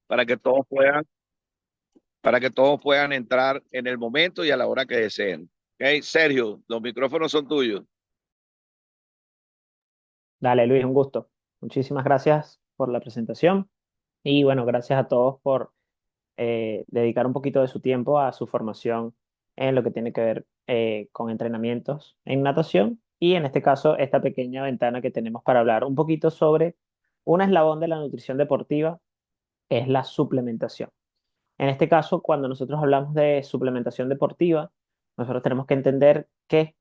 para que todos puedan, para que todos puedan entrar en el momento y a la hora que deseen. ¿Ok? Sergio, los micrófonos son tuyos. Dale, Luis, un gusto. Muchísimas gracias por la presentación y bueno, gracias a todos por dedicar un poquito de su tiempo a su formación en lo que tiene que ver con entrenamientos en natación y en este caso esta pequeña ventana que tenemos para hablar un poquito sobre un eslabón de la nutrición deportiva, que es la suplementación. En este caso, cuando nosotros hablamos de suplementación deportiva, nosotros tenemos que entender que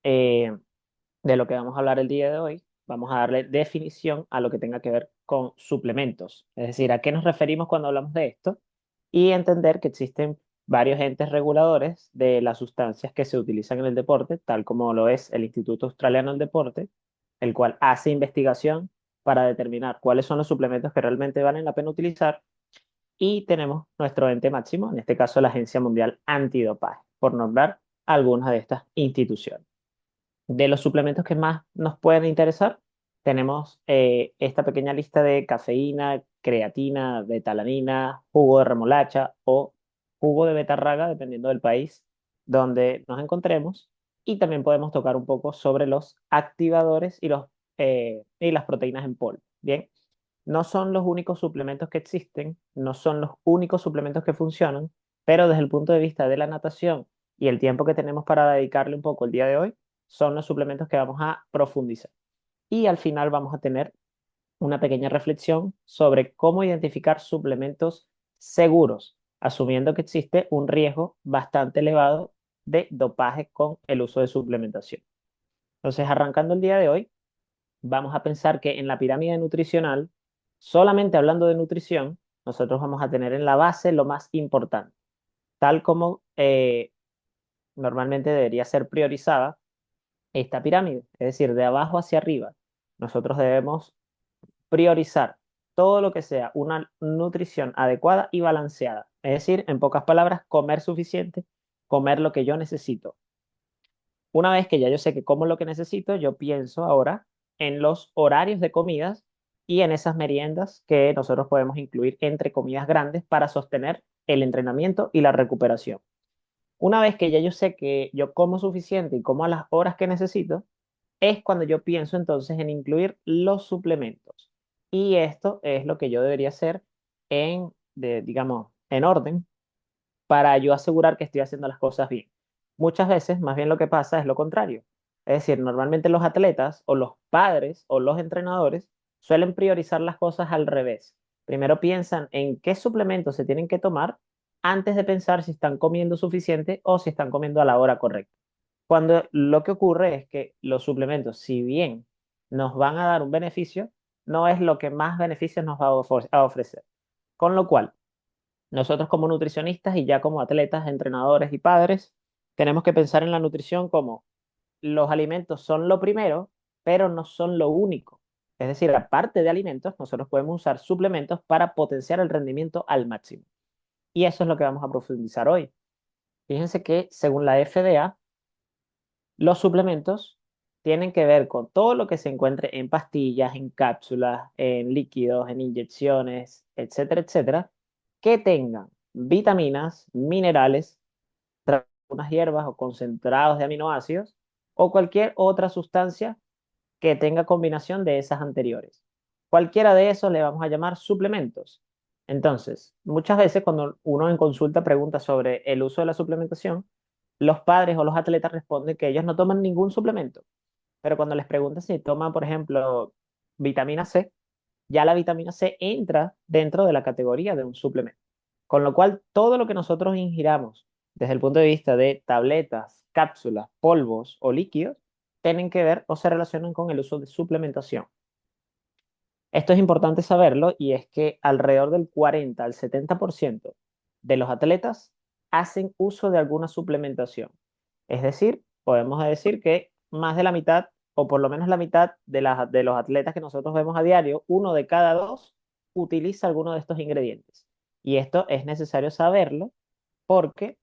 eh, de lo que vamos a hablar el día de hoy, vamos a darle definición a lo que tenga que ver con suplementos. Es decir, a qué nos referimos cuando hablamos de esto y entender que existen varios entes reguladores de las sustancias que se utilizan en el deporte, tal como lo es el Instituto Australiano del Deporte, el cual hace investigación para determinar cuáles son los suplementos que realmente valen la pena utilizar. Y tenemos nuestro ente máximo, en este caso la Agencia Mundial Antidopaje, por nombrar algunas de estas instituciones. De los suplementos que más nos pueden interesar, tenemos esta pequeña lista de cafeína, creatina, betalanina, jugo de remolacha o jugo de betarraga, dependiendo del país donde nos encontremos. Y también podemos tocar un poco sobre los activadores y las proteínas en polvo. Bien, no son los únicos suplementos que existen, no son los únicos suplementos que funcionan, pero desde el punto de vista de la natación y el tiempo que tenemos para dedicarle un poco el día de hoy, son los suplementos que vamos a profundizar. Y al final vamos a tener una pequeña reflexión sobre cómo identificar suplementos seguros, asumiendo que existe un riesgo bastante elevado de dopaje con el uso de suplementación. Entonces, arrancando el día de hoy, vamos a pensar que en la pirámide nutricional, solamente hablando de nutrición, nosotros vamos a tener en la base lo más importante, tal como normalmente debería ser priorizada esta pirámide, es decir, de abajo hacia arriba. Nosotros debemos priorizar todo lo que sea una nutrición adecuada y balanceada. Es decir, en pocas palabras, comer suficiente, comer lo que yo necesito. Una vez que ya yo sé que como lo que necesito, yo pienso ahora en los horarios de comidas y en esas meriendas que nosotros podemos incluir entre comidas grandes para sostener el entrenamiento y la recuperación. Una vez que ya yo sé que yo como suficiente y como a las horas que necesito, es cuando yo pienso entonces en incluir los suplementos. Y esto es lo que yo debería hacer digamos, en orden para yo asegurar que estoy haciendo las cosas bien. Muchas veces, más bien lo que pasa es lo contrario. Es decir, normalmente los atletas o los padres o los entrenadores suelen priorizar las cosas al revés. Primero piensan en qué suplementos se tienen que tomar antes de pensar si están comiendo suficiente o si están comiendo a la hora correcta. Cuando lo que ocurre es que los suplementos, si bien nos van a dar un beneficio, no es lo que más beneficios nos va a ofrecer. Con lo cual, nosotros como nutricionistas y ya como atletas, entrenadores y padres, tenemos que pensar en la nutrición como los alimentos son lo primero, pero no son lo único. Es decir, aparte de alimentos, nosotros podemos usar suplementos para potenciar el rendimiento al máximo. Y eso es lo que vamos a profundizar hoy. Fíjense que según la FDA, los suplementos tienen que ver con todo lo que se encuentre en pastillas, en cápsulas, en líquidos, en inyecciones, etcétera, etcétera, que tengan vitaminas, minerales, unas hierbas o concentrados de aminoácidos o cualquier otra sustancia que tenga combinación de esas anteriores. Cualquiera de esos le vamos a llamar suplementos. Entonces, muchas veces cuando uno en consulta pregunta sobre el uso de la suplementación, los padres o los atletas responden que ellos no toman ningún suplemento, pero cuando les preguntan si toman, por ejemplo, vitamina C, ya la vitamina C entra dentro de la categoría de un suplemento. Con lo cual, todo lo que nosotros ingiramos desde el punto de vista de tabletas, cápsulas, polvos o líquidos, tienen que ver o se relacionan con el uso de suplementación. Esto es importante saberlo y es que alrededor del 40 al 70% de los atletas hacen uso de alguna suplementación. Es decir, podemos decir que más de la mitad, o por lo menos la mitad de los atletas que nosotros vemos a diario, uno de cada dos utiliza alguno de estos ingredientes. Y esto es necesario saberlo porque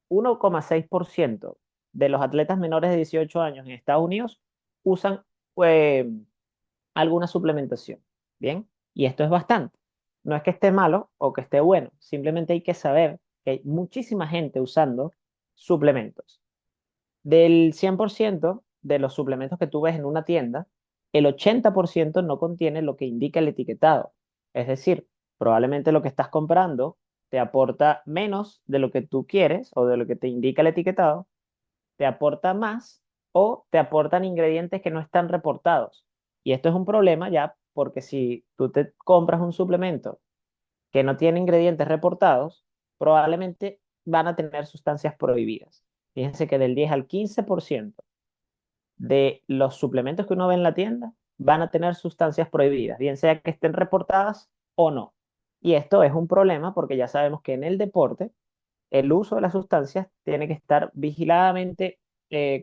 1,6% de los atletas menores de 18 años en Estados Unidos usan eh, alguna suplementación. Bien, y esto es bastante. No es que esté malo o que esté bueno, simplemente hay que saber que hay muchísima gente usando suplementos. Del 100% de los suplementos que tú ves en una tienda, el 80% no contiene lo que indica el etiquetado. Es decir, probablemente lo que estás comprando te aporta menos de lo que tú quieres o de lo que te indica el etiquetado, te aporta más o te aportan ingredientes que no están reportados. Y esto es un problema ya porque si tú te compras un suplemento que no tiene ingredientes reportados, probablemente van a tener sustancias prohibidas. Fíjense que del 10 al 15% de los suplementos que uno ve en la tienda van a tener sustancias prohibidas, bien sea que estén reportadas o no. Y esto es un problema porque ya sabemos que en el deporte el uso de las sustancias tiene que estar vigiladamente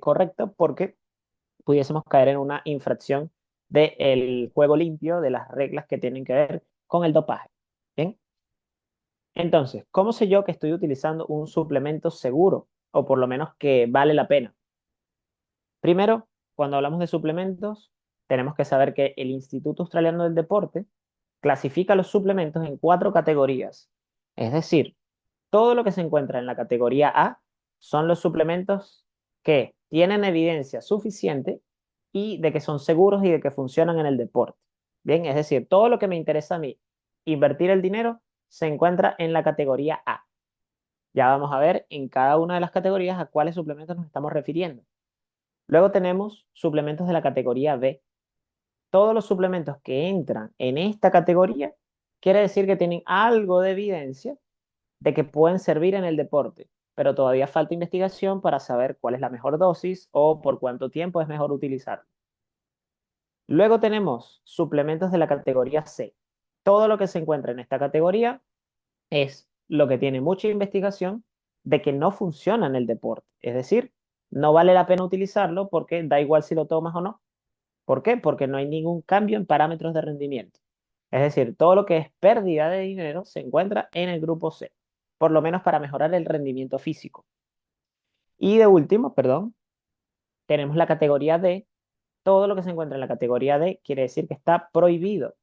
correcto porque pudiésemos caer en una infracción del juego limpio, de las reglas que tienen que ver con el dopaje. ¿Bien? Entonces, ¿cómo sé yo que estoy utilizando un suplemento seguro o por lo menos que vale la pena? Primero, cuando hablamos de suplementos, tenemos que saber que el Instituto Australiano del Deporte clasifica los suplementos en cuatro categorías. Es decir, todo lo que se encuentra en la categoría A son los suplementos que tienen evidencia suficiente y de que son seguros y de que funcionan en el deporte. Bien, es decir, todo lo que me interesa a mí, invertir el dinero, se encuentra en la categoría A. Ya vamos a ver en cada una de las categorías a cuáles suplementos nos estamos refiriendo. Luego tenemos suplementos de la categoría B. Todos los suplementos que entran en esta categoría quiere decir que tienen algo de evidencia de que pueden servir en el deporte, pero todavía falta investigación para saber cuál es la mejor dosis o por cuánto tiempo es mejor utilizarlo. Luego tenemos suplementos de la categoría C. Todo lo que se encuentra en esta categoría es lo que tiene mucha investigación de que no funciona en el deporte. Es decir, no vale la pena utilizarlo porque da igual si lo tomas o no. ¿Por qué? Porque no hay ningún cambio en parámetros de rendimiento. Es decir, todo lo que es pérdida de dinero se encuentra en el grupo C, por lo menos para mejorar el rendimiento físico. Y de último, perdón, tenemos la categoría D. Todo lo que se encuentra en la categoría D quiere decir que está prohibido.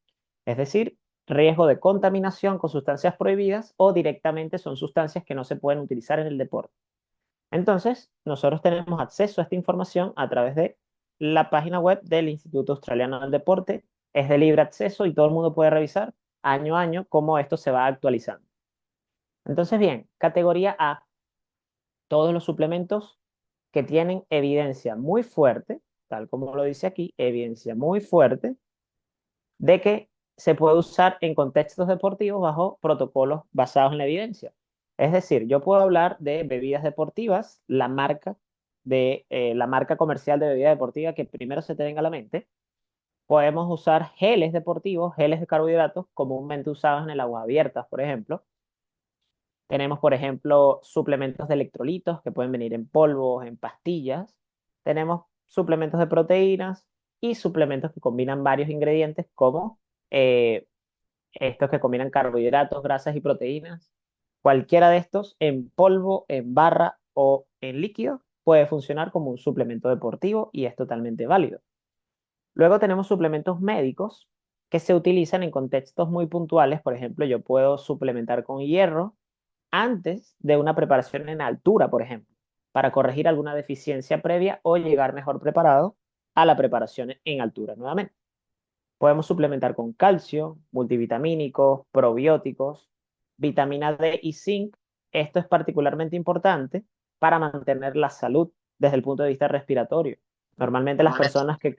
Es decir, riesgo de contaminación con sustancias prohibidas o directamente son sustancias que no se pueden utilizar en el deporte. Entonces, nosotros tenemos acceso a esta información a través de la página web del Instituto Australiano del Deporte. Es de libre acceso y todo el mundo puede revisar año a año cómo esto se va actualizando. Entonces, bien, categoría A, todos los suplementos que tienen evidencia muy fuerte, tal como lo dice aquí, evidencia muy fuerte de que se puede usar en contextos deportivos bajo protocolos basados en la evidencia. Es decir, yo puedo hablar de bebidas deportivas, la marca comercial de bebida deportiva que primero se te venga a la mente. Podemos usar geles deportivos, geles de carbohidratos comúnmente usados en el agua abiertas, por ejemplo. Tenemos, por ejemplo, suplementos de electrolitos que pueden venir en polvos, en pastillas. Tenemos suplementos de proteínas y suplementos que combinan varios ingredientes como eh, estos que combinan carbohidratos, grasas y proteínas. Cualquiera de estos en polvo, en barra o en líquido puede funcionar como un suplemento deportivo y es totalmente válido. Luego tenemos suplementos médicos que se utilizan en contextos muy puntuales. Por ejemplo, yo puedo suplementar con hierro antes de una preparación en altura, por ejemplo, para corregir alguna deficiencia previa o llegar mejor preparado a la preparación en altura nuevamente. Podemos suplementar con calcio, multivitamínicos, probióticos, vitamina D y zinc. Esto es particularmente importante para mantener la salud desde el punto de vista respiratorio. Normalmente las personas que,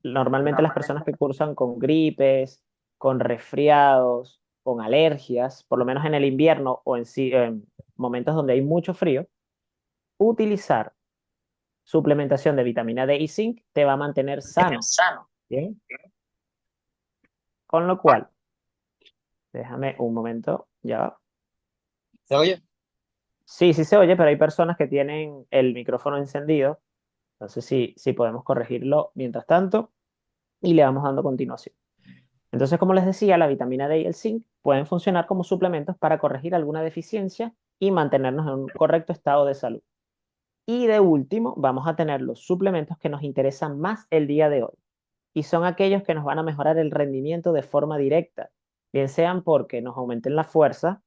normalmente las personas que cursan con gripes, con resfriados, con alergias, por lo menos en el invierno o en momentos donde hay mucho frío, utilizar suplementación de vitamina D y zinc te va a mantener sano. ¿Bien? Con lo cual, déjame un momento, ya va. ¿Se oye? Sí, sí se oye, pero hay personas que tienen el micrófono encendido. Entonces, sí, sí podemos corregirlo mientras tanto y le vamos dando continuación. Entonces, como les decía, la vitamina D y el zinc pueden funcionar como suplementos para corregir alguna deficiencia y mantenernos en un correcto estado de salud. Y de último, vamos a tener los suplementos que nos interesan más el día de hoy. Y son aquellos que nos van a mejorar el rendimiento de forma directa. bien sean porque nos aumenten la fuerza,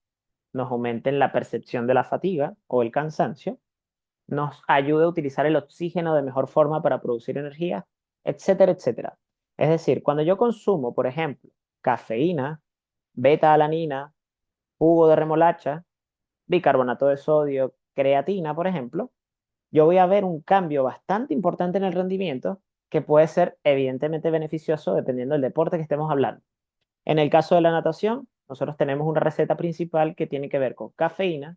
nos aumenten la percepción de la fatiga o el cansancio, nos ayude a utilizar el oxígeno de mejor forma para producir energía, etcétera, etcétera. Es decir, cuando yo consumo, por ejemplo, cafeína, beta-alanina, jugo de remolacha, bicarbonato de sodio, creatina, por ejemplo, yo voy a ver un cambio bastante importante en el rendimiento que puede ser evidentemente beneficioso dependiendo del deporte que estemos hablando. En el caso de la natación, nosotros tenemos una receta principal que tiene que ver con cafeína,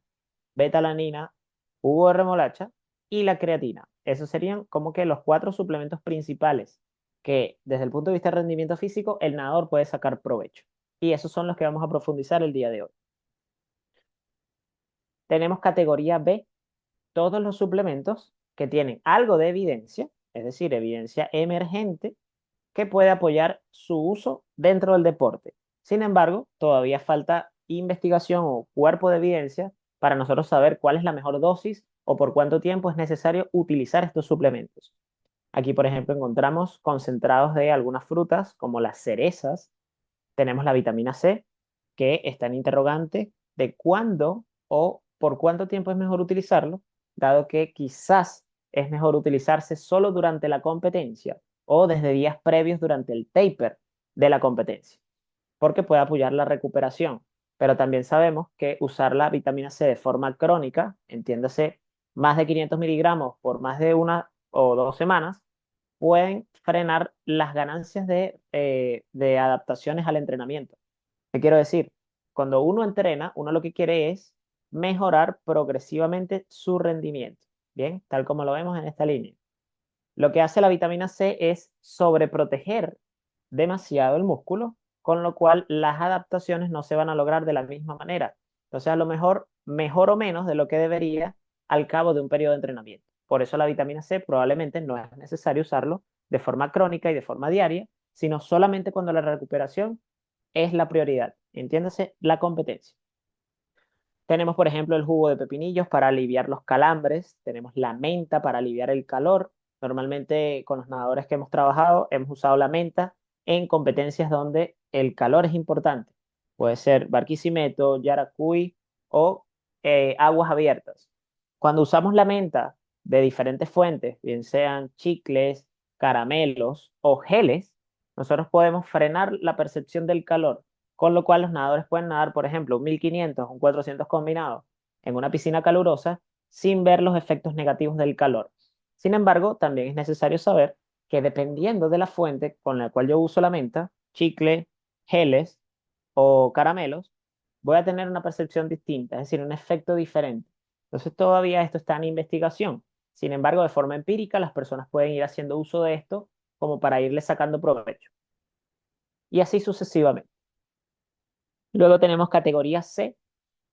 betalanina, jugo de remolacha y la creatina. Esos serían como que los cuatro suplementos principales que desde el punto de vista de rendimiento físico el nadador puede sacar provecho. Y esos son los que vamos a profundizar el día de hoy. Tenemos categoría B, todos los suplementos que tienen algo de evidencia, es decir, evidencia emergente, que puede apoyar su uso dentro del deporte. Sin embargo, todavía falta investigación o cuerpo de evidencia para nosotros saber cuál es la mejor dosis o por cuánto tiempo es necesario utilizar estos suplementos. Aquí, por ejemplo, encontramos concentrados de algunas frutas como las cerezas, tenemos la vitamina C, que está en interrogante de cuándo o por cuánto tiempo es mejor utilizarlo, dado que quizás es mejor utilizarse solo durante la competencia o desde días previos durante el taper de la competencia, porque puede apoyar la recuperación. Pero también sabemos que usar la vitamina C de forma crónica, entiéndase más de 500 miligramos por más de 1 o 2 semanas, pueden frenar las ganancias de adaptaciones al entrenamiento. ¿Qué quiero decir? Cuando uno entrena, uno lo que quiere es mejorar progresivamente su rendimiento, ¿bien? Tal como lo vemos en esta línea. Lo que hace la vitamina C es sobreproteger demasiado el músculo, con lo cual las adaptaciones no se van a lograr de la misma manera. Entonces, a lo mejor o menos de lo que debería al cabo de un periodo de entrenamiento. Por eso la vitamina C probablemente no es necesario usarlo de forma crónica y de forma diaria, sino solamente cuando la recuperación es la prioridad. Entiéndase, la competencia. Tenemos, por ejemplo, el jugo de pepinillos para aliviar los calambres, tenemos la menta para aliviar el calor. Normalmente con los nadadores que hemos trabajado hemos usado la menta en competencias donde el calor es importante. Puede ser Barquisimeto, Yaracuy o aguas abiertas. Cuando usamos la menta de diferentes fuentes, bien sean chicles, caramelos o geles, nosotros podemos frenar la percepción del calor, con lo cual los nadadores pueden nadar, por ejemplo, un 1500, un 400 combinado en una piscina calurosa sin ver los efectos negativos del calor. Sin embargo, también es necesario saber que dependiendo de la fuente con la cual yo uso la menta, chicle, geles o caramelos, voy a tener una percepción distinta, es decir, un efecto diferente. Entonces todavía esto está en investigación. Sin embargo, de forma empírica, las personas pueden ir haciendo uso de esto como para irle sacando provecho. Y así sucesivamente. Luego tenemos categoría C.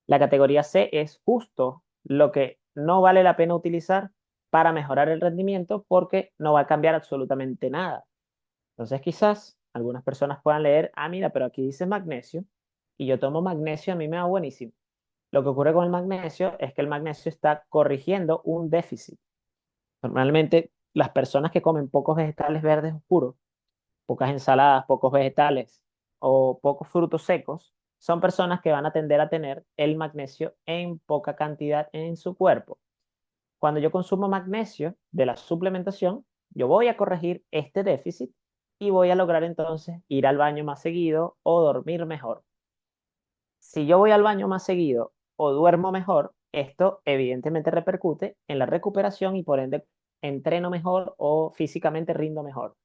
La categoría C es justo lo que no vale la pena utilizar para mejorar el rendimiento porque no va a cambiar absolutamente nada. Entonces quizás algunas personas puedan leer, ah, mira, pero aquí dice magnesio y yo tomo magnesio, a mí me va buenísimo. Lo que ocurre con el magnesio es que el magnesio está corrigiendo un déficit. Normalmente las personas que comen pocos vegetales verdes oscuros, pocas ensaladas, pocos vegetales o pocos frutos secos, son personas que van a tender a tener el magnesio en poca cantidad en su cuerpo. Cuando yo consumo magnesio de la suplementación, yo voy a corregir este déficit y voy a lograr entonces ir al baño más seguido o dormir mejor. Si yo voy al baño más seguido o duermo mejor, esto evidentemente repercute en la recuperación y por ende entreno mejor o físicamente rindo mejor.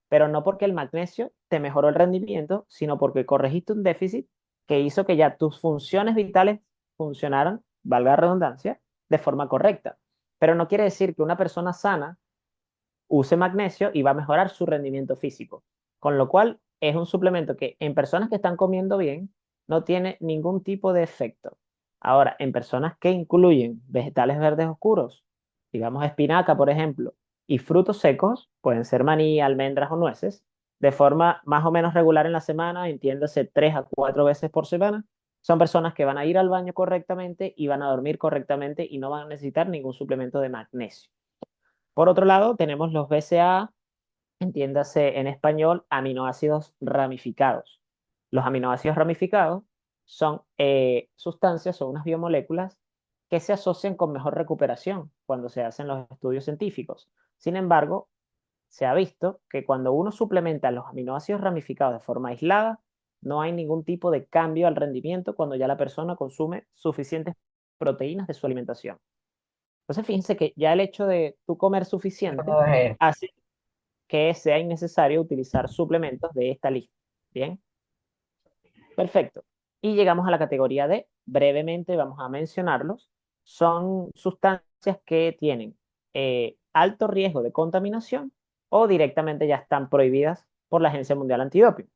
Pero no porque el magnesio te mejoró el rendimiento, sino porque corregiste un déficit que hizo que ya tus funciones vitales funcionaran, valga la redundancia, de forma correcta. Pero no quiere decir que una persona sana use magnesio y va a mejorar su rendimiento físico. Con lo cual, es un suplemento que en personas que están comiendo bien no tiene ningún tipo de efecto. Ahora, en personas que incluyen vegetales verdes oscuros, digamos espinaca, por ejemplo, y frutos secos, pueden ser maní, almendras o nueces, de forma más o menos regular en la semana, entiéndase 3 a 4 veces por semana, son personas que van a ir al baño correctamente y van a dormir correctamente y no van a necesitar ningún suplemento de magnesio. Por otro lado, tenemos los BCAA, entiéndase en español, aminoácidos ramificados. Los aminoácidos ramificados son sustancias, son unas biomoléculas que se asocian con mejor recuperación cuando se hacen los estudios científicos. Sin embargo, se ha visto que cuando uno suplementa los aminoácidos ramificados de forma aislada, no hay ningún tipo de cambio al rendimiento cuando ya la persona consume suficientes proteínas de su alimentación. Entonces, fíjense que ya el hecho de tú comer suficiente hace que sea innecesario utilizar suplementos de esta lista. Bien, perfecto. Y llegamos a la categoría D. Brevemente vamos a mencionarlos. Son sustancias que tienen alto riesgo de contaminación o directamente ya están prohibidas por la Agencia Mundial Antidoping.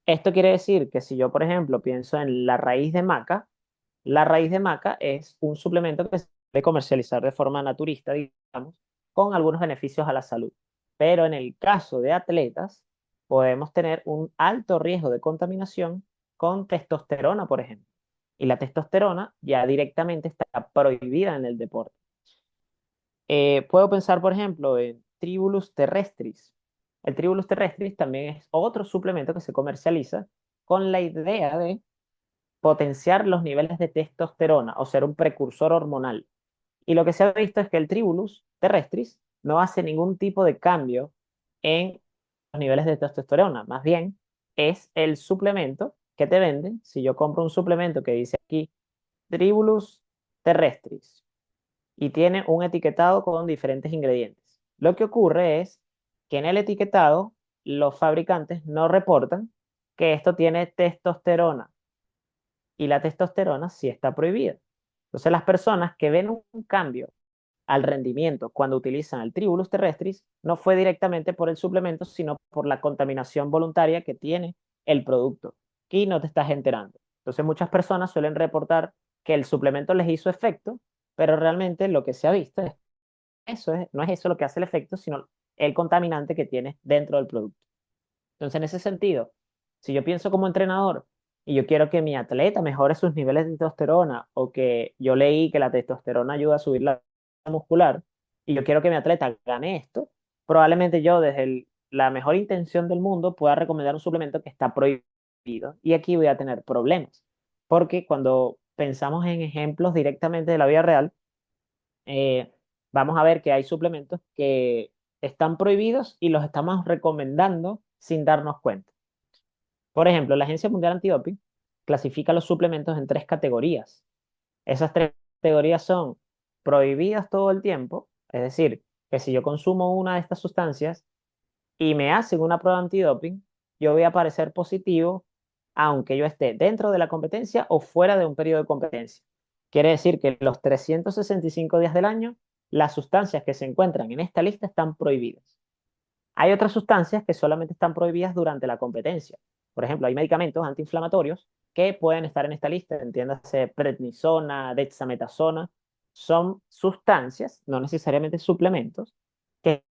Esto quiere decir que si yo, por ejemplo, pienso en la raíz de maca es un suplemento que se puede comercializar de forma naturista, digamos, con algunos beneficios a la salud. Pero en el caso de atletas, podemos tener un alto riesgo de contaminación con testosterona, por ejemplo. Y la testosterona ya directamente está prohibida en el deporte. Puedo pensar, por ejemplo, en Tribulus terrestris. El Tribulus terrestris también es otro suplemento que se comercializa con la idea de potenciar los niveles de testosterona o ser un precursor hormonal. Y lo que se ha visto es que el Tribulus terrestris no hace ningún tipo de cambio en los niveles de testosterona. Más bien, es el suplemento que te venden. Si yo compro un suplemento que dice aquí Tribulus terrestris y tiene un etiquetado con diferentes ingredientes, lo que ocurre es que en el etiquetado los fabricantes no reportan que esto tiene testosterona y la testosterona sí está prohibida. Entonces las personas que ven un cambio al rendimiento cuando utilizan el Tribulus terrestris no fue directamente por el suplemento, sino por la contaminación voluntaria que tiene el producto. Aquí no te estás enterando. Entonces muchas personas suelen reportar que el suplemento les hizo efecto, pero realmente lo que se ha visto es no es eso lo que hace el efecto, sino el contaminante que tiene dentro del producto. Entonces, en ese sentido, si yo pienso como entrenador y yo quiero que mi atleta mejore sus niveles de testosterona o que yo leí que la testosterona ayuda a subir la masa muscular y yo quiero que mi atleta gane esto, probablemente yo desde la mejor intención del mundo pueda recomendar un suplemento que está prohibido y aquí voy a tener problemas. Porque cuando pensamos en ejemplos directamente de la vida real, vamos a ver que hay suplementos que están prohibidos y los estamos recomendando sin darnos cuenta. Por ejemplo, la Agencia Mundial Antidoping clasifica los suplementos en tres categorías. Esas tres categorías son prohibidas todo el tiempo, es decir, que si yo consumo una de estas sustancias y me hacen una prueba antidoping, yo voy a aparecer positivo aunque yo esté dentro de la competencia o fuera de un periodo de competencia. Quiere decir que los 365 días del año, las sustancias que se encuentran en esta lista están prohibidas. Hay otras sustancias que solamente están prohibidas durante la competencia. Por ejemplo, hay medicamentos antiinflamatorios que pueden estar en esta lista, entiéndase prednisona, dexametasona. Son sustancias, no necesariamente suplementos, que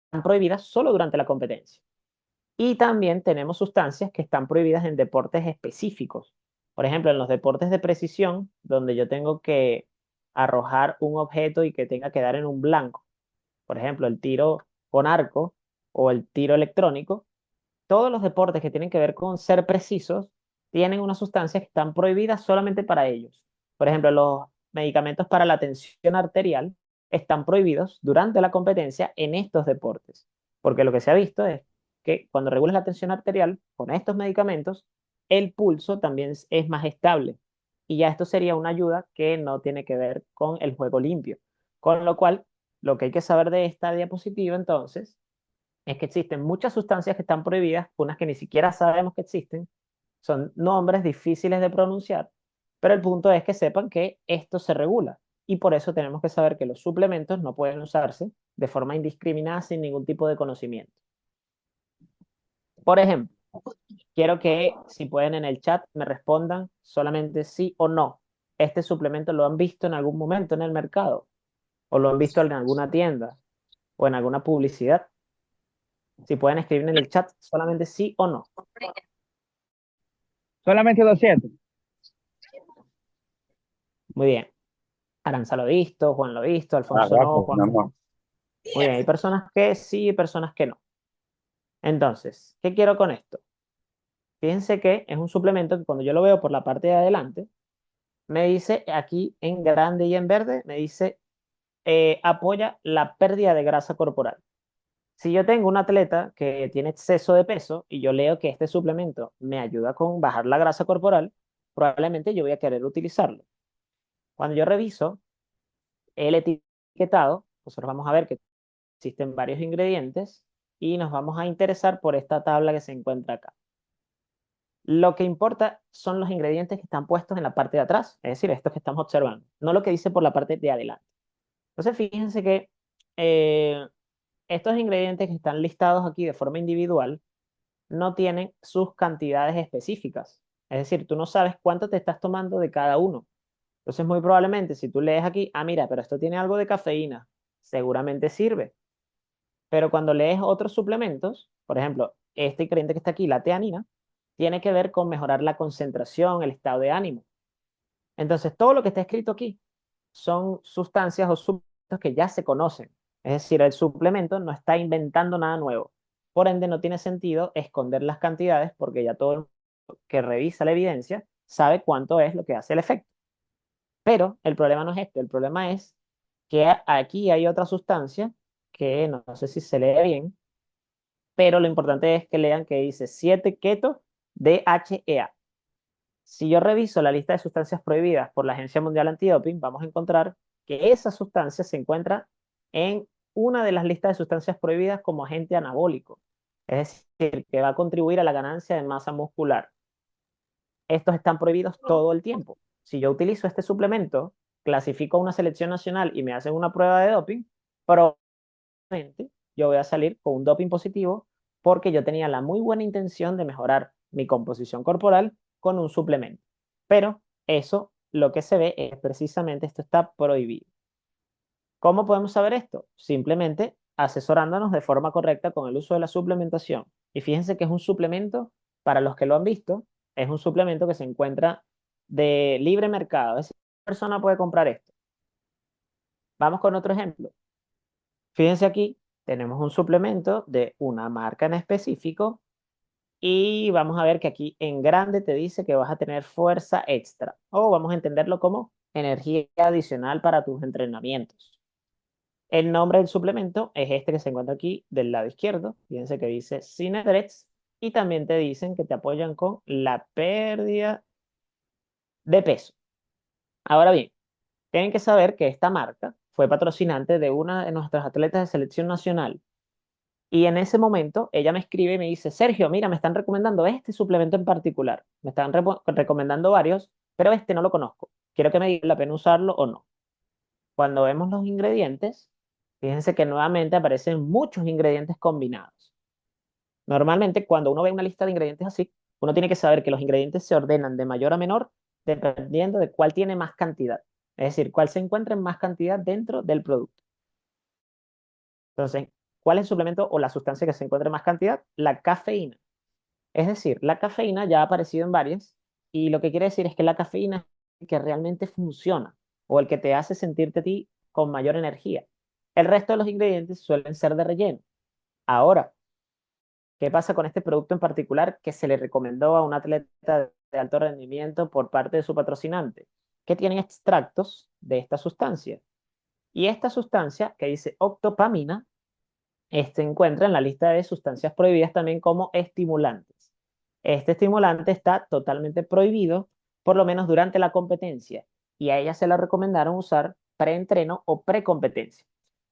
están prohibidas solo durante la competencia. Y también tenemos sustancias que están prohibidas en deportes específicos. Por ejemplo, en los deportes de precisión, donde yo tengo que arrojar un objeto y que tenga que dar en un blanco. Por ejemplo, el tiro con arco o el tiro electrónico. Todos los deportes que tienen que ver con ser precisos tienen unas sustancias que están prohibidas solamente para ellos. Por ejemplo, los medicamentos para la tensión arterial están prohibidos durante la competencia en estos deportes, porque lo que se ha visto es que cuando regulas la tensión arterial con estos medicamentos, el pulso también es más estable. Y ya esto sería una ayuda que no tiene que ver con el juego limpio. Con lo cual, lo que hay que saber de esta diapositiva entonces es que existen muchas sustancias que están prohibidas, unas que ni siquiera sabemos que existen, son nombres difíciles de pronunciar, pero el punto es que sepan que esto se regula y por eso tenemos que saber que los suplementos no pueden usarse de forma indiscriminada sin ningún tipo de conocimiento. Por ejemplo, quiero que si pueden en el chat me respondan solamente sí o no. ¿Este suplemento lo han visto en algún momento en el mercado? ¿O lo han visto en alguna tienda? ¿O en alguna publicidad? Si pueden escribir en el chat solamente sí o no. Solamente 200. Muy bien. Aranza lo ha visto, Juan lo ha visto, Ah, Alfonso no, gracias, Juan mi no. amor. Muy bien, hay personas que sí y personas que no. Entonces, ¿qué quiero con esto? Fíjense que es un suplemento que cuando yo lo veo por la parte de adelante, me dice aquí en grande y en verde, me dice apoya la pérdida de grasa corporal. Si yo tengo un atleta que tiene exceso de peso y yo leo que este suplemento me ayuda con bajar la grasa corporal, probablemente yo voy a querer utilizarlo. Cuando yo reviso el etiquetado, nosotros vamos a ver que existen varios ingredientes y nos vamos a interesar por esta tabla que se encuentra acá. Lo que importa son los ingredientes que están puestos en la parte de atrás, es decir, estos que estamos observando, no lo que dice por la parte de adelante. Entonces, fíjense que eh, estos ingredientes que están listados aquí de forma individual no tienen sus cantidades específicas. Es decir, tú no sabes cuánto te estás tomando de cada uno. Entonces, muy probablemente, si tú lees aquí, ah, mira, pero esto tiene algo de cafeína, seguramente sirve. Pero cuando lees otros suplementos, por ejemplo, este ingrediente que está aquí, la teanina, tiene que ver con mejorar la concentración, el estado de ánimo. Entonces, todo lo que está escrito aquí son sustancias o suplementos que ya se conocen. Es decir, el suplemento no está inventando nada nuevo. Por ende, no tiene sentido esconder las cantidades porque ya todo el mundo que revisa la evidencia sabe cuánto es lo que hace el efecto. Pero el problema no es este, el problema es que aquí hay otra sustancia que no sé si se lee bien, pero lo importante es que lean que dice 7 keto DHEA. Si yo reviso la lista de sustancias prohibidas por la Agencia Mundial Antidoping, vamos a encontrar que esa sustancia se encuentra en una de las listas de sustancias prohibidas como agente anabólico, es decir, que va a contribuir a la ganancia de masa muscular. Estos están prohibidos todo el tiempo. Si yo utilizo este suplemento, clasifico a una selección nacional y me hacen una prueba de doping, probablemente yo voy a salir con un doping positivo porque yo tenía la muy buena intención de mejorar mi composición corporal con un suplemento. Pero eso, lo que se ve es precisamente esto está prohibido. ¿Cómo podemos saber esto? Simplemente asesorándonos de forma correcta con el uso de la suplementación. Y fíjense que es un suplemento, para los que lo han visto, es un suplemento que se encuentra de libre mercado. Es decir, una persona puede comprar esto. Vamos con otro ejemplo. Fíjense aquí, tenemos un suplemento de una marca en específico y vamos a ver que aquí en grande te dice que vas a tener fuerza extra o vamos a entenderlo como energía adicional para tus entrenamientos. El nombre del suplemento es este que se encuentra aquí del lado izquierdo. Fíjense que dice Cinedrex y también te dicen que te apoyan con la pérdida de peso. Ahora bien, tienen que saber que esta marca fue patrocinante de una de nuestras atletas de selección nacional. Y en ese momento ella me escribe y me dice, Sergio, mira, me están recomendando este suplemento en particular. Me están recomendando varios, pero este no lo conozco. Quiero que me diga la pena usarlo o no. Cuando vemos los ingredientes, fíjense que nuevamente aparecen muchos ingredientes combinados. Normalmente cuando uno ve una lista de ingredientes así, uno tiene que saber que los ingredientes se ordenan de mayor a menor dependiendo de cuál tiene más cantidad. Es decir, cuál se encuentra en más cantidad dentro del producto. Entonces, ¿cuál es el suplemento o la sustancia que se encuentra en más cantidad? La cafeína. Es decir, la cafeína ya ha aparecido en varias y lo que quiere decir es que la cafeína es el que realmente funciona o el que te hace sentirte a ti con mayor energía. El resto de los ingredientes suelen ser de relleno. Ahora, ¿qué pasa con este producto en particular que se le recomendó a un atleta de alto rendimiento por parte de su patrocinante? Que tienen extractos de esta sustancia. Y esta sustancia que dice octopamina se encuentra en la lista de sustancias prohibidas también como estimulantes. Este estimulante está totalmente prohibido, por lo menos durante la competencia, y a ella se la recomendaron usar preentreno o precompetencia.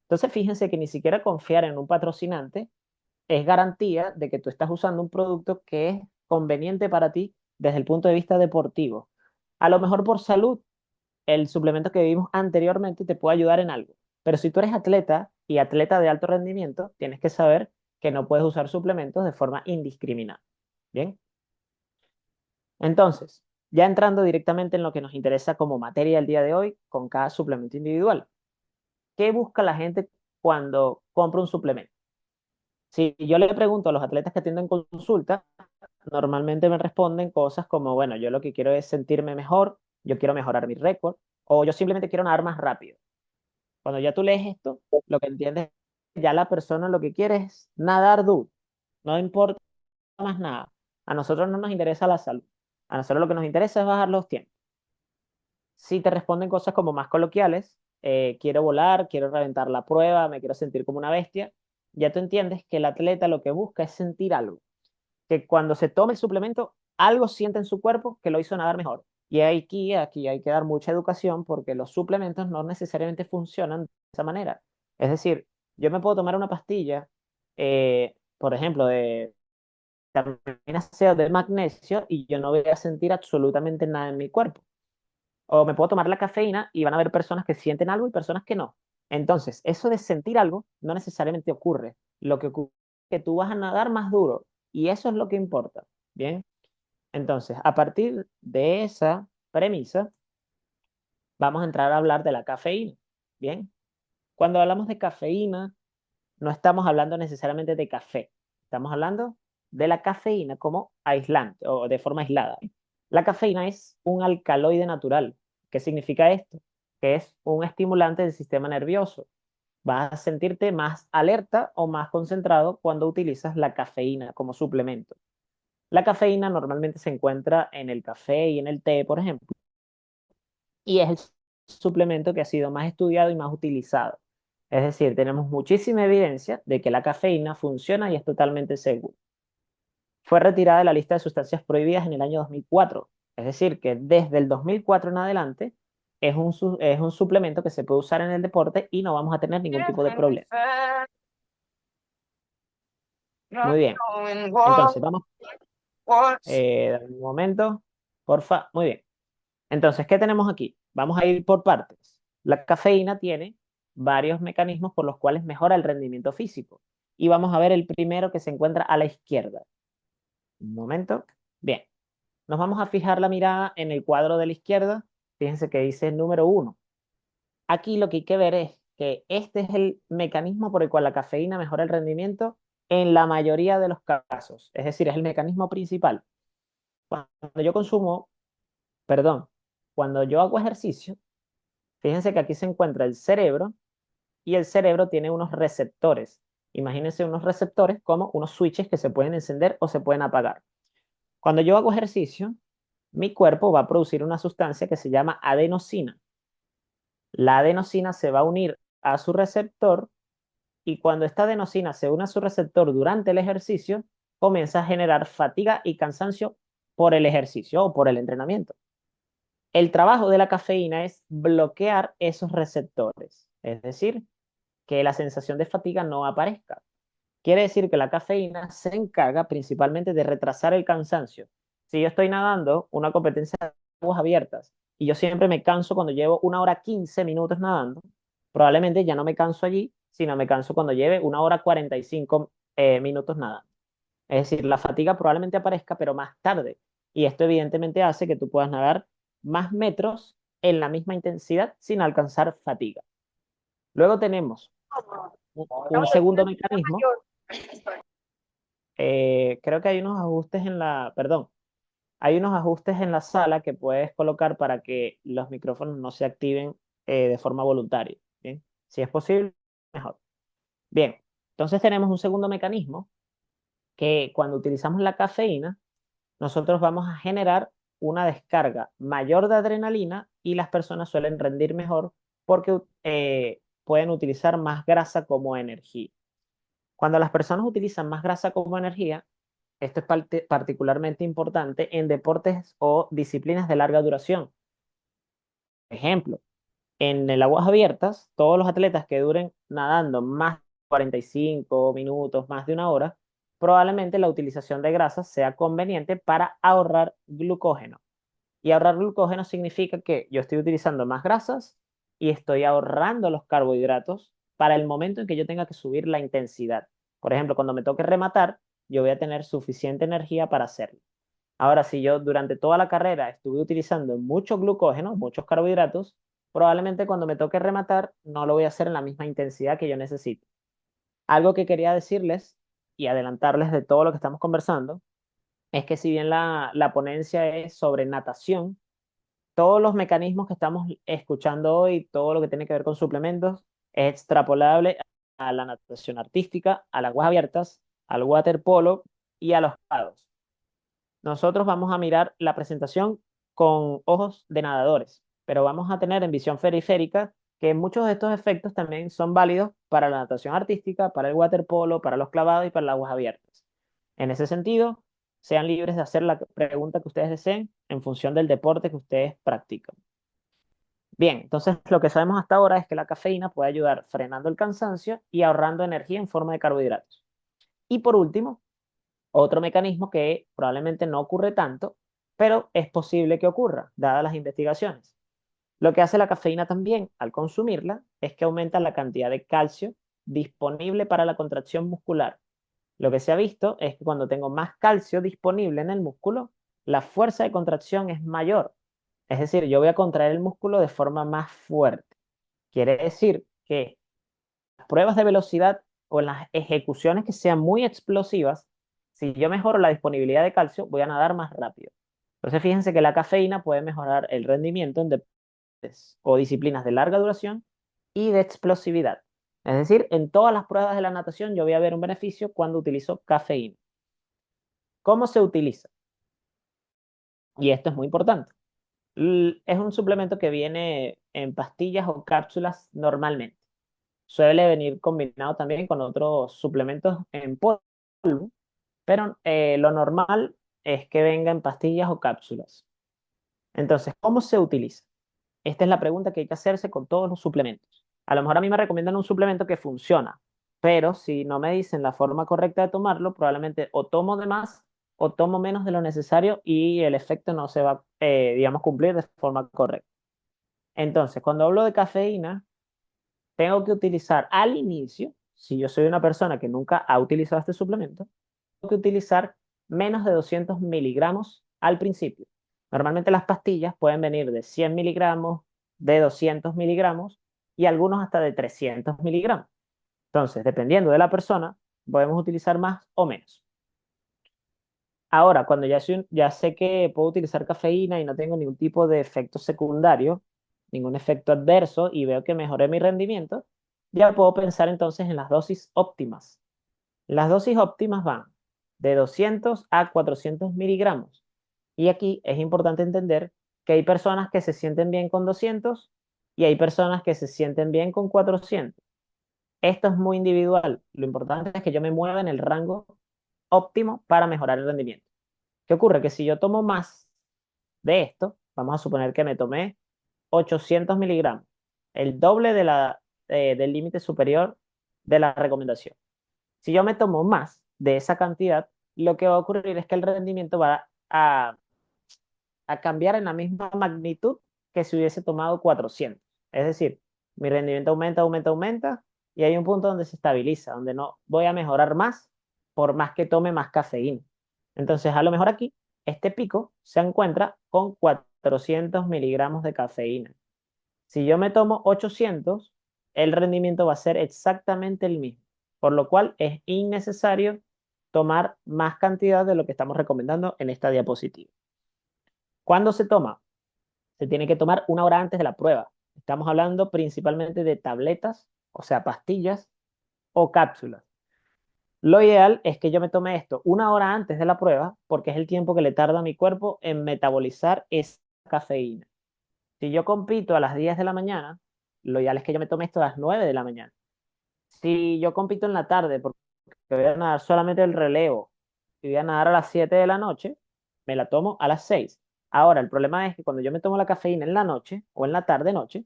Entonces, fíjense que ni siquiera confiar en un patrocinante es garantía de que tú estás usando un producto que es conveniente para ti desde el punto de vista deportivo. A lo mejor por salud, el suplemento que vimos anteriormente te puede ayudar en algo. Pero si tú eres atleta y atleta de alto rendimiento, tienes que saber que no puedes usar suplementos de forma indiscriminada. Bien, entonces, ya entrando directamente en lo que nos interesa como materia el día de hoy, con cada suplemento individual. ¿Qué busca la gente cuando compra un suplemento? Si yo le pregunto a los atletas que atienden consulta, normalmente me responden cosas como, bueno, yo lo que quiero es sentirme mejor, yo quiero mejorar mi récord, o yo simplemente quiero nadar más rápido. Cuando ya tú lees esto, lo que entiendes, ya la persona lo que quiere es nadar duro, no importa más nada. A nosotros no nos interesa la salud. A nosotros lo que nos interesa es bajar los tiempos. Si te responden cosas como más coloquiales, quiero volar, quiero reventar la prueba, me quiero sentir como una bestia, ya tú entiendes que el atleta lo que busca es sentir algo, que cuando se tome el suplemento, algo siente en su cuerpo que lo hizo nadar mejor. Y aquí hay que dar mucha educación porque los suplementos no necesariamente funcionan de esa manera. Es decir, yo me puedo tomar una pastilla, por ejemplo, de vitamina C o de magnesio y yo no voy a sentir absolutamente nada en mi cuerpo. O me puedo tomar la cafeína y van a haber personas que sienten algo y personas que no. Entonces, eso de sentir algo no necesariamente ocurre. Lo que ocurre es que tú vas a nadar más duro y eso es lo que importa. Bien, entonces, a partir de esa premisa, vamos a entrar a hablar de la cafeína. Bien, cuando hablamos de cafeína, no estamos hablando necesariamente de café, estamos hablando de la cafeína como aislante o de forma aislada. La cafeína es un alcaloide natural. ¿Qué significa esto? Que es un estimulante del sistema nervioso. Vas a sentirte más alerta o más concentrado cuando utilizas la cafeína como suplemento. La cafeína normalmente se encuentra en el café y en el té, por ejemplo, y es el suplemento que ha sido más estudiado y más utilizado. Es decir, tenemos muchísima evidencia de que la cafeína funciona y es totalmente seguro. Fue retirada de la lista de sustancias prohibidas en el año 2004. Es decir, que desde el 2004 en adelante es un suplemento que se puede usar en el deporte y no vamos a tener ningún tipo de problema. Muy bien. Entonces, vamos, dame un momento, porfa. Muy bien. Entonces, ¿qué tenemos aquí? Vamos a ir por partes. La cafeína tiene varios mecanismos por los cuales mejora el rendimiento físico. Y vamos a ver el primero que se encuentra a la izquierda. Un momento. Bien, nos vamos a fijar la mirada en el cuadro de la izquierda. Fíjense que dice número uno. Aquí lo que hay que ver es que este es el mecanismo por el cual la cafeína mejora el rendimiento en la mayoría de los casos. Es decir, es el mecanismo principal. Cuando yo consumo, perdón, cuando yo hago ejercicio, fíjense que aquí se encuentra el cerebro y el cerebro tiene unos receptores. Imagínense unos receptores como unos switches que se pueden encender o se pueden apagar. Cuando yo hago ejercicio, mi cuerpo va a producir una sustancia que se llama adenosina. La adenosina se va a unir a su receptor y cuando esta adenosina se une a su receptor durante el ejercicio, comienza a generar fatiga y cansancio por el ejercicio o por el entrenamiento. El trabajo de la cafeína es bloquear esos receptores, es decir, que la sensación de fatiga no aparezca. Quiere decir que la cafeína se encarga principalmente de retrasar el cansancio. Si yo estoy nadando una competencia de aguas abiertas y yo siempre me canso cuando llevo 1 hora 15 minutos nadando, probablemente ya no me canso allí, sino me canso cuando lleve 1 hora 45 minutos nadando. Es decir, la fatiga probablemente aparezca, pero más tarde. Y esto evidentemente hace que tú puedas nadar más metros en la misma intensidad sin alcanzar fatiga. Luego tenemos un segundo mecanismo. Creo que hay unos ajustes en la, perdón, hay unos ajustes en la sala que puedes colocar para que los micrófonos no se activen de forma voluntaria. ¿Bien? Si es posible, mejor. Bien, entonces tenemos un segundo mecanismo que cuando utilizamos la cafeína, nosotros vamos a generar una descarga mayor de adrenalina y las personas suelen rendir mejor porque pueden utilizar más grasa como energía. Cuando las personas utilizan más grasa como energía, esto es particularmente importante en deportes o disciplinas de larga duración. Ejemplo, en el aguas abiertas, todos los atletas que duren nadando más de 45 minutos, más de 1 hora, probablemente la utilización de grasas sea conveniente para ahorrar glucógeno. Y ahorrar glucógeno significa que yo estoy utilizando más grasas y estoy ahorrando los carbohidratos para el momento en que yo tenga que subir la intensidad. Por ejemplo, cuando me toque rematar, yo voy a tener suficiente energía para hacerlo. Ahora, si yo durante toda la carrera estuve utilizando mucho glucógeno, muchos carbohidratos, probablemente cuando me toque rematar no lo voy a hacer en la misma intensidad que yo necesito. Algo que quería decirles y adelantarles de todo lo que estamos conversando es que si bien la ponencia es sobre natación, todos los mecanismos que estamos escuchando hoy, todo lo que tiene que ver con suplementos, es extrapolable a la natación artística, a las aguas abiertas, al waterpolo y a los pados. nosotros vamos a mirar la presentación con ojos de nadadores, pero vamos a tener en visión periférica que muchos de estos efectos también son válidos para la natación artística, para el waterpolo, para los clavados y para las aguas abiertas. En ese sentido, sean libres de hacer la pregunta que ustedes deseen en función del deporte que ustedes practican. Bien, entonces lo que sabemos hasta ahora es que la cafeína puede ayudar frenando el cansancio y ahorrando energía en forma de carbohidratos. Y por último, otro mecanismo que probablemente no ocurre tanto, pero es posible que ocurra, dadas las investigaciones. Lo que hace la cafeína también al consumirla es que aumenta la cantidad de calcio disponible para la contracción muscular. Lo que se ha visto es que cuando tengo más calcio disponible en el músculo, la fuerza de contracción es mayor. Es decir, yo voy a contraer el músculo de forma más fuerte. Quiere decir que las pruebas de velocidad o en las ejecuciones que sean muy explosivas, si yo mejoro la disponibilidad de calcio, voy a nadar más rápido. Entonces, fíjense que la cafeína puede mejorar el rendimiento en deportes o disciplinas de larga duración y de explosividad. Es decir, en todas las pruebas de la natación yo voy a ver un beneficio cuando utilizo cafeína. ¿Cómo se utiliza? Y esto es muy importante. Es un suplemento que viene en pastillas o cápsulas normalmente. Suele venir combinado también con otros suplementos en polvo, pero lo normal es que venga en pastillas o cápsulas. Entonces, ¿cómo se utiliza? Esta es la pregunta que hay que hacerse con todos los suplementos. A lo mejor a mí me recomiendan un suplemento que funciona, pero si no me dicen la forma correcta de tomarlo, probablemente o tomo de más o tomo menos de lo necesario y el efecto no se va, digamos, cumplir de forma correcta. Entonces, cuando hablo de cafeína, tengo que utilizar al inicio, si yo soy una persona que nunca ha utilizado este suplemento, tengo que utilizar menos de 200 miligramos al principio. Normalmente las pastillas pueden venir de 100 miligramos, de 200 miligramos y algunos hasta de 300 miligramos. Entonces, dependiendo de la persona, podemos utilizar más o menos. Ahora, cuando ya sé que puedo utilizar cafeína y no tengo ningún tipo de efecto secundario, ningún efecto adverso y veo que mejoré mi rendimiento, ya puedo pensar entonces en las dosis óptimas. Las dosis óptimas van de 200 a 400 miligramos. Y aquí es importante entender que hay personas que se sienten bien con 200 y hay personas que se sienten bien con 400. Esto es muy individual. Lo importante es que yo me mueva en el rango óptimo para mejorar el rendimiento. ¿Qué ocurre? Que si yo tomo más de esto, vamos a suponer que me tomé 800 miligramos, el doble del límite superior de la recomendación. Si yo me tomo más de esa cantidad, lo que va a ocurrir es que el rendimiento va a cambiar en la misma magnitud que si hubiese tomado 400. Es decir, mi rendimiento aumenta, aumenta, aumenta y hay un punto donde se estabiliza, donde no voy a mejorar más por más que tome más cafeína. Entonces, a lo mejor aquí, este pico se encuentra con 400 miligramos de cafeína. Si yo me tomo 800, el rendimiento va a ser exactamente el mismo, por lo cual es innecesario tomar más cantidad de lo que estamos recomendando en esta diapositiva. ¿Cuándo se toma? Se tiene que tomar una hora antes de la prueba. Estamos hablando principalmente de tabletas, o sea, pastillas o cápsulas. Lo ideal es que yo me tome esto una hora antes de la prueba porque es el tiempo que le tarda a mi cuerpo en metabolizar esa cafeína. Si yo compito a las 10 de la mañana, lo ideal es que yo me tome esto a las 9 de la mañana. Si yo compito en la tarde porque voy a nadar solamente el relevo y voy a nadar a las 7 de la noche, me la tomo a las 6. Ahora, el problema es que cuando yo me tomo la cafeína en la noche o en la tarde-noche,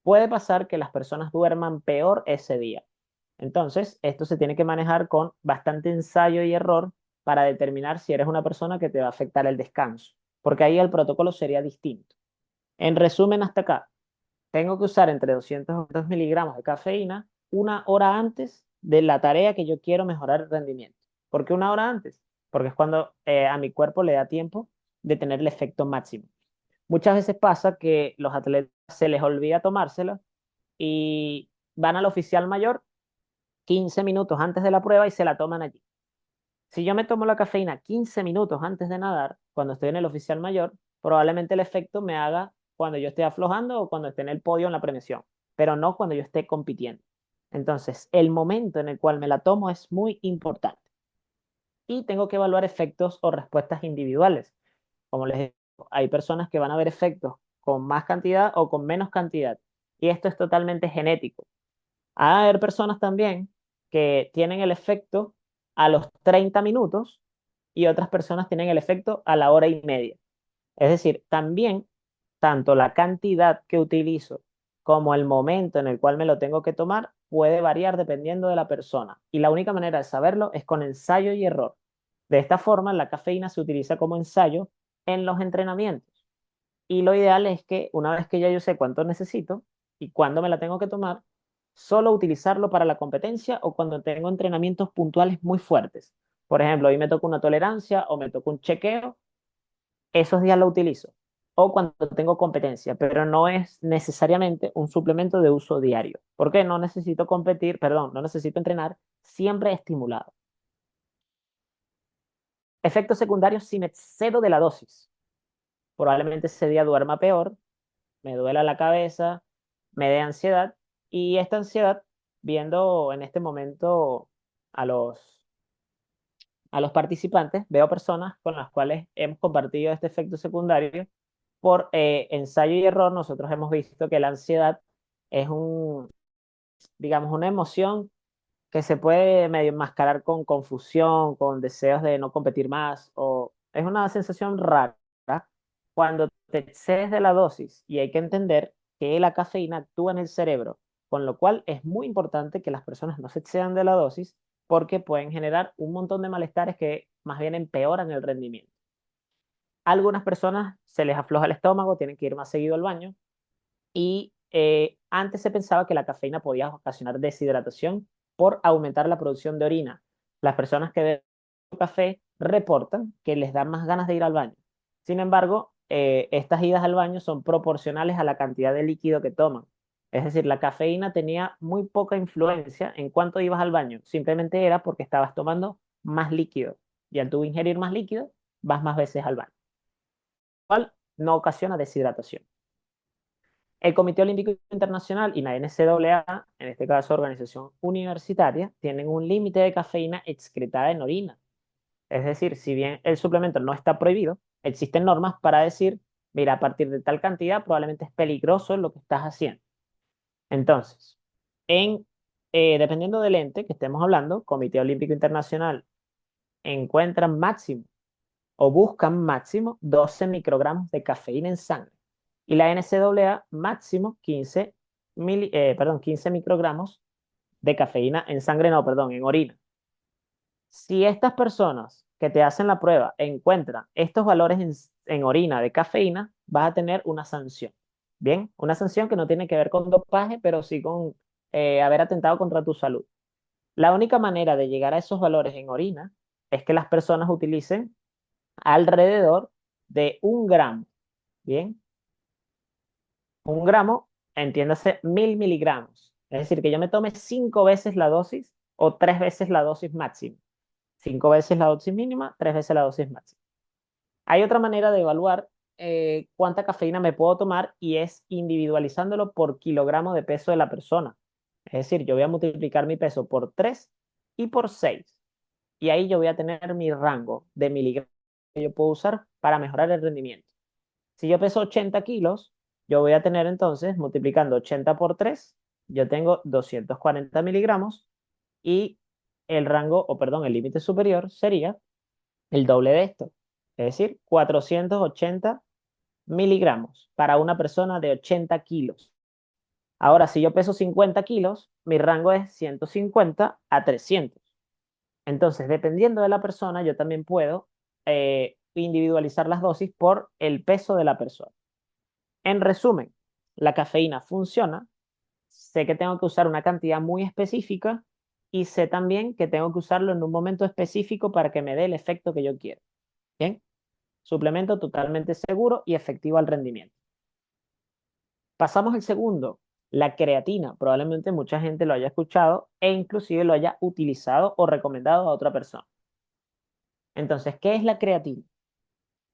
puede pasar que las personas duerman peor ese día. Entonces, esto se tiene que manejar con bastante ensayo y error para determinar si eres una persona que te va a afectar el descanso, porque ahí el protocolo sería distinto. En resumen, hasta acá, tengo que usar entre 200 y 200 miligramos de cafeína una hora antes de la tarea que yo quiero mejorar el rendimiento. ¿Por qué una hora antes? Porque es cuando a mi cuerpo le da tiempo de tener el efecto máximo. Muchas veces pasa que los atletas se les olvida tomársela y van al oficial mayor 15 minutos antes de la prueba y se la toman allí. Si yo me tomo la cafeína 15 minutos antes de nadar, cuando estoy en el oficial mayor, probablemente el efecto me haga cuando yo esté aflojando o cuando esté en el podio en la premiación, pero no cuando yo esté compitiendo. Entonces, el momento en el cual me la tomo es muy importante. y tengo que evaluar efectos o respuestas individuales. Como les digo, hay personas que van a ver efectos con más cantidad o con menos cantidad, y esto es totalmente genético. Va a haber personas también que tienen el efecto a los 30 minutos y otras personas tienen el efecto a la hora y media. Es decir, también tanto la cantidad que utilizo como el momento en el cual me lo tengo que tomar puede variar dependiendo de la persona. Y la única manera de saberlo es con ensayo y error. De esta forma, la cafeína se utiliza como ensayo en los entrenamientos. Y lo ideal es que una vez que ya yo sé cuánto necesito y cuándo me la tengo que tomar, solo utilizarlo para la competencia o cuando tengo entrenamientos puntuales muy fuertes. Por ejemplo, hoy me toca una tolerancia o me toca un chequeo, esos días lo utilizo. O cuando tengo competencia, pero no es necesariamente un suplemento de uso diario. Porque no necesito competir, perdón, no necesito entrenar siempre estimulado. Efectos secundarios si me excedo de la dosis. Probablemente ese día duerma peor, me duela la cabeza, me dé ansiedad, y esta ansiedad, viendo en este momento a los participantes, veo personas con las cuales hemos compartido este efecto secundario. Por ensayo y error, nosotros hemos visto que la ansiedad es digamos, una emoción que se puede medio enmascarar con confusión, con deseos de no competir más, o es una sensación rara cuando te excedes de la dosis, y hay que entender que la cafeína actúa en el cerebro, con lo cual es muy importante que las personas no se excedan de la dosis porque pueden generar un montón de malestares que más bien empeoran el rendimiento. A algunas personas se les afloja el estómago, tienen que ir más seguido al baño, y antes se pensaba que la cafeína podía ocasionar deshidratación por aumentar la producción de orina. Las personas que beben café reportan que les da más ganas de ir al baño. Sin embargo, estas idas al baño son proporcionales a la cantidad de líquido que toman. Es decir, la cafeína tenía muy poca influencia en cuánto ibas al baño. Simplemente era porque estabas tomando más líquido. Y al tú ingerir más líquido, vas más veces al baño. Lo cual no ocasiona deshidratación. El Comité Olímpico Internacional y la NCAA, en este caso organización universitaria, tienen un límite de cafeína excretada en orina. Es decir, si bien el suplemento no está prohibido, existen normas para decir, mira, a partir de tal cantidad probablemente es peligroso lo que estás haciendo. Entonces, dependiendo del ente que estemos hablando, Comité Olímpico Internacional encuentran máximo o buscan máximo 12 microgramos de cafeína en sangre. Y la NCAA máximo 15 microgramos de cafeína en sangre, no, perdón, en orina. Si estas personas que te hacen la prueba encuentran estos valores en orina de cafeína, vas a tener una sanción. Bien, una sanción que no tiene que ver con dopaje, pero sí con haber atentado contra tu salud. La única manera de llegar a esos valores en orina es que las personas utilicen alrededor de 1 gramo. Bien, 1 gramo, entiéndase 1000 miligramos. Es decir, que yo me tome 5 veces la dosis o 3 veces la dosis máxima. 5 veces la dosis mínima, 3 veces la dosis máxima. Hay otra manera de evaluar cuánta cafeína me puedo tomar, y es individualizándolo por kilogramo de peso de la persona. Es decir, yo voy a multiplicar mi peso por 3 y por 6. Y ahí yo voy a tener mi rango de miligramos que yo puedo usar para mejorar el rendimiento. Si yo peso 80 kilos, yo voy a tener entonces, multiplicando 80 por 3, yo tengo 240 miligramos, y el rango, o perdón, el límite superior sería el doble de esto, es decir, 480 miligramos para una persona de 80 kilos. Ahora, si yo peso 50 kilos, mi rango es 150 a 300. Entonces, dependiendo de la persona, yo también puedo individualizar las dosis por el peso de la persona. En resumen, la cafeína funciona, sé que tengo que usar una cantidad muy específica y sé también que tengo que usarlo en un momento específico para que me dé el efecto que yo quiero. Bien, suplemento totalmente seguro y efectivo al rendimiento. Pasamos al segundo, la creatina. Probablemente mucha gente lo haya escuchado e inclusive lo haya utilizado o recomendado a otra persona. Entonces, ¿qué es la creatina?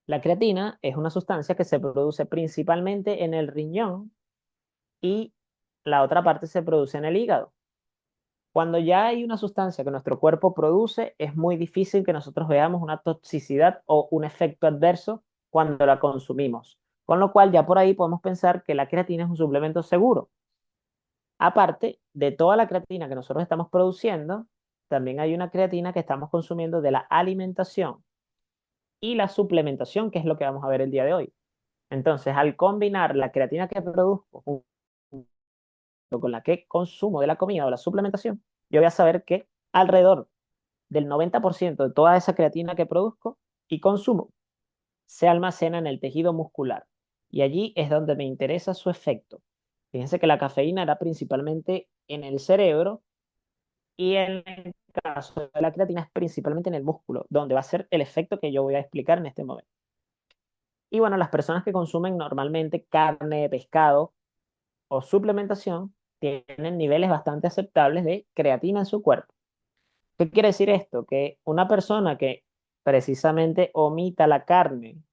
La creatina es una sustancia que se produce principalmente en el riñón, y la otra parte se produce en el hígado. Cuando ya hay una sustancia que nuestro cuerpo produce, es muy difícil que nosotros veamos una toxicidad o un efecto adverso cuando la consumimos. Con lo cual ya por ahí podemos pensar que la creatina es un suplemento seguro. Aparte de toda la creatina que nosotros estamos produciendo, también hay una creatina que estamos consumiendo de la alimentación y la suplementación, que es lo que vamos a ver el día de hoy. Entonces, al combinar la creatina que produzco con la que consumo de la comida o la suplementación, yo voy a saber que alrededor del 90% de toda esa creatina que produzco y consumo se almacena en el tejido muscular. Y allí es donde me interesa su efecto. Fíjense que la cafeína era principalmente en el cerebro y en el caso de la creatina es principalmente en el músculo, donde va a ser el efecto que yo voy a explicar en este momento. Y bueno, las personas que consumen normalmente carne, pescado o suplementación tienen niveles bastante aceptables de creatina en su cuerpo. ¿Qué quiere decir esto? Que una persona que precisamente omita la carne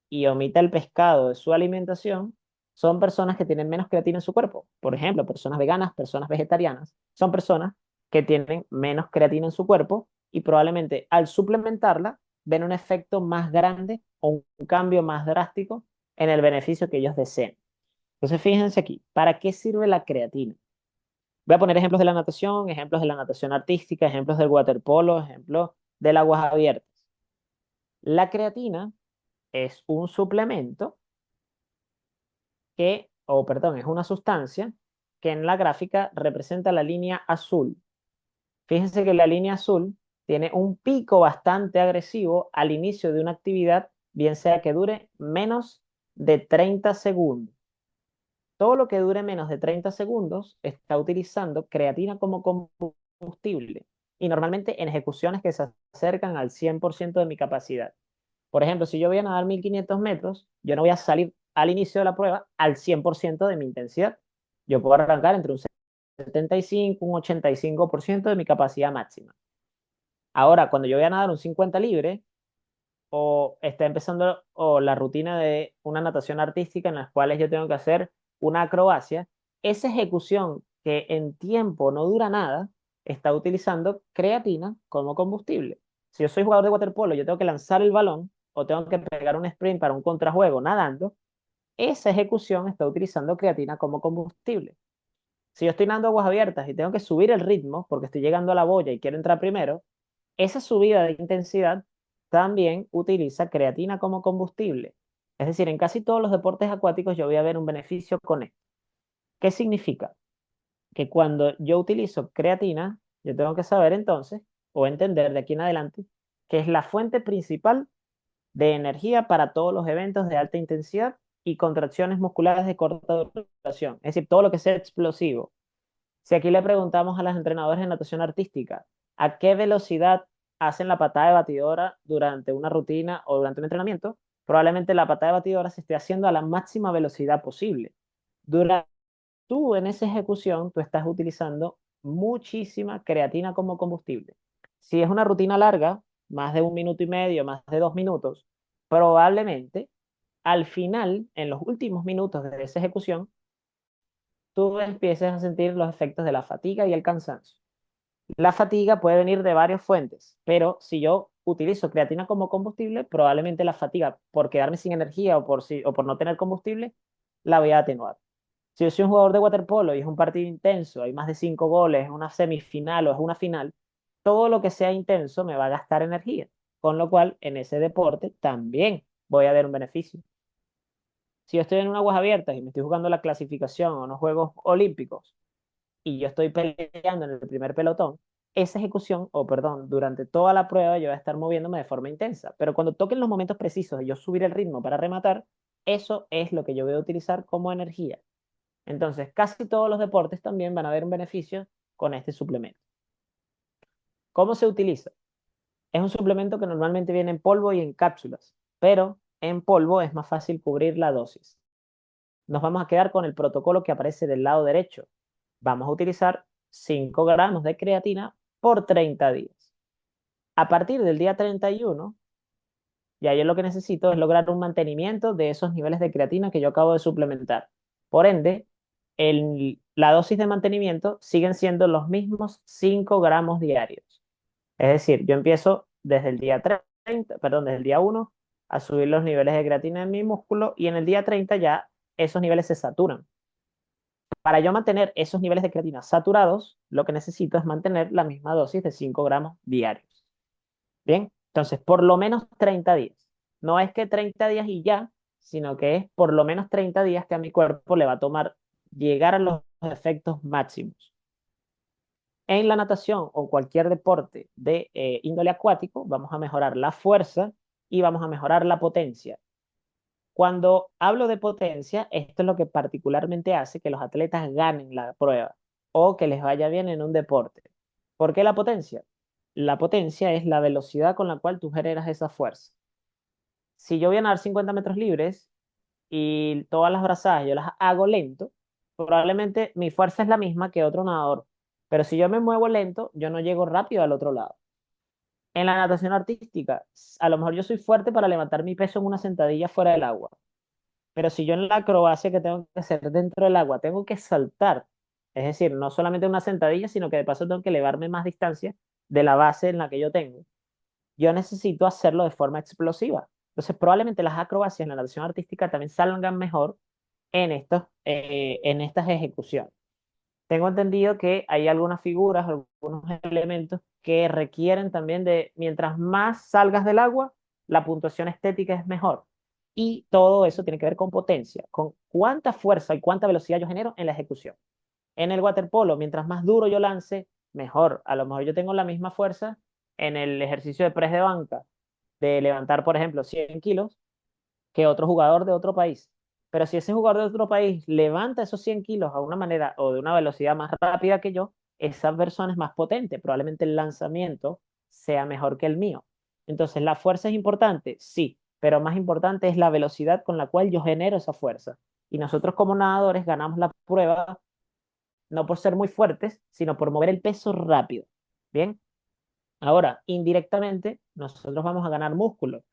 y omita el pescado de su alimentación son personas que tienen menos creatina en su cuerpo. Por ejemplo, personas veganas, personas vegetarianas, son personas que tienen menos creatina en su cuerpo y probablemente al suplementarla ven un efecto más grande o un cambio más drástico en el beneficio que ellos deseen. Entonces, fíjense aquí, ¿para qué sirve la creatina? Voy a poner ejemplos de la natación artística, ejemplos del waterpolo, ejemplos del aguas abiertas. La creatina es un suplemento o perdón, es una sustancia que en la gráfica representa la línea azul. Fíjense que la línea azul tiene un pico bastante agresivo al inicio de una actividad, bien sea que dure menos de 30 segundos. Todo lo que dure menos de 30 segundos está utilizando creatina como combustible y normalmente en ejecuciones que se acercan al 100% de mi capacidad. Por ejemplo, si yo voy a nadar 1500 metros, yo no voy a salir al inicio de la prueba al 100% de mi intensidad. Yo puedo arrancar entre un 75 un 85% de mi capacidad máxima. Ahora, cuando yo voy a nadar un 50 libre, o está empezando o la rutina de una natación artística en las cuales yo tengo que hacer una acrobacia, esa ejecución que en tiempo no dura nada, está utilizando creatina como combustible. Si yo soy jugador de waterpolo, yo tengo que lanzar el balón o tengo que pegar un sprint para un contrajuego nadando, esa ejecución está utilizando creatina como combustible. Si yo estoy nadando aguas abiertas y tengo que subir el ritmo porque estoy llegando a la boya y quiero entrar primero, esa subida de intensidad también utiliza creatina como combustible. Es decir, en casi todos los deportes acuáticos yo voy a ver un beneficio con esto. ¿Qué significa? Que cuando yo utilizo creatina, yo tengo que saber entonces, o entender de aquí en adelante, que es la fuente principal de energía para todos los eventos de alta intensidad y contracciones musculares de corta duración. Es decir, todo lo que sea explosivo. Si aquí le preguntamos a las entrenadoras de natación artística a qué velocidad hacen la patada de batidora durante una rutina o durante un entrenamiento, probablemente la patada de batidora se esté haciendo a la máxima velocidad posible. Durante tú en esa ejecución, tú estás utilizando muchísima creatina como combustible. Si es una rutina larga, más de 1 minuto y medio, más de 2 minutos, probablemente al final, en los últimos minutos de esa ejecución, tú empieces a sentir los efectos de la fatiga y el cansancio. La fatiga puede venir de varias fuentes, pero si yo utilizo creatina como combustible, probablemente la fatiga por quedarme sin energía o por no tener combustible, la voy a atenuar. Si yo soy un jugador de waterpolo y es un partido intenso, hay más de 5 goles, es una semifinal o es una final, todo lo que sea intenso me va a gastar energía, con lo cual en ese deporte también voy a ver un beneficio. Si yo estoy en unas aguas abiertas y me estoy jugando la clasificación a unos Juegos Olímpicos y yo estoy peleando en el primer pelotón, esa ejecución, o perdón, durante toda la prueba yo voy a estar moviéndome de forma intensa, pero cuando toquen los momentos precisos de yo subir el ritmo para rematar, eso es lo que yo voy a utilizar como energía. Entonces, casi todos los deportes también van a ver un beneficio con este suplemento. ¿Cómo se utiliza? Es un suplemento que normalmente viene en polvo y en cápsulas, pero en polvo es más fácil cubrir la dosis. Nos vamos a quedar con el protocolo que aparece del lado derecho. Vamos a utilizar 5 gramos de creatina por 30 días. A partir del día 31, ya yo lo que necesito es lograr un mantenimiento de esos niveles de creatina que yo acabo de suplementar. Por ende, la dosis de mantenimiento siguen siendo los mismos 5 gramos diarios. Es decir, yo empiezo desde el día 30, perdón, desde el día 1 a subir los niveles de creatina en mi músculo y en el día 30 ya esos niveles se saturan. Para yo mantener esos niveles de creatina saturados, lo que necesito es mantener la misma dosis de 5 gramos diarios. Bien, entonces por lo menos 30 días. No es que 30 días y ya, sino que es por lo menos 30 días que a mi cuerpo le va a tomar llegar a los efectos máximos. En la natación o cualquier deporte de índole acuático, vamos a mejorar la fuerza y vamos a mejorar la potencia. Cuando hablo de potencia, esto es lo que particularmente hace que los atletas ganen la prueba o que les vaya bien en un deporte. ¿Por qué la potencia? La potencia es la velocidad con la cual tú generas esa fuerza. Si yo voy a nadar 50 metros libres y todas las brazadas yo las hago lento, probablemente mi fuerza es la misma que otro nadador. Pero si yo me muevo lento, yo no llego rápido al otro lado. En la natación artística, a lo mejor yo soy fuerte para levantar mi peso en una sentadilla fuera del agua. Pero si yo en la acrobacia que tengo que hacer dentro del agua tengo que saltar, es decir, no solamente una sentadilla, sino que de paso tengo que elevarme más distancia de la base en la que yo necesito hacerlo de forma explosiva. Entonces, probablemente las acrobacias en la natación artística también salgan mejor en estas ejecuciones. Tengo entendido que hay algunas figuras, algunos elementos que requieren también de, mientras más salgas del agua, la puntuación estética es mejor. Y todo eso tiene que ver con potencia, con cuánta fuerza y cuánta velocidad yo genero en la ejecución. En el waterpolo, mientras más duro yo lance, mejor. A lo mejor yo tengo la misma fuerza en el ejercicio de press de banca, de levantar, por ejemplo, 100 kilos, que otro jugador de otro país. Pero si ese jugador de otro país levanta esos 100 kilos a una manera o de una velocidad más rápida que yo, esa persona es más potente. Probablemente el lanzamiento sea mejor que el mío. Entonces, ¿la fuerza es importante? Sí, pero más importante es la velocidad con la cual yo genero esa fuerza. Y nosotros como nadadores ganamos la prueba no por ser muy fuertes, sino por mover el peso rápido. Bien, ahora, indirectamente, nosotros vamos a ganar músculo.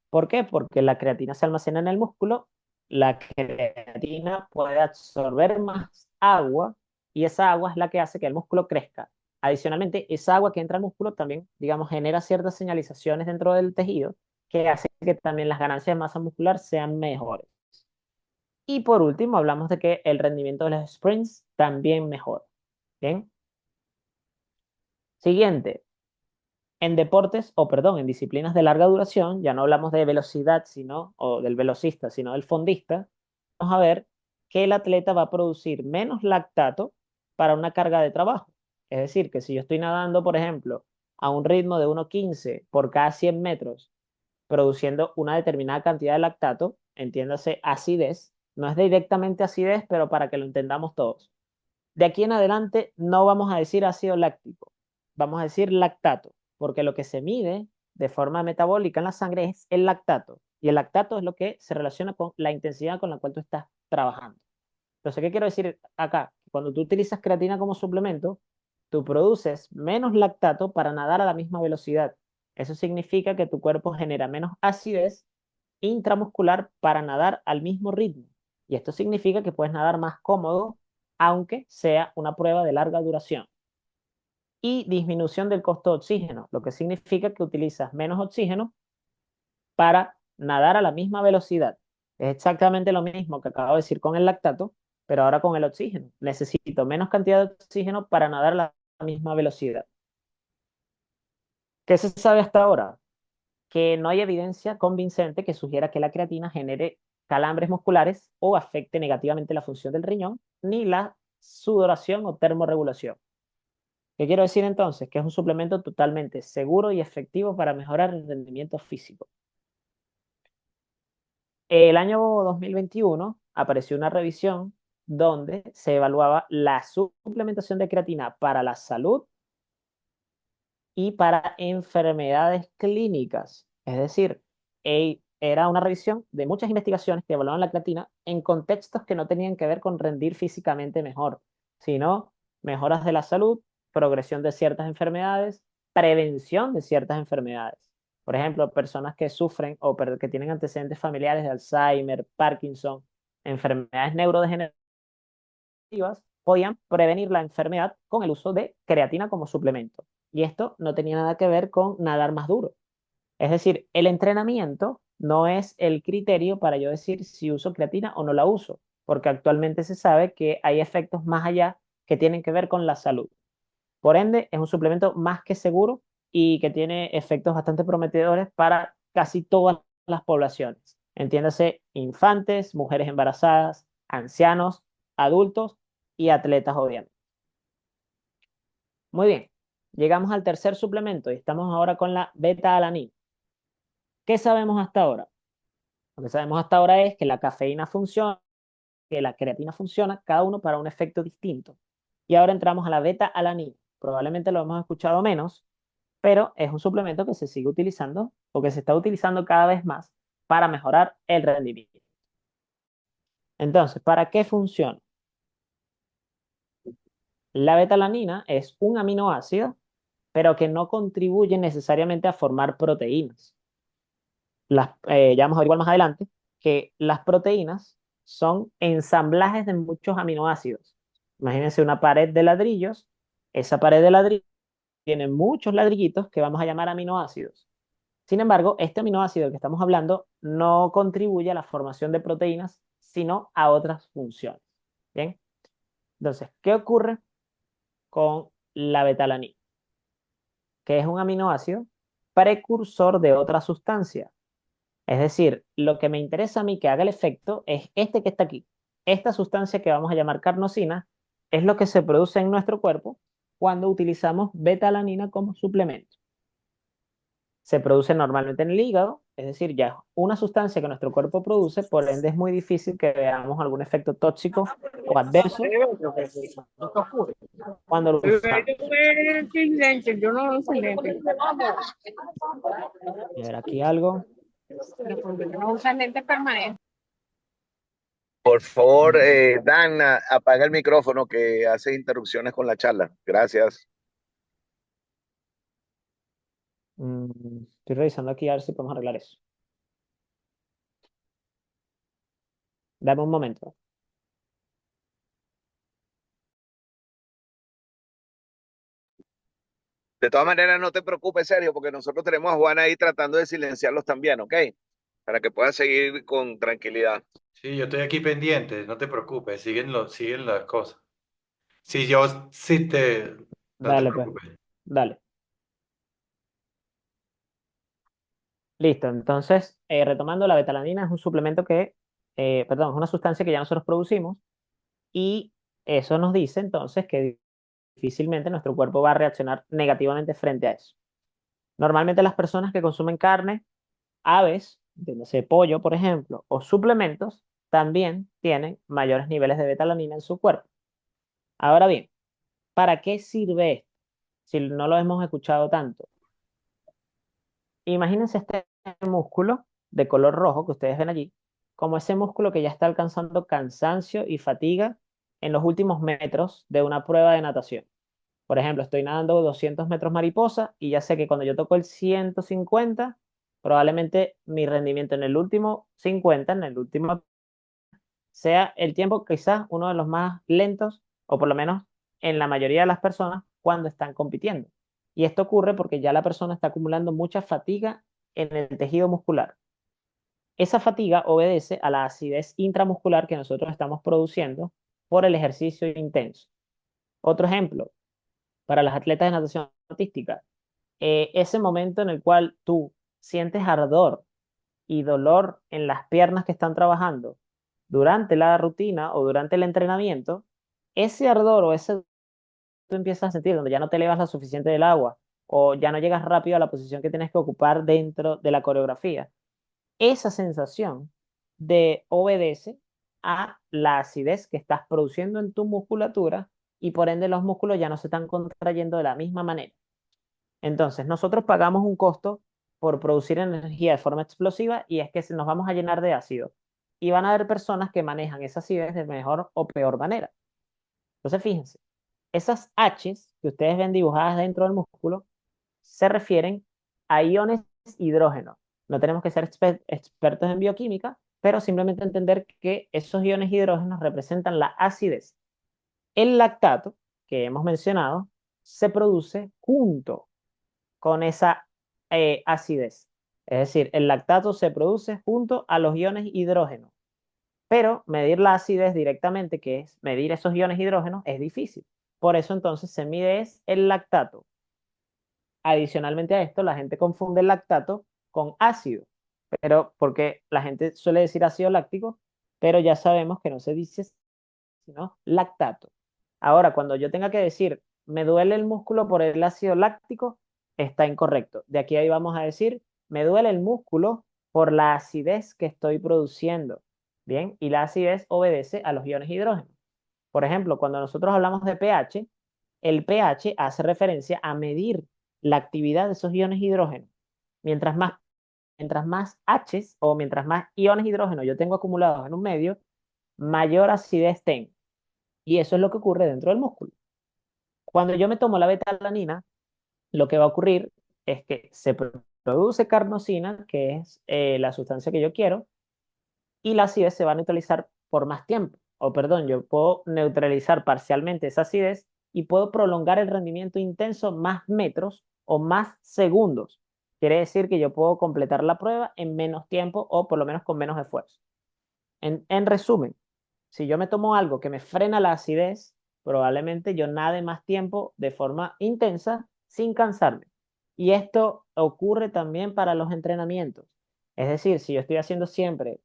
¿Por qué? Porque la creatina se almacena en el músculo, la creatina puede absorber más agua y esa agua es la que hace que el músculo crezca. Adicionalmente, esa agua que entra al músculo también, digamos, genera ciertas señalizaciones dentro del tejido que hace que también las ganancias de masa muscular sean mejores. Y por último, hablamos de que el rendimiento de los sprints también mejora. Bien, siguiente. En deportes, o perdón, en disciplinas de larga duración, ya no hablamos de velocidad, sino, o del velocista, sino del fondista, vamos a ver que el atleta va a producir menos lactato para una carga de trabajo. Es decir, que si yo estoy nadando, por ejemplo, a un ritmo de 1,15 por cada 100 metros, produciendo una determinada cantidad de lactato, entiéndase acidez, no es directamente acidez, pero para que lo entendamos todos. De aquí en adelante no vamos a decir ácido láctico, vamos a decir lactato, porque lo que se mide de forma metabólica en la sangre es el lactato, y el lactato es lo que se relaciona con la intensidad con la cual tú estás trabajando. Entonces, ¿qué quiero decir acá? Cuando tú utilizas creatina como suplemento, tú produces menos lactato para nadar a la misma velocidad. Eso significa que tu cuerpo genera menos acidez intramuscular para nadar al mismo ritmo. Y esto significa que puedes nadar más cómodo, aunque sea una prueba de larga duración. Y disminución del costo de oxígeno, lo que significa que utilizas menos oxígeno para nadar a la misma velocidad. Es exactamente lo mismo que acabo de decir con el lactato, pero ahora con el oxígeno. Necesito menos cantidad de oxígeno para nadar a la misma velocidad. ¿Qué se sabe hasta ahora? Que no hay evidencia convincente que sugiera que la creatina genere calambres musculares o afecte negativamente la función del riñón, ni la sudoración o termorregulación. ¿Qué quiero decir entonces? Que es un suplemento totalmente seguro y efectivo para mejorar el rendimiento físico. El año 2021 apareció una revisión donde se evaluaba la suplementación de creatina para la salud y para enfermedades clínicas. Es decir, era una revisión de muchas investigaciones que evaluaban la creatina en contextos que no tenían que ver con rendir físicamente mejor, sino mejoras de la salud, progresión de ciertas enfermedades, prevención de ciertas enfermedades. Por ejemplo, personas que sufren o que tienen antecedentes familiares de Alzheimer, Parkinson, enfermedades neurodegenerativas podían prevenir la enfermedad con el uso de creatina como suplemento. Y esto no tenía nada que ver con nadar más duro. Es decir, el entrenamiento no es el criterio para yo decir si uso creatina o no la uso, porque actualmente se sabe que hay efectos más allá que tienen que ver con la salud. Por ende, es un suplemento más que seguro y que tiene efectos bastante prometedores para casi todas las poblaciones. Entiéndase, infantes, mujeres embarazadas, ancianos, adultos y atletas, obviamente. Muy bien, llegamos al tercer suplemento y estamos ahora con la beta-alanina. ¿Qué sabemos hasta ahora? Lo que sabemos hasta ahora es que la cafeína funciona, que la creatina funciona, cada uno para un efecto distinto. Y ahora entramos a la beta-alanina. Probablemente lo hemos escuchado menos, pero es un suplemento que se sigue utilizando o que se está utilizando cada vez más para mejorar el rendimiento. Entonces, ¿para qué funciona? La betalanina es un aminoácido, pero que no contribuye necesariamente a formar proteínas. Ya vamos a ver igual más adelante que las proteínas son ensamblajes de muchos aminoácidos. Imagínense una pared de ladrillos, esa pared de ladrillos tiene muchos ladrillitos que vamos a llamar aminoácidos. Sin embargo, este aminoácido del que estamos hablando no contribuye a la formación de proteínas, sino a otras funciones. ¿Bien? Entonces, ¿qué ocurre con la betalanina? Que es un aminoácido precursor de otra sustancia. Es decir, lo que me interesa a mí que haga el efecto es este que está aquí. Esta sustancia que vamos a llamar carnosina es lo que se produce en nuestro cuerpo cuando utilizamos betalanina como suplemento. Se produce normalmente en el hígado, es decir, ya es una sustancia que nuestro cuerpo produce, por ende es muy difícil que veamos algún efecto tóxico o adverso cuando lo usamos. Yo no uso lentes. Y a ver aquí algo. No usan lentes permanentes. Por favor, Dan, apaga el micrófono que hace interrupciones con la charla. Gracias. Estoy revisando aquí a ver si podemos arreglar eso. Dame un momento. De todas maneras, no te preocupes, Sergio, porque nosotros tenemos a Juan ahí tratando de silenciarlos también, ¿ok? Para que puedas seguir con tranquilidad. Sí, yo estoy aquí pendiente, no te preocupes, siguen las cosas. Sí, yo sí te, no te Dale, pues. preocupes. Dale. Listo. Entonces, retomando, la betalanina es un suplemento perdón, es una sustancia que ya nosotros producimos y eso nos dice entonces que difícilmente nuestro cuerpo va a reaccionar negativamente frente a eso. Normalmente las personas que consumen carne, aves, entiéndase pollo, por ejemplo, o suplementos, también tienen mayores niveles de betalanina en su cuerpo. Ahora bien, ¿para qué sirve esto? Si no lo hemos escuchado tanto. Imagínense este músculo de color rojo que ustedes ven allí, como ese músculo que ya está alcanzando cansancio y fatiga en los últimos metros de una prueba de natación. Por ejemplo, estoy nadando 200 metros mariposa y ya sé que cuando yo toco el 150, probablemente mi rendimiento en el último 50, en el último, sea el tiempo quizás uno de los más lentos, o por lo menos en la mayoría de las personas cuando están compitiendo. Y esto ocurre porque ya la persona está acumulando mucha fatiga en el tejido muscular. Esa fatiga obedece a la acidez intramuscular que nosotros estamos produciendo por el ejercicio intenso. Otro ejemplo, para las atletas de natación artística, ese momento en el cual tú sientes ardor y dolor en las piernas que están trabajando durante la rutina o durante el entrenamiento, ese ardor o ese tú empiezas a sentir donde ya no te elevas lo suficiente del agua o ya no llegas rápido a la posición que tienes que ocupar dentro de la coreografía, esa sensación obedece a la acidez que estás produciendo en tu musculatura y por ende los músculos ya no se están contrayendo de la misma manera. Entonces, nosotros pagamos un costo por producir energía de forma explosiva y es que nos vamos a llenar de ácido. Y van a haber personas que manejan esa acidez de mejor o peor manera. Entonces, fíjense, esas H's que ustedes ven dibujadas dentro del músculo se refieren a iones hidrógeno. No tenemos que ser expertos en bioquímica, pero simplemente entender que esos iones hidrógenos representan la acidez. El lactato, que hemos mencionado, se produce junto con esa acidez. Es decir, el lactato se produce junto a los iones hidrógeno. Pero medir la acidez directamente, que es medir esos iones hidrógenos, es difícil. Por eso entonces se mide es el lactato. Adicionalmente a esto, la gente confunde el lactato con ácido, pero porque la gente suele decir ácido láctico, pero ya sabemos que no se dice sino lactato. Ahora, cuando yo tenga que decir me duele el músculo por el ácido láctico, está incorrecto. De aquí ahí vamos a decir me duele el músculo por la acidez que estoy produciendo. Bien, y la acidez obedece a los iones hidrógeno. Por ejemplo, cuando nosotros hablamos de pH, el pH hace referencia a medir la actividad de esos iones hidrógeno. Mientras más H's o mientras más iones hidrógeno yo tengo acumulados en un medio, mayor acidez tengo. Y eso es lo que ocurre dentro del músculo. Cuando yo me tomo la beta-alanina, lo que va a ocurrir es que se produce carnosina, que es la sustancia que yo quiero, y la acidez se va a neutralizar por más tiempo. O perdón, yo puedo neutralizar parcialmente esa acidez y puedo prolongar el rendimiento intenso más metros o más segundos. Quiere decir que yo puedo completar la prueba en menos tiempo o por lo menos con menos esfuerzo. En resumen, si yo me tomo algo que me frena la acidez, probablemente yo nade más tiempo de forma intensa sin cansarme. Y esto ocurre también para los entrenamientos. Es decir, si yo estoy haciendo siempre,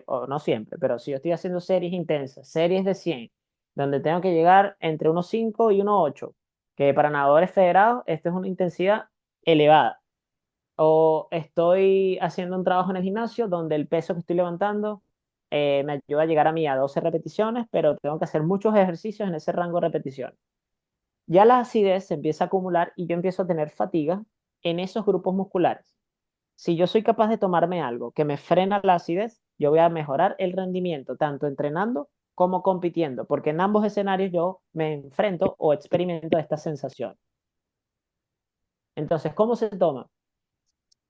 o no siempre, pero si yo estoy haciendo series intensas, series de 100, donde tengo que llegar entre unos 5 y unos 8, que para nadadores federados esto es una intensidad elevada. O estoy haciendo un trabajo en el gimnasio donde el peso que estoy levantando me ayuda a llegar a mí a 12 repeticiones, pero tengo que hacer muchos ejercicios en ese rango de repeticiones. Ya la acidez se empieza a acumular y yo empiezo a tener fatiga en esos grupos musculares. Si yo soy capaz de tomarme algo que me frena la acidez, yo voy a mejorar el rendimiento, tanto entrenando como compitiendo, porque en ambos escenarios yo me enfrento o experimento esta sensación. Entonces, ¿cómo se toma?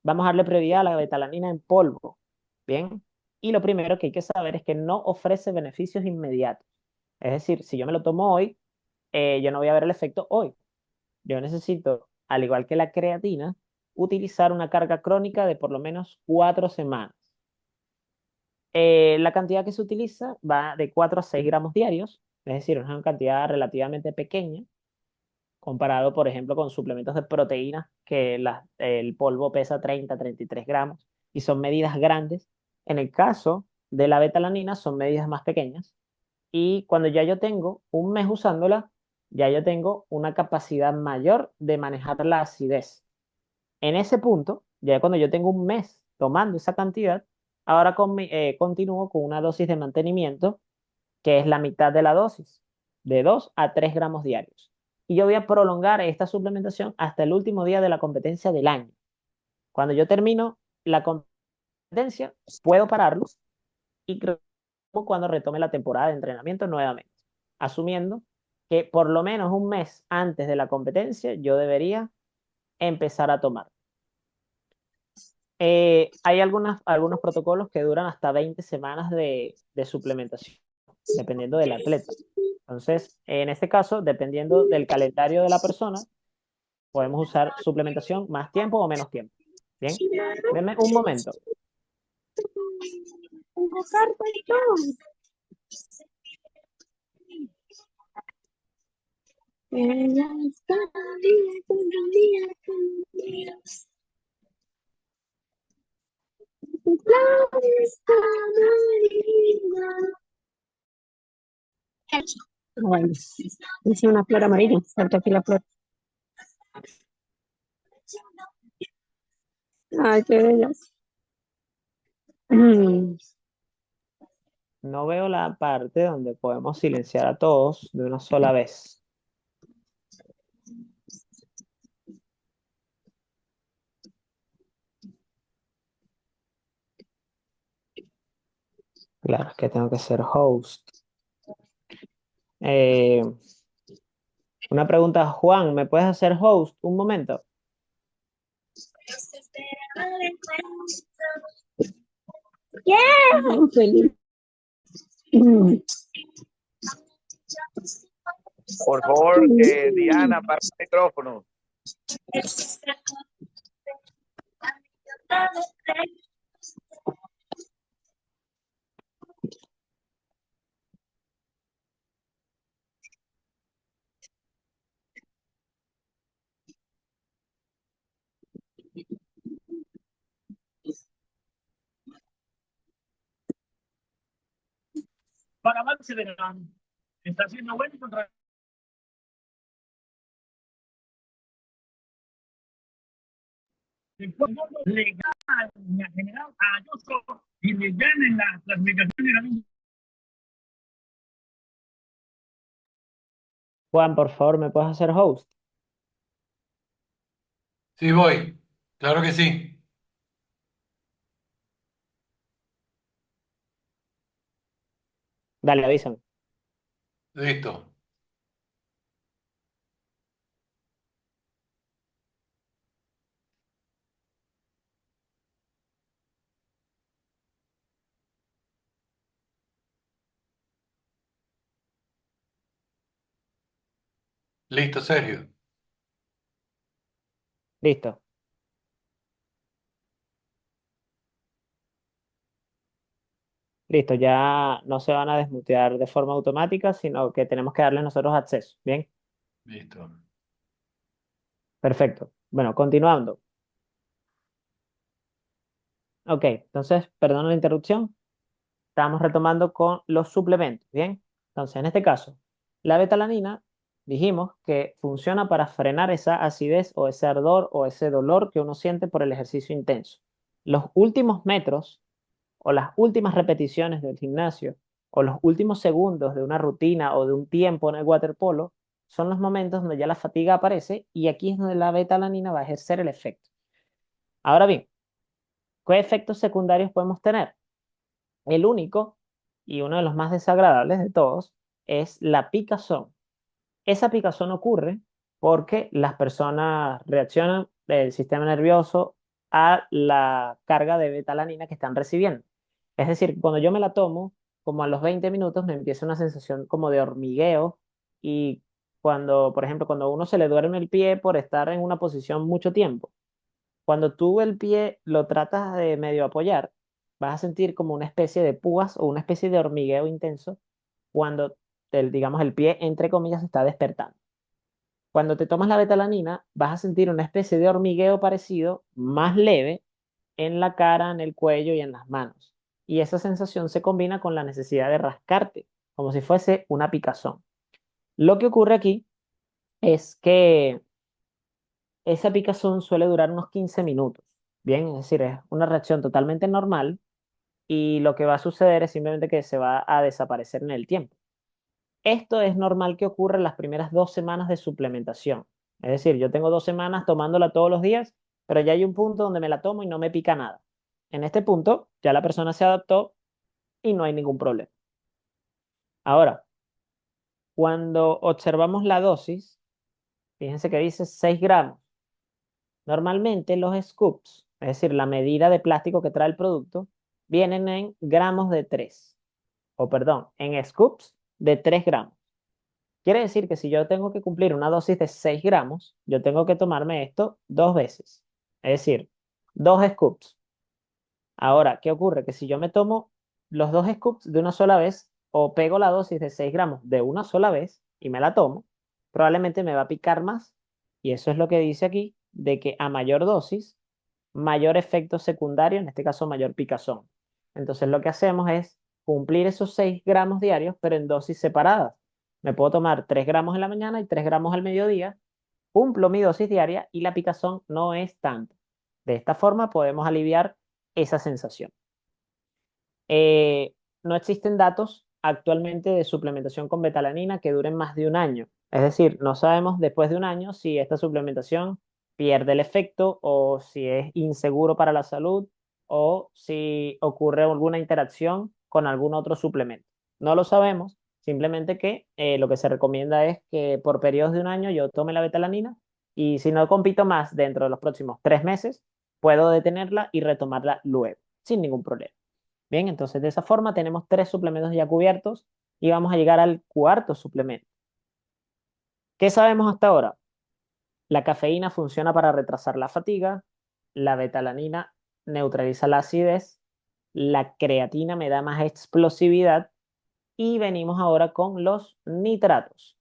Vamos a darle prioridad a la betalanina en polvo. Bien. Y lo primero que hay que saber es que no ofrece beneficios inmediatos. Es decir, si yo me lo tomo hoy, yo no voy a ver el efecto hoy. Yo necesito, al igual que la creatina, utilizar una carga crónica de por lo menos 4 semanas. La cantidad que se utiliza va de 4 a 6 gramos diarios, es decir, es una cantidad relativamente pequeña, comparado, por ejemplo, con suplementos de proteínas, que el polvo pesa 30-33 gramos y son medidas grandes. En el caso de la betalanina son medidas más pequeñas. Y cuando ya yo tengo un mes usándola, ya yo tengo una capacidad mayor de manejar la acidez. En ese punto, ya cuando yo tengo un mes tomando esa cantidad, ahora continúo con una dosis de mantenimiento que es la mitad de la dosis, de 2 a 3 gramos diarios. Y yo voy a prolongar esta suplementación hasta el último día de la competencia del año. Cuando yo termino la competencia, puedo pararlo y cuando retome la temporada de entrenamiento nuevamente, asumiendo que por lo menos un mes antes de la competencia yo debería empezar a tomar. Hay algunos protocolos que duran hasta 20 semanas de suplementación, dependiendo del atleta. Entonces, en este caso, dependiendo del calendario de la persona, podemos usar suplementación más tiempo o menos tiempo. Bien, denme un momento. Bueno, dice una flor amarilla, salta aquí la flor. Ay, qué bellas. No veo la parte donde podemos silenciar a todos de una sola vez. Claro, es que tengo que ser host. Una pregunta, Juan, ¿me puedes hacer host un momento? Yeah. Feliz. Por favor, Diana, para el micrófono. Para avance de la está haciendo bueno contra el fútbol le gana en general a Ayuso y le gana en la clasificación de la misma. Juan, por favor, ¿me puedes hacer host? Sí, voy. Claro que sí. Dale, avísame. Listo. Listo, Sergio. Listo. Listo, ya no se van a desmutear de forma automática, sino que tenemos que darle nosotros acceso. Bien, Listo. perfecto. Bueno, continuando. Ok, entonces, perdón la interrupción. Estamos retomando con los suplementos. Bien, entonces en este caso, la betalanina dijimos que funciona para frenar esa acidez o ese ardor o ese dolor que uno siente por el ejercicio intenso. Los últimos metros o las últimas repeticiones del gimnasio o los últimos segundos de una rutina o de un tiempo en el waterpolo son los momentos donde ya la fatiga aparece y aquí es donde la betalanina va a ejercer el efecto. Ahora bien, ¿qué efectos secundarios podemos tener? El único y uno de los más desagradables de todos es la picazón. Esa picazón ocurre porque las personas reaccionan del sistema nervioso a la carga de betalanina que están recibiendo. Es decir, cuando yo me la tomo, como a los 20 minutos me empieza una sensación como de hormigueo y cuando, por ejemplo, cuando a uno se le duerme el pie por estar en una posición mucho tiempo, cuando tú el pie lo tratas de medio apoyar, vas a sentir como una especie de púas o una especie de hormigueo intenso cuando digamos, el pie, entre comillas, se está despertando. Cuando te tomas la betalanina, vas a sentir una especie de hormigueo parecido, más leve, en la cara, en el cuello y en las manos. Y esa sensación se combina con la necesidad de rascarte, como si fuese una picazón. Lo que ocurre aquí es que esa picazón suele durar unos 15 minutos. Bien, es decir, es una reacción totalmente normal y lo que va a suceder es simplemente que se va a desaparecer en el tiempo. Esto es normal que ocurra en las primeras 2 semanas de suplementación. Es decir, yo tengo 2 semanas tomándola todos los días, pero ya hay un punto donde me la tomo y no me pica nada. En este punto, ya la persona se adaptó y no hay ningún problema. Ahora, cuando observamos la dosis, fíjense que dice 6 gramos. Normalmente los scoops, es decir, la medida de plástico que trae el producto, vienen en gramos de 3, o perdón, en scoops de 3 gramos. Quiere decir que si yo tengo que cumplir una dosis de 6 gramos, yo tengo que tomarme esto 2 veces. Es decir, 2 scoops. Ahora, ¿qué ocurre? Que si yo me tomo los 2 scoops de una sola vez o pego la dosis de 6 gramos de una sola vez y me la tomo, probablemente me va a picar más. Y eso es lo que dice aquí, de que a mayor dosis, mayor efecto secundario, en este caso mayor picazón. Entonces lo que hacemos es cumplir esos 6 gramos diarios, pero en dosis separadas. Me puedo tomar 3 gramos en la mañana y 3 gramos al mediodía, cumplo mi dosis diaria y la picazón no es tanto. De esta forma podemos aliviar esa sensación. No existen datos actualmente de suplementación con betalanina que duren más de un año. Es decir, no sabemos después de un año si esta suplementación pierde el efecto o si es inseguro para la salud o si ocurre alguna interacción con algún otro suplemento. No lo sabemos, simplemente que lo que se recomienda es que por periodos de un año yo tome la betalanina y si no compito más dentro de los próximos 3 meses, puedo detenerla y retomarla luego, sin ningún problema. Bien, entonces de esa forma tenemos 3 suplementos ya cubiertos y vamos a llegar al cuarto suplemento. ¿Qué sabemos hasta ahora? La cafeína funciona para retrasar la fatiga, la betalanina neutraliza la acidez, la creatina me da más explosividad y venimos ahora con los nitratos.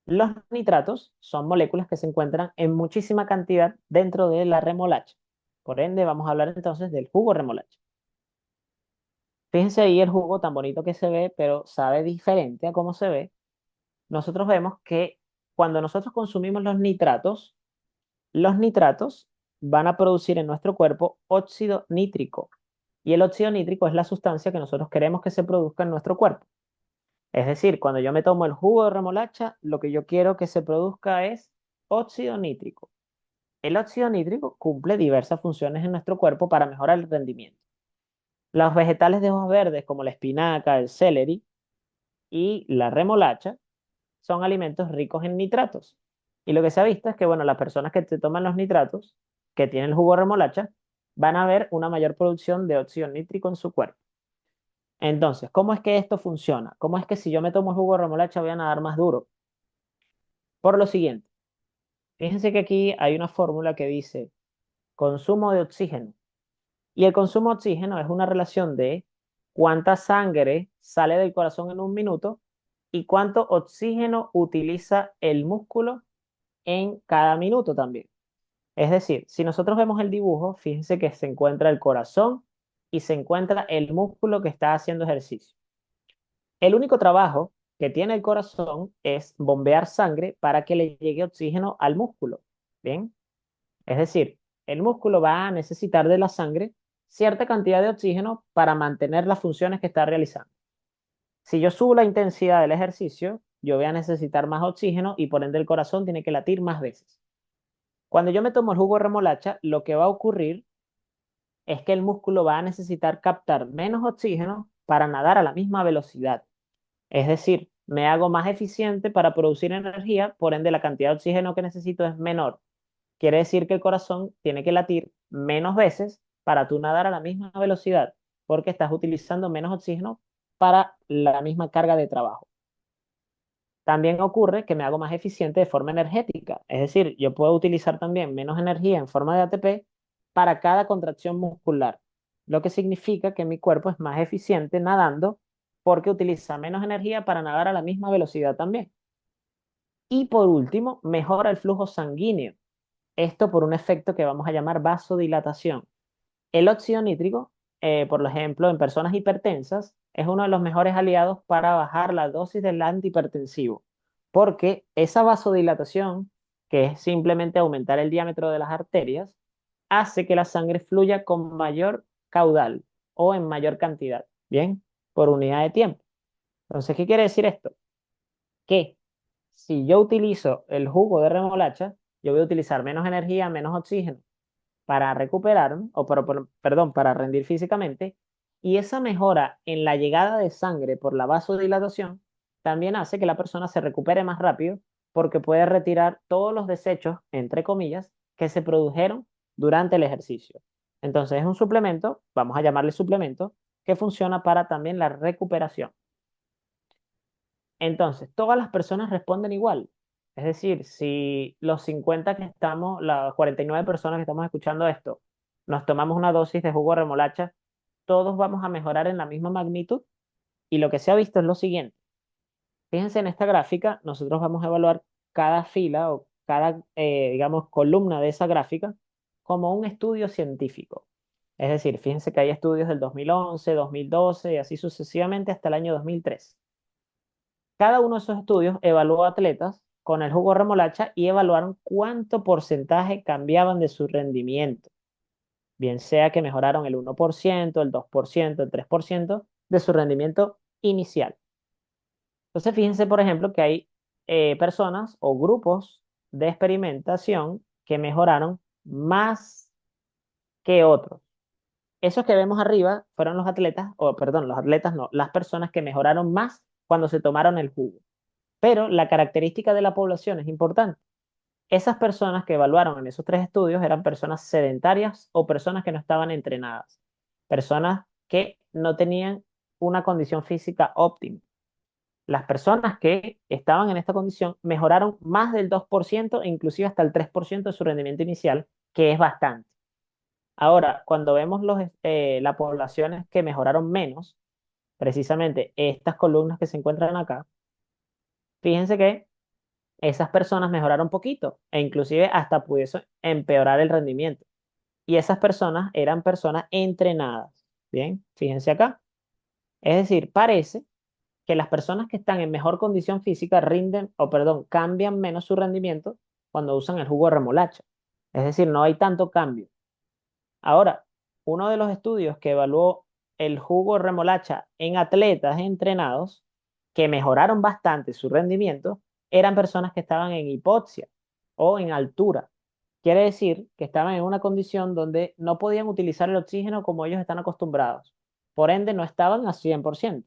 Los nitratos son moléculas que se encuentran en muchísima cantidad dentro de la remolacha. Por ende, vamos a hablar entonces del jugo remolacha. Fíjense ahí el jugo tan bonito que se ve, pero sabe diferente a cómo se ve. Nosotros vemos que cuando nosotros consumimos los nitratos van a producir en nuestro cuerpo óxido nítrico. Y el óxido nítrico es la sustancia que nosotros queremos que se produzca en nuestro cuerpo. Es decir, cuando yo me tomo el jugo de remolacha, lo que yo quiero que se produzca es óxido nítrico. El óxido nítrico cumple diversas funciones en nuestro cuerpo para mejorar el rendimiento. Los vegetales de hojas verdes como la espinaca, el celery y la remolacha son alimentos ricos en nitratos. Y lo que se ha visto es que, bueno, las personas que se toman los nitratos, que tienen el jugo de remolacha, van a ver una mayor producción de óxido nítrico en su cuerpo. Entonces, ¿cómo es que esto funciona? ¿Cómo es que si yo me tomo el jugo de remolacha voy a nadar más duro? Por lo siguiente, fíjense que aquí hay una fórmula que dice consumo de oxígeno. Y el consumo de oxígeno es una relación de cuánta sangre sale del corazón en un minuto y cuánto oxígeno utiliza el músculo en cada minuto también. Es decir, si nosotros vemos el dibujo, fíjense que se encuentra el corazón y se encuentra el músculo que está haciendo ejercicio. El único trabajo que tiene el corazón es bombear sangre para que le llegue oxígeno al músculo. ¿Bien? Es decir, el músculo va a necesitar de la sangre cierta cantidad de oxígeno para mantener las funciones que está realizando. Si yo subo la intensidad del ejercicio, yo voy a necesitar más oxígeno y por ende el corazón tiene que latir más veces. Cuando yo me tomo el jugo de remolacha, lo que va a ocurrir es que el músculo va a necesitar captar menos oxígeno para nadar a la misma velocidad. Es decir, me hago más eficiente para producir energía, por ende la cantidad de oxígeno que necesito es menor. Quiere decir que el corazón tiene que latir menos veces para tú nadar a la misma velocidad, porque estás utilizando menos oxígeno para la misma carga de trabajo. También ocurre que me hago más eficiente de forma energética, es decir, yo puedo utilizar también menos energía en forma de ATP para cada contracción muscular, lo que significa que mi cuerpo es más eficiente nadando porque utiliza menos energía para nadar a la misma velocidad también. Y por último, mejora el flujo sanguíneo. Esto por un efecto que vamos a llamar vasodilatación. El óxido nítrico, por ejemplo, en personas hipertensas, es uno de los mejores aliados para bajar la dosis del antihipertensivo, porque esa vasodilatación, que es simplemente aumentar el diámetro de las arterias, hace que la sangre fluya con mayor caudal o en mayor cantidad, ¿bien? Por unidad de tiempo. Entonces, ¿qué quiere decir esto? Que si yo utilizo el jugo de remolacha, yo voy a utilizar menos energía, menos oxígeno para recuperarme, perdón, para rendir físicamente, y esa mejora en la llegada de sangre por la vasodilatación también hace que la persona se recupere más rápido porque puede retirar todos los desechos, entre comillas, que se produjeron durante el ejercicio. Entonces es un suplemento, vamos a llamarle suplemento, que funciona para también la recuperación. Entonces, todas las personas responden igual. Es decir, si los 50 que estamos, las 49 personas que estamos escuchando esto, nos tomamos una dosis de jugo de remolacha, todos vamos a mejorar en la misma magnitud. Y lo que se ha visto es lo siguiente. Fíjense en esta gráfica, nosotros vamos a evaluar cada fila o cada, digamos, columna de esa gráfica como un estudio científico. Es decir, fíjense que hay estudios del 2011, 2012 y así sucesivamente hasta el año 2003. Cada uno de esos estudios evaluó atletas con el jugo de remolacha y evaluaron cuánto porcentaje cambiaban de su rendimiento, bien sea que mejoraron el 1%, el 2%, el 3% de su rendimiento inicial. Entonces, fíjense, por ejemplo, que hay personas o grupos de experimentación que mejoraron más que otros. Esos que vemos arriba fueron los atletas, o perdón, los atletas no, las personas que mejoraron más cuando se tomaron el jugo. Pero la característica de la población es importante. Esas personas que evaluaron en esos tres estudios eran personas sedentarias o personas que no estaban entrenadas, personas que no tenían una condición física óptima. las personas que estaban en esta condición mejoraron más del 2% e inclusive hasta el 3% de su rendimiento inicial, que es bastante. Ahora, cuando vemos las poblaciones que mejoraron menos, precisamente estas columnas que se encuentran acá, fíjense que esas personas mejoraron poquito e inclusive hasta pudiese empeorar el rendimiento. Y esas personas eran personas entrenadas. Bien, fíjense acá. Es decir, parece que las personas que están en mejor condición física rinden, o perdón, cambian menos su rendimiento cuando usan el jugo de remolacha. Es decir, no hay tanto cambio. Ahora, uno de los estudios que evaluó el jugo de remolacha en atletas entrenados que mejoraron bastante su rendimiento eran personas que estaban en hipoxia o en altura. Quiere decir que estaban en una condición donde no podían utilizar el oxígeno como ellos están acostumbrados. Por ende, no estaban a 100%.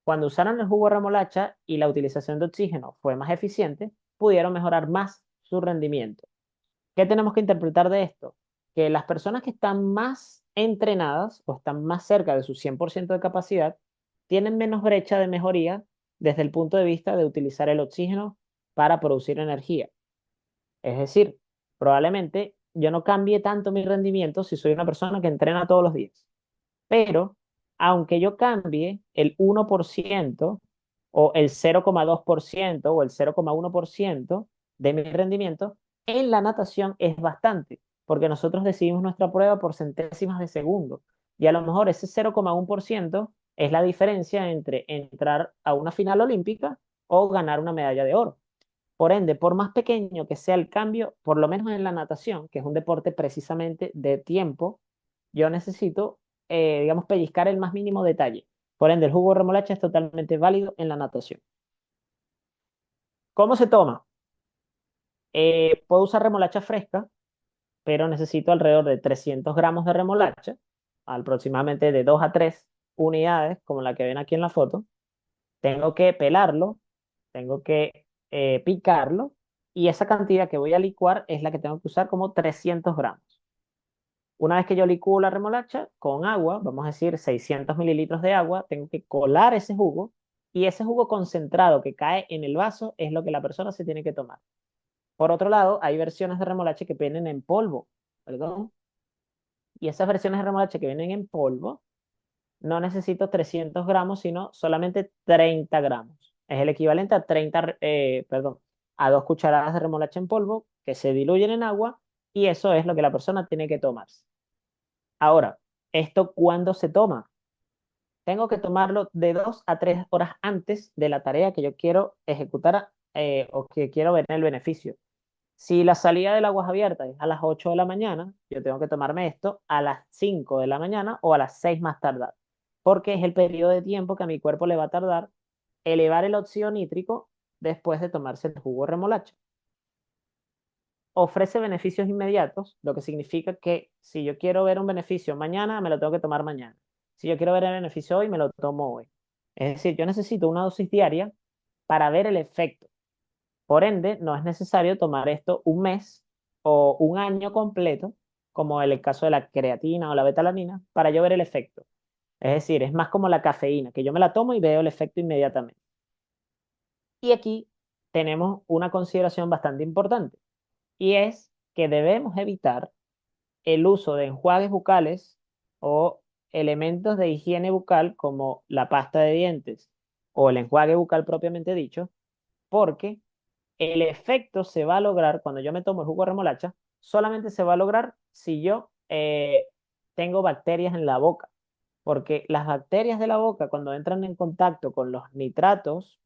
Cuando usaron el jugo de remolacha y la utilización de oxígeno fue más eficiente, pudieron mejorar más su rendimiento. ¿Qué tenemos que interpretar de esto? Que las personas que están más entrenadas o están más cerca de su 100% de capacidad tienen menos brecha de mejoría desde el punto de vista de utilizar el oxígeno para producir energía. Es decir, probablemente yo no cambie tanto mi rendimiento si soy una persona que entrena todos los días. Pero aunque yo cambie el 1% o el 0,2% o el 0,1% de mi rendimiento, en la natación es bastante, porque nosotros decidimos nuestra prueba por centésimas de segundo. Y a lo mejor ese 0,1% es la diferencia entre entrar a una final olímpica o ganar una medalla de oro. Por ende, por más pequeño que sea el cambio, por lo menos en la natación, que es un deporte precisamente de tiempo, yo necesito, digamos, pellizcar el más mínimo detalle. Por ende, el jugo de remolacha es totalmente válido en la natación. ¿Cómo se toma? Puedo usar remolacha fresca, pero necesito alrededor de 300 gramos de remolacha, aproximadamente de 2 a 3 unidades, como la que ven aquí en la foto. Tengo que pelarlo, tengo que picarlo, y esa cantidad que voy a licuar es la que tengo que usar como 300 gramos. Una vez que yo licúo la remolacha con agua, vamos a decir 600 mililitros de agua, tengo que colar ese jugo y ese jugo concentrado que cae en el vaso es lo que la persona se tiene que tomar. Por otro lado, hay versiones de remolacha que vienen en polvo, perdón, y esas versiones de remolacha que vienen en polvo no necesito 300 gramos, sino solamente 30 gramos. Es el equivalente a 30, perdón, a 2 cucharadas de remolacha en polvo que se diluyen en agua y eso es lo que la persona tiene que tomarse. Ahora, ¿esto cuándo se toma? Tengo que tomarlo de 2 a 3 horas antes de la tarea que yo quiero ejecutar o que quiero ver el beneficio. Si la salida del agua es abierta es a las 8 de la mañana, yo tengo que tomarme esto a las 5 de la mañana o a las 6 más tardar, porque es el periodo de tiempo que a mi cuerpo le va a tardar elevar el óxido nítrico después de tomarse el jugo de remolacha. Ofrece beneficios inmediatos, lo que significa que si yo quiero ver un beneficio mañana, me lo tengo que tomar mañana. Si yo quiero ver el beneficio hoy, me lo tomo hoy. Es decir, yo necesito una dosis diaria para ver el efecto. Por ende, no es necesario tomar esto un mes o un año completo, como en el caso de la creatina o la betalanina, para yo ver el efecto. Es decir, es más como la cafeína, que yo me la tomo y veo el efecto inmediatamente. Y aquí tenemos una consideración bastante importante, y es que debemos evitar el uso de enjuagues bucales o elementos de higiene bucal como la pasta de dientes o el enjuague bucal propiamente dicho, porque el efecto se va a lograr cuando yo me tomo el jugo de remolacha, solamente se va a lograr si yo tengo bacterias en la boca, porque las bacterias de la boca cuando entran en contacto con los nitratos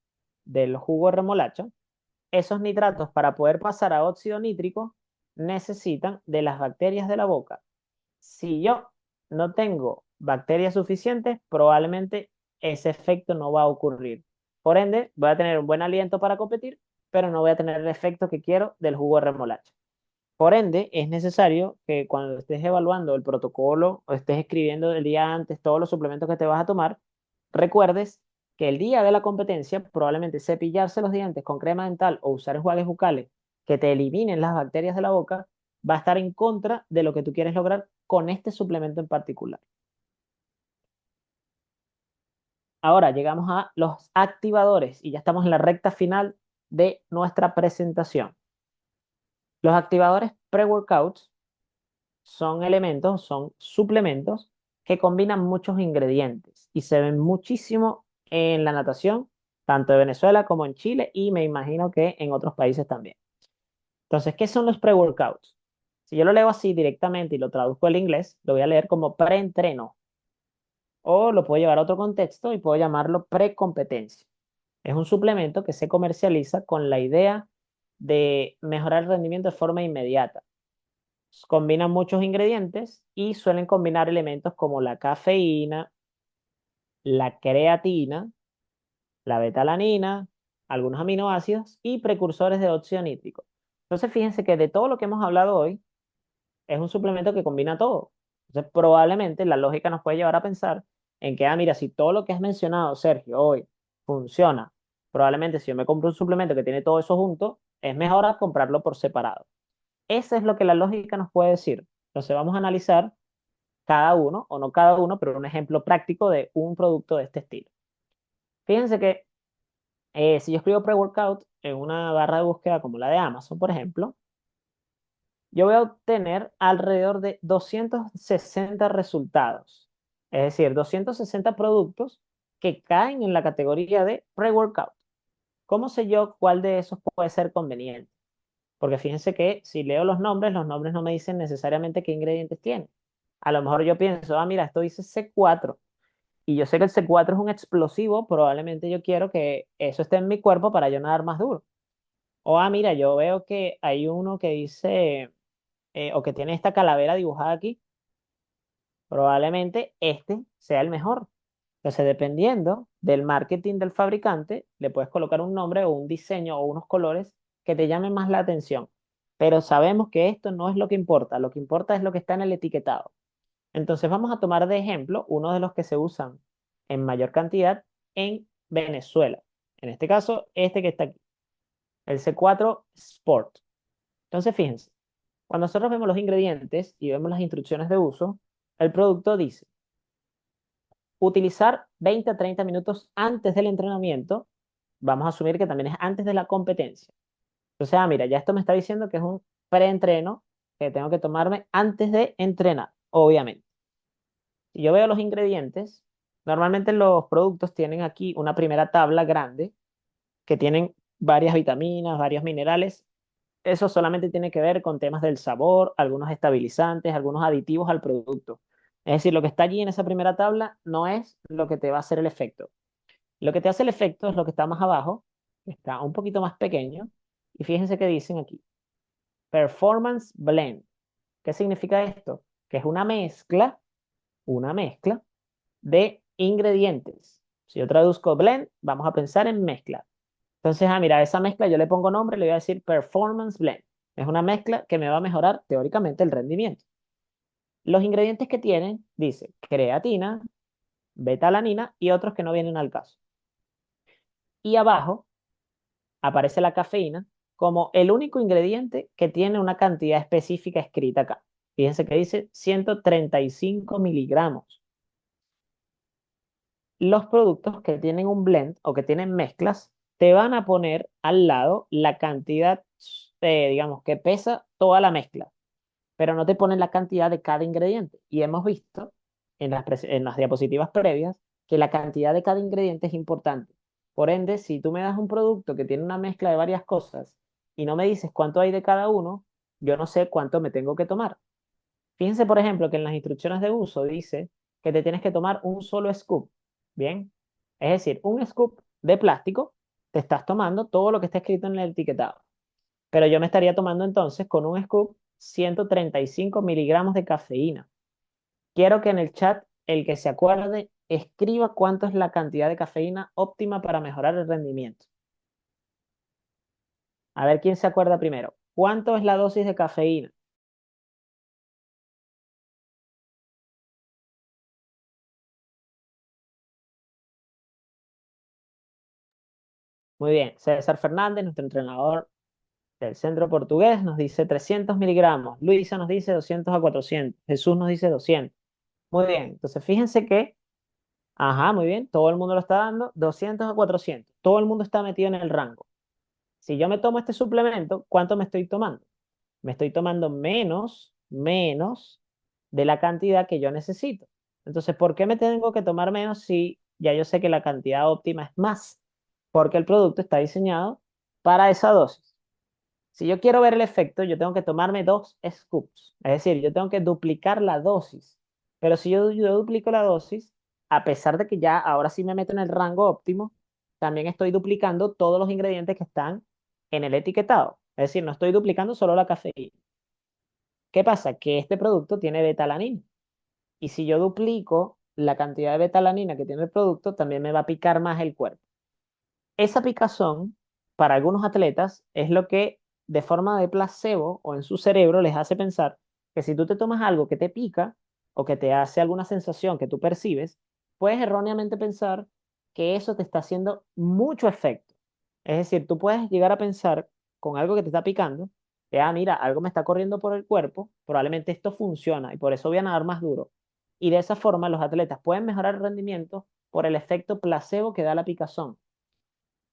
del jugo de remolacha, esos nitratos para poder pasar a óxido nítrico necesitan de las bacterias de la boca. Si yo no tengo bacterias suficientes, probablemente ese efecto no va a ocurrir. Por ende, voy a tener un buen aliento para competir, pero no voy a tener el efecto que quiero del jugo de remolacha. Por ende, es necesario que cuando estés evaluando el protocolo o estés escribiendo el día antes todos los suplementos que te vas a tomar, recuerdes que el día de la competencia probablemente cepillarse los dientes con crema dental o usar enjuagues bucales que te eliminen las bacterias de la boca va a estar en contra de lo que tú quieres lograr con este suplemento en particular. Ahora llegamos a los activadores y ya estamos en la recta final de nuestra presentación. Los activadores pre-workouts son elementos, son suplementos que combinan muchos ingredientes y se ven muchísimo en la natación, tanto en Venezuela como en Chile y me imagino que en otros países también. Entonces, ¿qué son los pre-workouts? Si yo lo leo así directamente y lo traduzco al inglés, lo voy a leer como pre-entreno o lo puedo llevar a otro contexto y puedo llamarlo pre-competencia. Es un suplemento que se comercializa con la idea de mejorar el rendimiento de forma inmediata. Combinan muchos ingredientes y suelen combinar elementos como la cafeína, la creatina, la betalanina, algunos aminoácidos y precursores de óxido nítrico. Entonces, fíjense que de todo lo que hemos hablado hoy, es un suplemento que combina todo. Entonces, probablemente la lógica nos puede llevar a pensar en que, mira, si todo lo que has mencionado, Sergio, hoy funciona, probablemente si yo me compro un suplemento que tiene todo eso junto, es mejor a comprarlo por separado. Eso es lo que la lógica nos puede decir. Entonces, vamos a analizar cada uno, o no cada uno, pero un ejemplo práctico de un producto de este estilo. Fíjense que si yo escribo pre-workout en una barra de búsqueda como la de Amazon, por ejemplo, yo voy a obtener alrededor de 260 resultados. Es decir, 260 productos que caen en la categoría de pre-workout. ¿Cómo sé yo cuál de esos puede ser conveniente? Porque fíjense que si leo los nombres no me dicen necesariamente qué ingredientes tienen. A lo mejor yo pienso, mira, esto dice C4 y yo sé que el C4 es un explosivo, probablemente yo quiero que eso esté en mi cuerpo para yo nadar más duro. O, mira, yo veo que hay uno que dice, o que tiene esta calavera dibujada aquí, probablemente este sea el mejor. Entonces, dependiendo del marketing del fabricante, le puedes colocar un nombre o un diseño o unos colores que te llamen más la atención. Pero sabemos que esto no es lo que importa, lo que importa es lo que está en el etiquetado. Entonces, vamos a tomar de ejemplo uno de los que se usan en mayor cantidad en Venezuela. En este caso, este que está aquí, el C4 Sport. Entonces, fíjense, cuando nosotros vemos los ingredientes y vemos las instrucciones de uso, el producto dice utilizar 20 a 30 minutos antes del entrenamiento. Vamos a asumir que también es antes de la competencia. Entonces, mira, ya esto me está diciendo que es un preentreno que tengo que tomarme antes de entrenar, obviamente. Si yo veo los ingredientes, normalmente los productos tienen aquí una primera tabla grande que tienen varias vitaminas, varios minerales. Eso solamente tiene que ver con temas del sabor, algunos estabilizantes, algunos aditivos al producto. Es decir, lo que está allí en esa primera tabla no es lo que te va a hacer el efecto. Lo que te hace el efecto es lo que está más abajo, que está un poquito más pequeño. Y fíjense que dicen aquí, Performance Blend. ¿Qué significa esto? Que es una mezcla de ingredientes. Si yo traduzco blend, vamos a pensar en mezcla. Entonces, mira, esa mezcla yo le pongo nombre, le voy a decir Performance Blend. Es una mezcla que me va a mejorar teóricamente el rendimiento. Los ingredientes que tienen, dice creatina, betalanina y otros que no vienen al caso. Y abajo aparece la cafeína como el único ingrediente que tiene una cantidad específica escrita acá. Fíjense que dice 135 miligramos. Los productos que tienen un blend o que tienen mezclas te van a poner al lado la cantidad, digamos, que pesa toda la mezcla, pero no te ponen la cantidad de cada ingrediente. Y hemos visto en las diapositivas previas que la cantidad de cada ingrediente es importante. Por ende, si tú me das un producto que tiene una mezcla de varias cosas y no me dices cuánto hay de cada uno, yo no sé cuánto me tengo que tomar. Fíjense, por ejemplo, que en las instrucciones de uso dice que te tienes que tomar un solo scoop. Bien, es decir, un scoop de plástico, te estás tomando todo lo que está escrito en el etiquetado. Pero yo me estaría tomando entonces con un scoop 135 miligramos de cafeína. Quiero que en el chat el que se acuerde escriba cuánto es la cantidad de cafeína óptima para mejorar el rendimiento. A ver quién se acuerda primero. ¿Cuánto es la dosis de cafeína? Muy bien. César Fernández, nuestro entrenador del centro portugués, nos dice 300 miligramos. Luisa nos dice 200 a 400. Jesús nos dice 200. Muy bien. Entonces, fíjense que Ajá, muy bien, todo el mundo lo está dando, 200 a 400. Todo el mundo está metido en el rango. Si yo me tomo este suplemento, ¿cuánto me estoy tomando? Me estoy tomando menos de la cantidad que yo necesito. Entonces, ¿por qué me tengo que tomar menos si ya yo sé que la cantidad óptima es más? Porque el producto está diseñado para esa dosis. Si yo quiero ver el efecto, yo tengo que tomarme 2 scoops. Es decir, yo tengo que duplicar la dosis. Pero si yo duplico la dosis, a pesar de que ya ahora sí me meto en el rango óptimo, también estoy duplicando todos los ingredientes que están en el etiquetado. Es decir, no estoy duplicando solo la cafeína. ¿Qué pasa? Que este producto tiene betalanina. Y si yo duplico la cantidad de betalanina que tiene el producto, también me va a picar más el cuerpo. Esa picazón, para algunos atletas, es lo que de forma de placebo o en su cerebro les hace pensar que si tú te tomas algo que te pica o que te hace alguna sensación que tú percibes, puedes erróneamente pensar que eso te está haciendo mucho efecto. Es decir, tú puedes llegar a pensar con algo que te está picando, que, mira, algo me está corriendo por el cuerpo, probablemente esto funciona y por eso voy a nadar más duro. Y de esa forma los atletas pueden mejorar el rendimiento por el efecto placebo que da la picazón,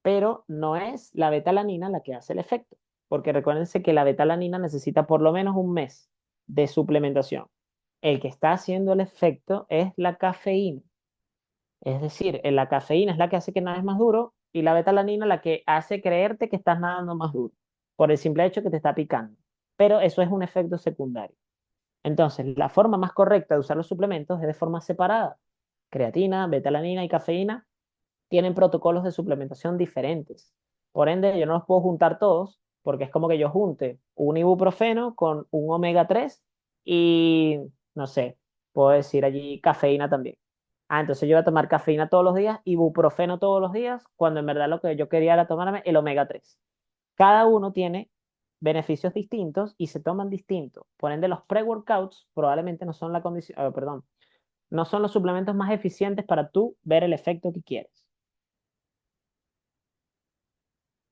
pero no es la betalanina la que hace el efecto, porque recuérdense que la betalanina necesita por lo menos un mes de suplementación. El que está haciendo el efecto es la cafeína. Es decir, la cafeína es la que hace que nades más duro y la betalanina la que hace creerte que estás nadando más duro, por el simple hecho que te está picando. Pero eso es un efecto secundario. Entonces, la forma más correcta de usar los suplementos es de forma separada. Creatina, betalanina y cafeína tienen protocolos de suplementación diferentes. Por ende, yo no los puedo juntar todos, porque es como que yo junte un ibuprofeno con un omega 3 y, no sé, puedo decir allí cafeína también. Entonces yo voy a tomar cafeína todos los días, ibuprofeno todos los días, cuando en verdad lo que yo quería era tomarme el omega 3. Cada uno tiene beneficios distintos y se toman distintos. Por ende, los pre-workouts probablemente no son la condición, perdón, no son los suplementos más eficientes para tú ver el efecto que quieres.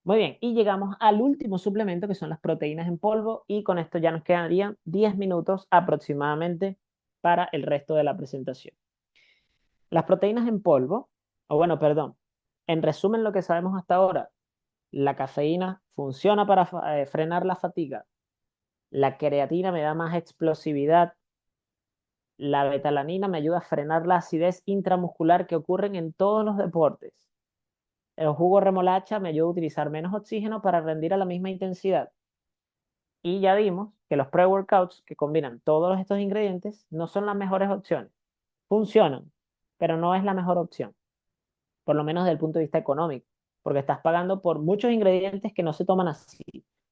Muy bien, y llegamos al último suplemento que son las proteínas en polvo y con esto ya nos quedarían 10 minutos aproximadamente para el resto de la presentación. Las proteínas en polvo, o bueno, perdón, en resumen lo que sabemos hasta ahora, la cafeína funciona para frenar la fatiga, la creatina me da más explosividad, la betalanina me ayuda a frenar la acidez intramuscular que ocurren en todos los deportes. El jugo remolacha me ayuda a utilizar menos oxígeno para rendir a la misma intensidad. Y ya vimos que los pre-workouts que combinan todos estos ingredientes no son las mejores opciones. Funcionan, pero no es la mejor opción, por lo menos desde el punto de vista económico, porque estás pagando por muchos ingredientes que no se toman así.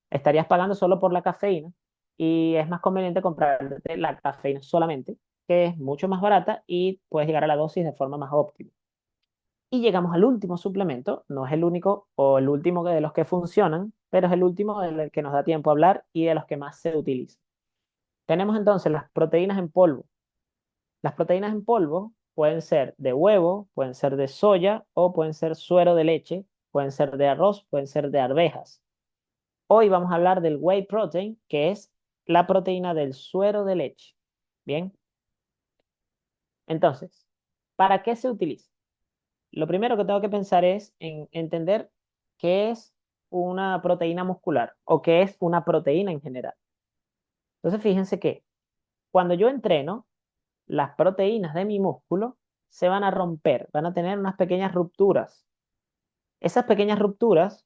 Estarías pagando solo por la cafeína y es más conveniente comprarte la cafeína solamente, que es mucho más barata y puedes llegar a la dosis de forma más óptima. Y llegamos al último suplemento, no es el único o el último de los que funcionan, pero es el último del que nos da tiempo a hablar y de los que más se utilizan. Tenemos entonces las proteínas en polvo. Las proteínas en polvo pueden ser de huevo, pueden ser de soya o pueden ser suero de leche, pueden ser de arroz, pueden ser de arvejas. Hoy vamos a hablar del whey protein, que es la proteína del suero de leche. Bien, entonces, ¿para qué se utiliza? Lo primero que tengo que pensar es en entender qué es una proteína muscular o qué es una proteína en general. Entonces, fíjense que cuando yo entreno, las proteínas de mi músculo se van a romper, van a tener unas pequeñas rupturas. Esas pequeñas rupturas,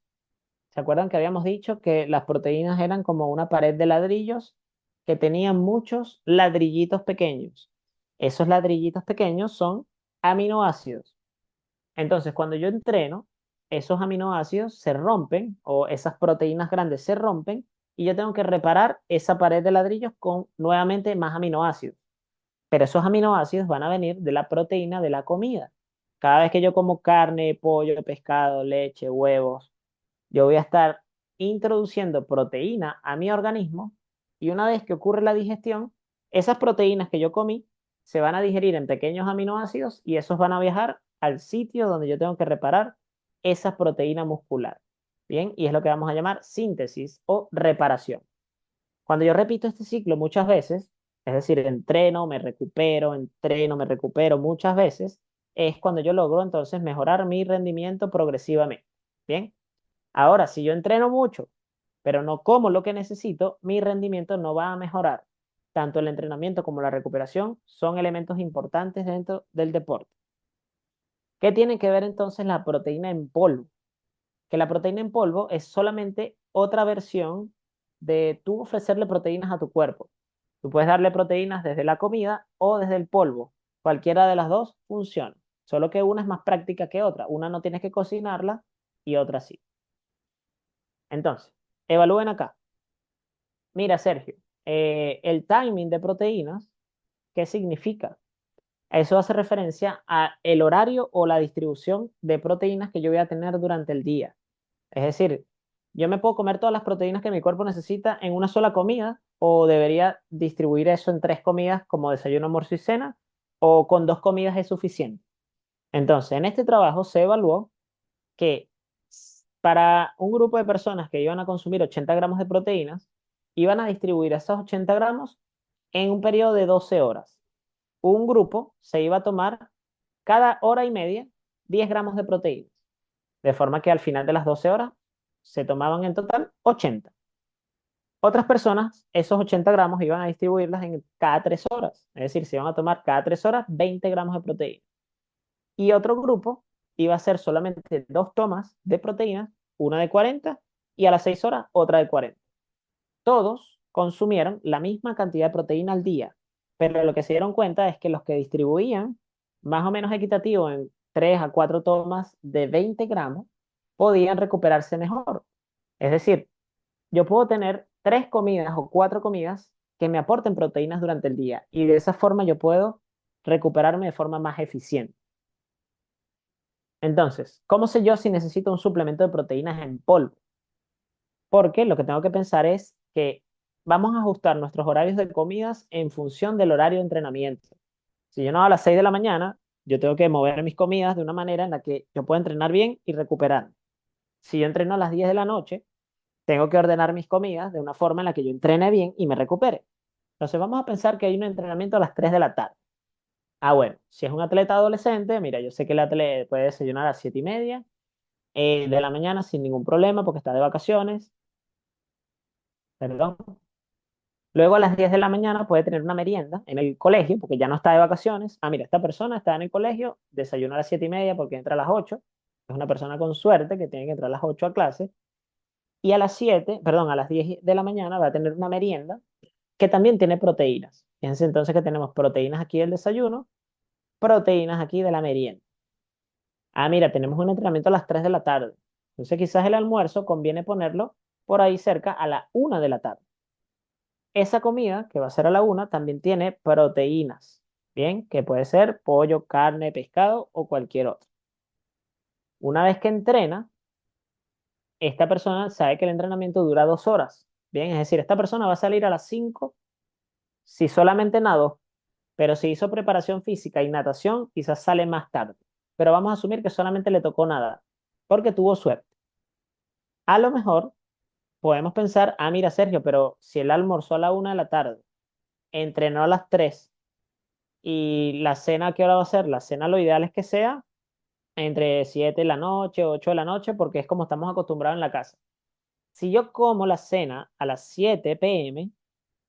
¿se acuerdan que habíamos dicho que las proteínas eran como una pared de ladrillos que tenían muchos ladrillitos pequeños? Esos ladrillitos pequeños son aminoácidos. Entonces, cuando yo entreno, esos aminoácidos se rompen o esas proteínas grandes se rompen y yo tengo que reparar esa pared de ladrillos con nuevamente más aminoácidos. Pero esos aminoácidos van a venir de la proteína de la comida. Cada vez que yo como carne, pollo, pescado, leche, huevos, yo voy a estar introduciendo proteína a mi organismo y una vez que ocurre la digestión, esas proteínas que yo comí se van a digerir en pequeños aminoácidos y esos van a viajar al sitio donde yo tengo que reparar esa proteína muscular. Bien, y es lo que vamos a llamar síntesis o reparación. Cuando yo repito este ciclo muchas veces, es decir, entreno, me recupero muchas veces, es cuando yo logro entonces mejorar mi rendimiento progresivamente. Bien, ahora si yo entreno mucho, pero no como lo que necesito, mi rendimiento no va a mejorar. Tanto el entrenamiento como la recuperación son elementos importantes dentro del deporte. ¿Qué tiene que ver entonces la proteína en polvo? Que la proteína en polvo es solamente otra versión de tú ofrecerle proteínas a tu cuerpo. Tú puedes darle proteínas desde la comida o desde el polvo. Cualquiera de las dos funciona. Solo que una es más práctica que otra. Una no tienes que cocinarla y otra sí. Entonces, evalúen acá. Mira, Sergio, el timing de proteínas, ¿qué significa? Eso hace referencia a el horario o la distribución de proteínas que yo voy a tener durante el día. Es decir, yo me puedo comer todas las proteínas que mi cuerpo necesita en una sola comida o debería distribuir eso en 3 comidas como desayuno, almuerzo y cena o con 2 comidas es suficiente. Entonces, en este trabajo se evaluó que para un grupo de personas que iban a consumir 80 gramos de proteínas, iban a distribuir esos 80 gramos en un periodo de 12 horas. Un grupo se iba a tomar cada hora y media 10 gramos de proteínas, de forma que al final de las 12 horas se tomaban en total 80. Otras personas, esos 80 gramos iban a distribuirlas en cada 3 horas, es decir, se iban a tomar cada 3 horas 20 gramos de proteína. Y otro grupo iba a hacer solamente 2 tomas de proteínas, una de 40 y a las 6 horas otra de 40. Todos consumieron la misma cantidad de proteína al día, pero lo que se dieron cuenta es que los que distribuían más o menos equitativo en 3 a 4 tomas de 20 gramos podían recuperarse mejor. Es decir, yo puedo tener 3 comidas o 4 comidas que me aporten proteínas durante el día y de esa forma yo puedo recuperarme de forma más eficiente. Entonces, ¿cómo sé yo si necesito un suplemento de proteínas en polvo? Porque lo que tengo que pensar es que vamos a ajustar nuestros horarios de comidas en función del horario de entrenamiento. Si yo no a las 6 de la mañana, yo tengo que mover mis comidas de una manera en la que yo pueda entrenar bien y recuperar. Si yo entreno a las 10 de la noche, tengo que ordenar mis comidas de una forma en la que yo entrene bien y me recupere. Entonces vamos a pensar que hay un entrenamiento a las 3 de la tarde. Ah, bueno, si es un atleta adolescente, mira, yo sé que el atleta puede desayunar a las 7:30 de la mañana sin ningún problema porque está de vacaciones. Perdón. Luego a las 10 de la mañana puede tener una merienda en el colegio porque ya no está de vacaciones. Ah, mira, esta persona está en el colegio, desayuna a las 7:30 porque entra a las 8. Es una persona con suerte que tiene que entrar a las 8 a clase. Y a las 7, perdón, a las 10 de la mañana va a tener una merienda que también tiene proteínas. Fíjense entonces que tenemos proteínas aquí del desayuno, proteínas aquí de la merienda. Ah, mira, tenemos un entrenamiento a las 3 de la tarde. Entonces quizás el almuerzo conviene ponerlo por ahí cerca a la 1 de la tarde. Esa comida que va a ser a la 1 también tiene proteínas, ¿bien? Que puede ser pollo, carne, pescado o cualquier otro. Una vez que entrena, esta persona sabe que el entrenamiento dura 2 horas, ¿bien? Es decir, esta persona va a salir a las 5 si solamente nadó, pero si hizo preparación física y natación, quizás sale más tarde. Pero vamos a asumir que solamente le tocó nadar, porque tuvo suerte. A lo mejor podemos pensar, ah, mira, Sergio, pero si él almorzó a la 1 de la tarde, entrenó a las 3 y la cena, ¿a qué hora va a ser? La cena lo ideal es que sea entre 7 de la noche, 8 de la noche, porque es como estamos acostumbrados en la casa. Si yo como la cena a las 7 p.m.,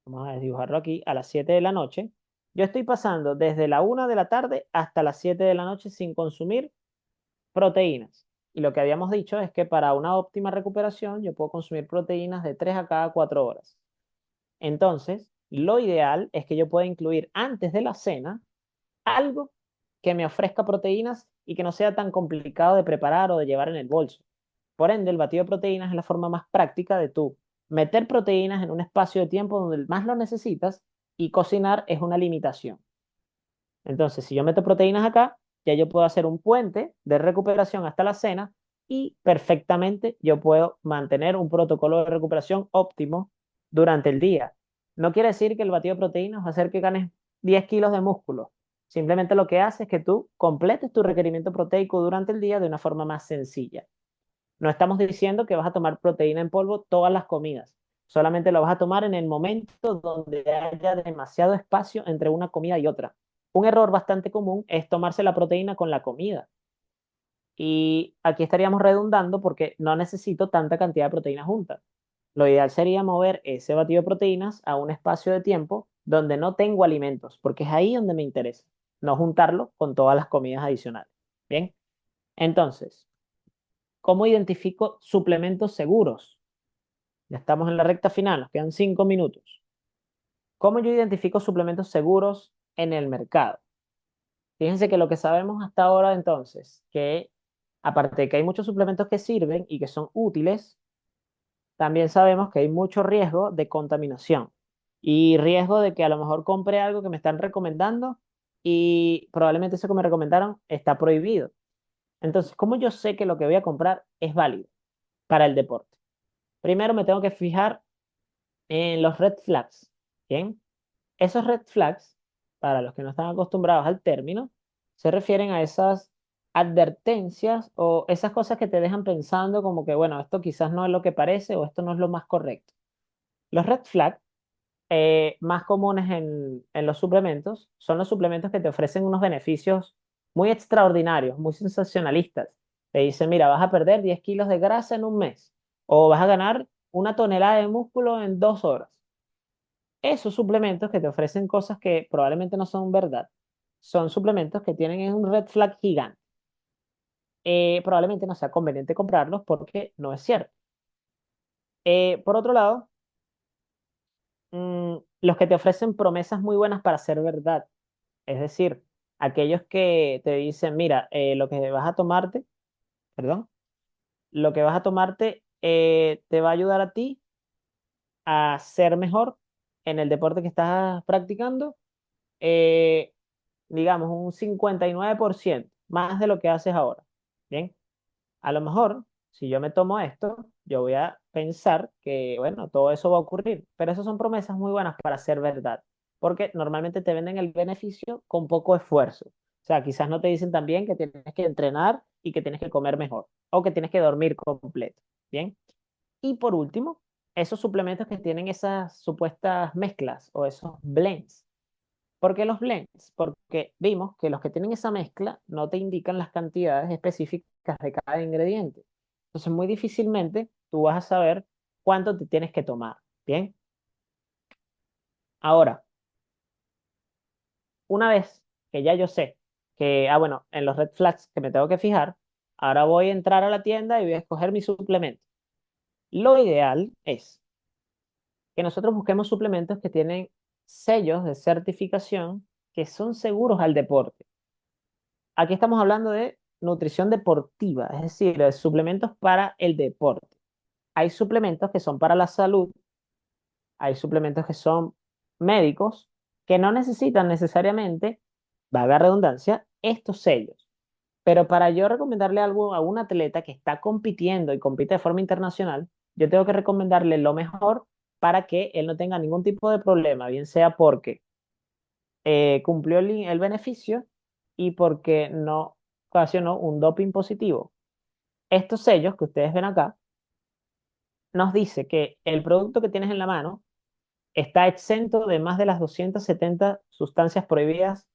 vamos a dibujarlo aquí, a las 7 de la noche, yo estoy pasando desde la 1 de la tarde hasta las 7 de la noche sin consumir proteínas. Y lo que habíamos dicho es que para una óptima recuperación yo puedo consumir proteínas de 3 a cada 4 horas. Entonces, lo ideal es que yo pueda incluir antes de la cena algo que me ofrezca proteínas y que no sea tan complicado de preparar o de llevar en el bolso. Por ende, el batido de proteínas es la forma más práctica de tú meter proteínas en un espacio de tiempo donde más lo necesitas y cocinar es una limitación. Entonces, si yo meto proteínas acá, ya yo puedo hacer un puente de recuperación hasta la cena y perfectamente yo puedo mantener un protocolo de recuperación óptimo durante el día. No quiere decir que el batido de proteínas va a hacer que ganes 10 kilos de músculo. Simplemente lo que hace es que tú completes tu requerimiento proteico durante el día de una forma más sencilla. No estamos diciendo que vas a tomar proteína en polvo todas las comidas. Solamente lo vas a tomar en el momento donde haya demasiado espacio entre una comida y otra. Un error bastante común es tomarse la proteína con la comida. Y aquí estaríamos redundando porque no necesito tanta cantidad de proteína junta. Lo ideal sería mover ese batido de proteínas a un espacio de tiempo donde no tengo alimentos, porque es ahí donde me interesa, no juntarlo con todas las comidas adicionales. Bien, entonces, ¿cómo identifico suplementos seguros? Ya estamos en la recta final, nos quedan 5 minutos. ¿Cómo yo identifico suplementos seguros en el mercado? Fíjense que lo que sabemos hasta ahora entonces, que aparte de que hay muchos suplementos que sirven y que son útiles, también sabemos que hay mucho riesgo de contaminación y riesgo de que a lo mejor compre algo que me están recomendando y probablemente eso que me recomendaron está prohibido. Entonces, ¿cómo yo sé que lo que voy a comprar es válido para el deporte? Primero me tengo que fijar en los red flags. Bien, esos red flags, para los que no están acostumbrados al término, se refieren a esas advertencias o esas cosas que te dejan pensando como que, bueno, esto quizás no es lo que parece o esto no es lo más correcto. Los red flags más comunes en los suplementos son los suplementos que te ofrecen unos beneficios muy extraordinarios, muy sensacionalistas. Te dicen, mira, vas a perder 10 kilos de grasa en un mes o vas a ganar 1 tonelada de músculo en 2 horas. Esos suplementos que te ofrecen cosas que probablemente no son verdad, son suplementos que tienen un red flag gigante. Probablemente no sea conveniente comprarlos porque no es cierto. Por otro lado, los que te ofrecen promesas muy buenas para ser verdad, es decir, aquellos que te dicen, mira, lo que vas a tomarte, perdón, lo que vas a tomarte te va a ayudar a ti a ser mejor en el deporte que estás practicando. eh, digamos, un 59% más de lo que haces ahora. Bien, a lo mejor, si yo me tomo esto, yo voy a pensar que, bueno, todo eso va a ocurrir, pero esas son promesas muy buenas para ser verdad, porque normalmente te venden el beneficio con poco esfuerzo. O sea, quizás no te dicen también que tienes que entrenar y que tienes que comer mejor o que tienes que dormir completo. Bien. Y por último, esos suplementos que tienen esas supuestas mezclas o esos blends. ¿Por qué los blends? Porque vimos que los que tienen esa mezcla no te indican las cantidades específicas de cada ingrediente. Entonces, muy difícilmente tú vas a saber cuánto te tienes que tomar. Bien. Ahora, una vez que ya yo sé que, bueno, en los red flags que me tengo que fijar, ahora voy a entrar a la tienda y voy a escoger mi suplemento. Lo ideal es que nosotros busquemos suplementos que tienen sellos de certificación que son seguros al deporte. Aquí estamos hablando de nutrición deportiva, es decir, de suplementos para el deporte. Hay suplementos que son para la salud, hay suplementos que son médicos, que no necesitan necesariamente, valga la redundancia, estos sellos. Pero para yo recomendarle algo a un atleta que está compitiendo y compite de forma internacional, yo tengo que recomendarle lo mejor para que él no tenga ningún tipo de problema, bien sea porque cumplió el beneficio y porque no ocasionó un doping positivo. Estos sellos que ustedes ven acá nos dice que el producto que tienes en la mano está exento de más de las 270 sustancias prohibidas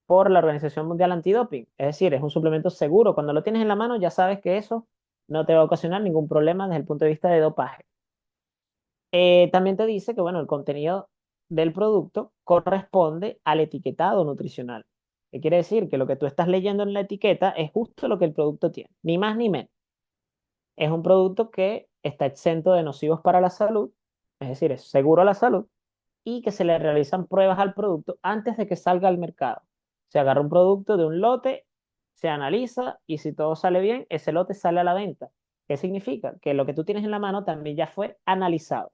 por la Organización Mundial Antidoping. Es decir, es un suplemento seguro. Cuando lo tienes en la mano ya sabes que eso no te va a ocasionar ningún problema desde el punto de vista de dopaje. También te dice que, bueno, el contenido del producto corresponde al etiquetado nutricional. ¿Qué quiere decir? Que lo que tú estás leyendo en la etiqueta es justo lo que el producto tiene, ni más ni menos. Es un producto que está exento de nocivos para la salud, es decir, es seguro a la salud, y que se le realizan pruebas al producto antes de que salga al mercado. Se agarra un producto de un lote, se analiza y si todo sale bien, ese lote sale a la venta. ¿Qué significa? Que lo que tú tienes en la mano también ya fue analizado.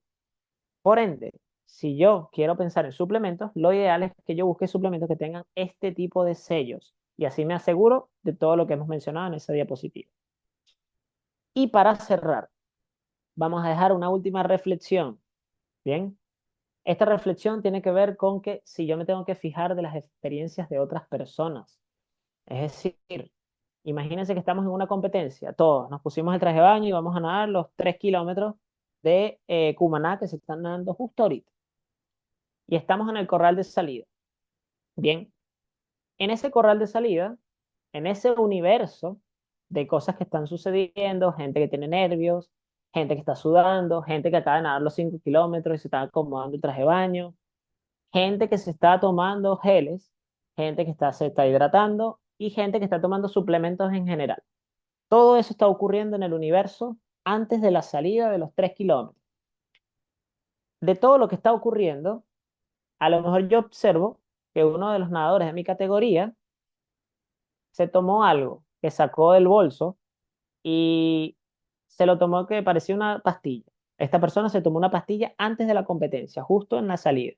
Por ende, si yo quiero pensar en suplementos, lo ideal es que yo busque suplementos que tengan este tipo de sellos y así me aseguro de todo lo que hemos mencionado en esa diapositiva. Y para cerrar, vamos a dejar una última reflexión. Bien, esta reflexión tiene que ver con que si yo me tengo que fijar de las experiencias de otras personas, es decir, imagínense que estamos en una competencia, todos nos pusimos el traje de baño y vamos a nadar los 3 kilómetros de Cumaná que se están nadando justo ahorita y estamos en el corral de salida. Bien, en ese corral de salida, en ese universo de cosas que están sucediendo, gente que tiene nervios, gente que está sudando, gente que acaba de nadar los 5 kilómetros y se está acomodando el traje de baño, gente que se está tomando geles, gente que se está hidratando y gente que está tomando suplementos en general. Todo eso está ocurriendo en el universo antes de la salida de los 3 kilómetros. De todo lo que está ocurriendo, a lo mejor yo observo que uno de los nadadores de mi categoría se tomó algo que sacó del bolso y se lo tomó que parecía una pastilla. Esta persona se tomó una pastilla antes de la competencia, justo en la salida.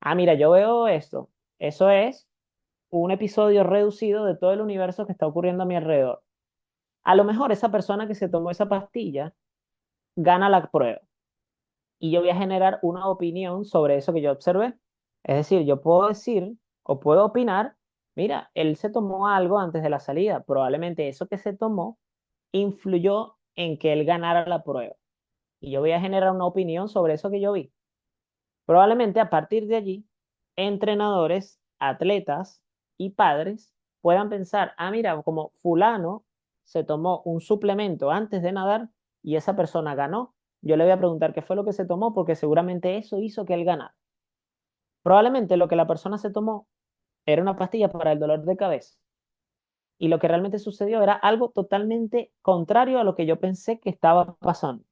Ah, mira, yo veo esto. Eso es un episodio reducido de todo el universo que está ocurriendo a mi alrededor. A lo mejor esa persona que se tomó esa pastilla gana la prueba y yo voy a generar una opinión sobre eso que yo observé. Es decir, yo puedo decir o puedo opinar, mira, él se tomó algo antes de la salida. Probablemente eso que se tomó influyó en que él ganara la prueba. Y yo voy a generar una opinión sobre eso que yo vi. Probablemente a partir de allí, entrenadores, atletas y padres puedan pensar, ah, mira, como fulano se tomó un suplemento antes de nadar y esa persona ganó, yo le voy a preguntar qué fue lo que se tomó porque seguramente eso hizo que él ganara. Probablemente lo que la persona se tomó era una pastilla para el dolor de cabeza y lo que realmente sucedió era algo totalmente contrario a lo que yo pensé que estaba pasando.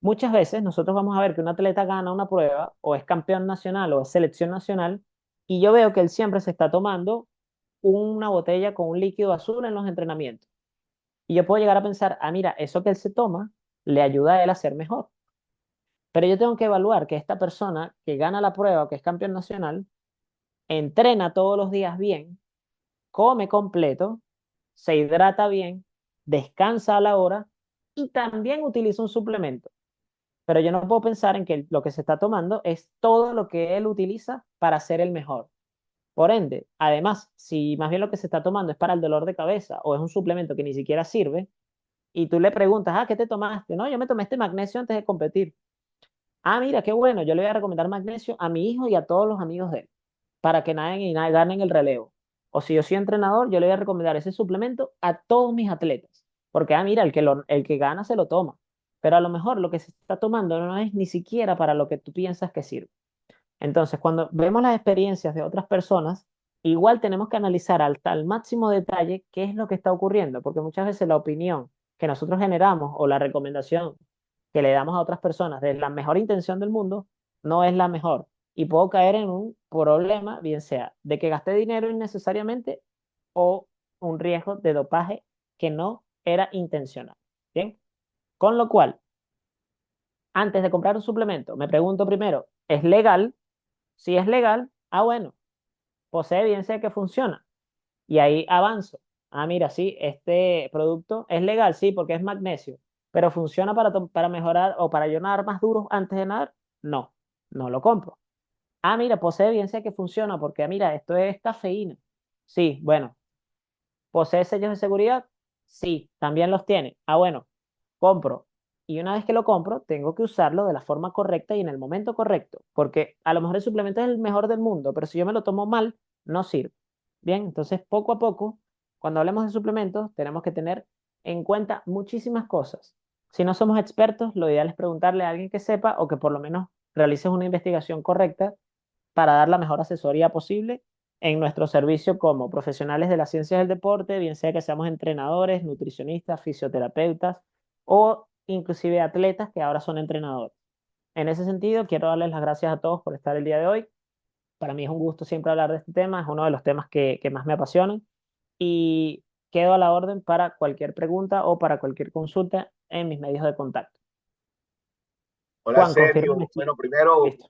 Muchas veces nosotros vamos a ver que un atleta gana una prueba o es campeón nacional o es selección nacional y yo veo que él siempre se está tomando una botella con un líquido azul en los entrenamientos. Y yo puedo llegar a pensar, ah, mira, eso que él se toma le ayuda a él a ser mejor. Pero yo tengo que evaluar que esta persona que gana la prueba o que es campeón nacional entrena todos los días bien, come completo, se hidrata bien, descansa a la hora y también utiliza un suplemento. Pero yo no puedo pensar en que lo que se está tomando es todo lo que él utiliza para ser el mejor. Por ende, además, si más bien lo que se está tomando es para el dolor de cabeza o es un suplemento que ni siquiera sirve, y tú le preguntas, ah, ¿qué te tomaste? No, yo me tomé este magnesio antes de competir. Ah, mira, qué bueno, yo le voy a recomendar magnesio a mi hijo y a todos los amigos de él, para que naden y ganen el relevo. O si yo soy entrenador, yo le voy a recomendar ese suplemento a todos mis atletas, porque, ah, mira, el que gana se lo toma, pero a lo mejor lo que se está tomando no es ni siquiera para lo que tú piensas que sirve. Entonces, cuando vemos las experiencias de otras personas, igual tenemos que analizar al máximo detalle qué es lo que está ocurriendo, porque muchas veces la opinión que nosotros generamos o la recomendación que le damos a otras personas de la mejor intención del mundo no es la mejor. Y puedo caer en un problema, bien sea de que gasté dinero innecesariamente o un riesgo de dopaje que no era intencional. Bien, con lo cual, antes de comprar un suplemento, me pregunto primero, ¿es legal? Si es legal, ah, bueno, posee evidencia de que funciona. Y ahí avanzo. Ah, mira, sí, este producto es legal, sí, porque es magnesio, pero funciona para mejorar o para yo nadar más duro antes de nadar. No, no lo compro. Ah, mira, posee evidencia de que funciona porque, mira, esto es cafeína. Sí, bueno, posee sellos de seguridad. Sí, también los tiene. Ah, bueno, compro. Y una vez que lo compro, tengo que usarlo de la forma correcta y en el momento correcto, porque a lo mejor el suplemento es el mejor del mundo, pero si yo me lo tomo mal, no sirve. Bien, entonces poco a poco, cuando hablemos de suplementos, tenemos que tener en cuenta muchísimas cosas. Si no somos expertos, lo ideal es preguntarle a alguien que sepa o que por lo menos realices una investigación correcta para dar la mejor asesoría posible en nuestro servicio como profesionales de las ciencias del deporte, bien sea que seamos entrenadores, nutricionistas, fisioterapeutas o inclusive atletas que ahora son entrenadores. En ese sentido, quiero darles las gracias a todos por estar el día de hoy. Para mí es un gusto siempre hablar de este tema, es uno de los temas que más me apasionan y quedo a la orden para cualquier pregunta o para cualquier consulta en mis medios de contacto. Hola, Juan, Sergio. confírmame si... Bueno, primero, Listo.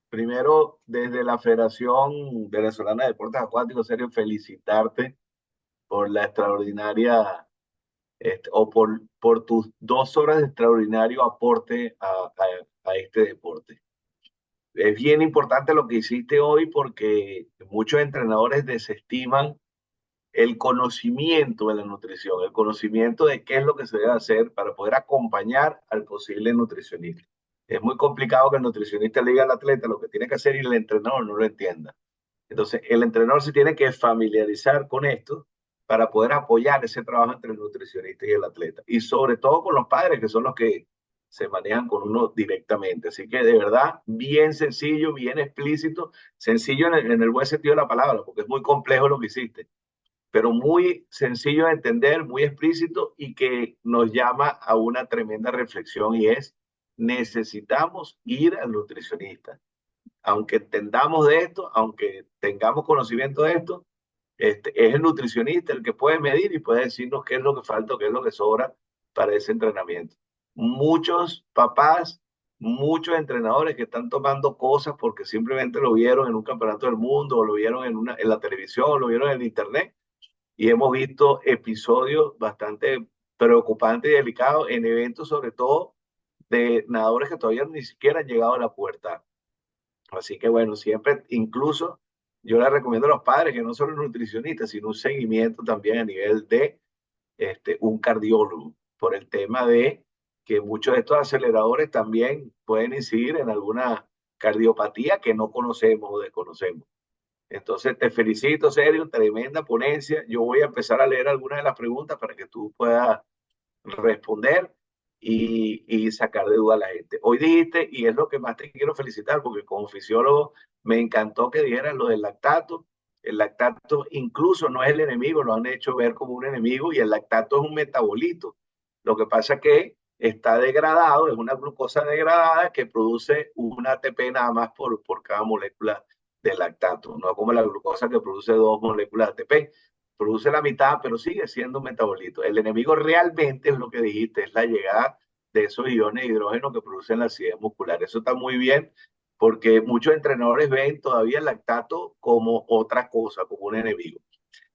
primero, desde la Federación Venezolana de Deportes Acuáticos, Sergio, felicitarte por la extraordinaria, o por tus 2 horas de extraordinario aporte a este deporte. Es bien importante lo que hiciste hoy porque muchos entrenadores desestiman el conocimiento de la nutrición, el conocimiento de qué es lo que se debe hacer para poder acompañar al posible nutricionista. Es muy complicado que el nutricionista le diga al atleta lo que tiene que hacer y el entrenador no lo entienda. Entonces, el entrenador se tiene que familiarizar con esto para poder apoyar ese trabajo entre el nutricionista y el atleta. Y sobre todo con los padres, que son los que se manejan con uno directamente. Así que de verdad, bien sencillo, bien explícito, sencillo en el buen sentido de la palabra, porque es muy complejo lo que hiciste, pero muy sencillo de entender, muy explícito y que nos llama a una tremenda reflexión y es, necesitamos ir al nutricionista. Aunque entendamos de esto, aunque tengamos conocimiento de esto, es el nutricionista el que puede medir y puede decirnos qué es lo que falta o qué es lo que sobra para ese entrenamiento. Muchos papás, muchos entrenadores que están tomando cosas porque simplemente lo vieron en un campeonato del mundo o lo vieron en la televisión o lo vieron en el internet y hemos visto episodios bastante preocupantes y delicados en eventos sobre todo de nadadores que todavía ni siquiera han llegado a la puerta. Así que bueno, siempre, incluso yo le recomiendo a los padres que no solo nutricionistas, sino un seguimiento también a nivel de un cardiólogo, por el tema de que muchos de estos aceleradores también pueden incidir en alguna cardiopatía que no conocemos o desconocemos. Entonces, te felicito, Sergio, tremenda ponencia. Yo voy a empezar a leer algunas de las preguntas para que tú puedas responder y sacar de duda a la gente. Hoy dijiste, y es lo que más te quiero felicitar, porque como fisiólogo me encantó que dijeras lo del lactato. El lactato incluso no es el enemigo, lo han hecho ver como un enemigo y el lactato es un metabolito. Lo que pasa es que está degradado, es una glucosa degradada que produce una ATP nada más por cada molécula de lactato, no como la glucosa que produce dos moléculas de ATP, produce la mitad, pero sigue siendo un metabolito. El enemigo realmente es lo que dijiste, es la llegada de esos iones de hidrógeno que producen la acidez muscular. Eso está muy bien porque muchos entrenadores ven todavía el lactato como otra cosa, como un enemigo.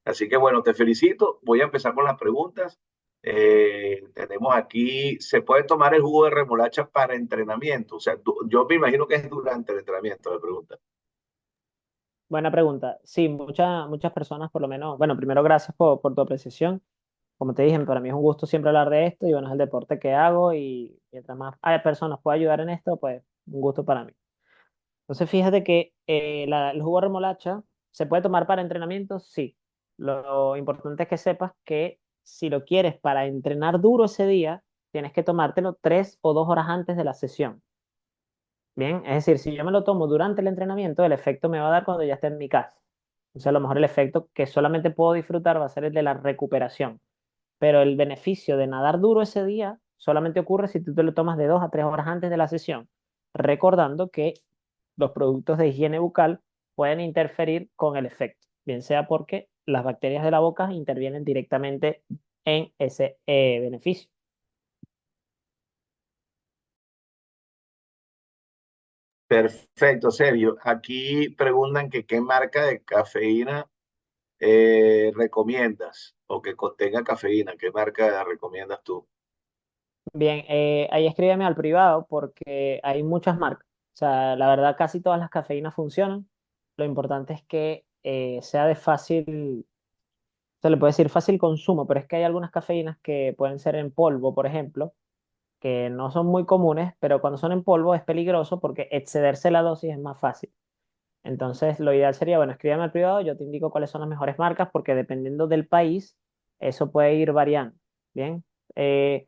Así que bueno, te felicito. Voy a empezar con las preguntas. Tenemos aquí, ¿se puede tomar el jugo de remolacha para entrenamiento? O sea, yo me imagino que es durante el entrenamiento, la pregunta. Buena pregunta. Sí, muchas personas, por lo menos, bueno, primero gracias por tu apreciación. Como te dije, para mí es un gusto siempre hablar de esto y bueno, es el deporte que hago y mientras más hay personas pueda ayudar en esto, pues un gusto para mí. Entonces, fíjate que el jugo de remolacha se puede tomar para entrenamiento, sí. Lo importante es que sepas que si lo quieres para entrenar duro ese día, tienes que tomártelo 3 o 2 horas antes de la sesión. Bien, es decir, si yo me lo tomo durante el entrenamiento, el efecto me va a dar cuando ya esté en mi casa. O sea, a lo mejor el efecto que solamente puedo disfrutar va a ser el de la recuperación. Pero el beneficio de nadar duro ese día solamente ocurre si tú te lo tomas de 2 a 3 horas antes de la sesión, recordando que los productos de higiene bucal pueden interferir con el efecto, bien sea porque las bacterias de la boca intervienen directamente en ese beneficio. Perfecto, Sergio. Aquí preguntan que qué marca de cafeína recomiendas o que contenga cafeína. ¿Qué marca recomiendas tú? Bien, ahí escríbeme al privado porque hay muchas marcas. O sea, la verdad casi todas las cafeínas funcionan. Lo importante es que sea de fácil, se le puede decir fácil consumo, pero es que hay algunas cafeínas que pueden ser en polvo, por ejemplo, que no son muy comunes, pero cuando son en polvo es peligroso porque excederse la dosis es más fácil. Entonces, lo ideal sería, bueno, escríbeme al privado, yo te indico cuáles son las mejores marcas porque dependiendo del país, eso puede ir variando. Bien. Eh,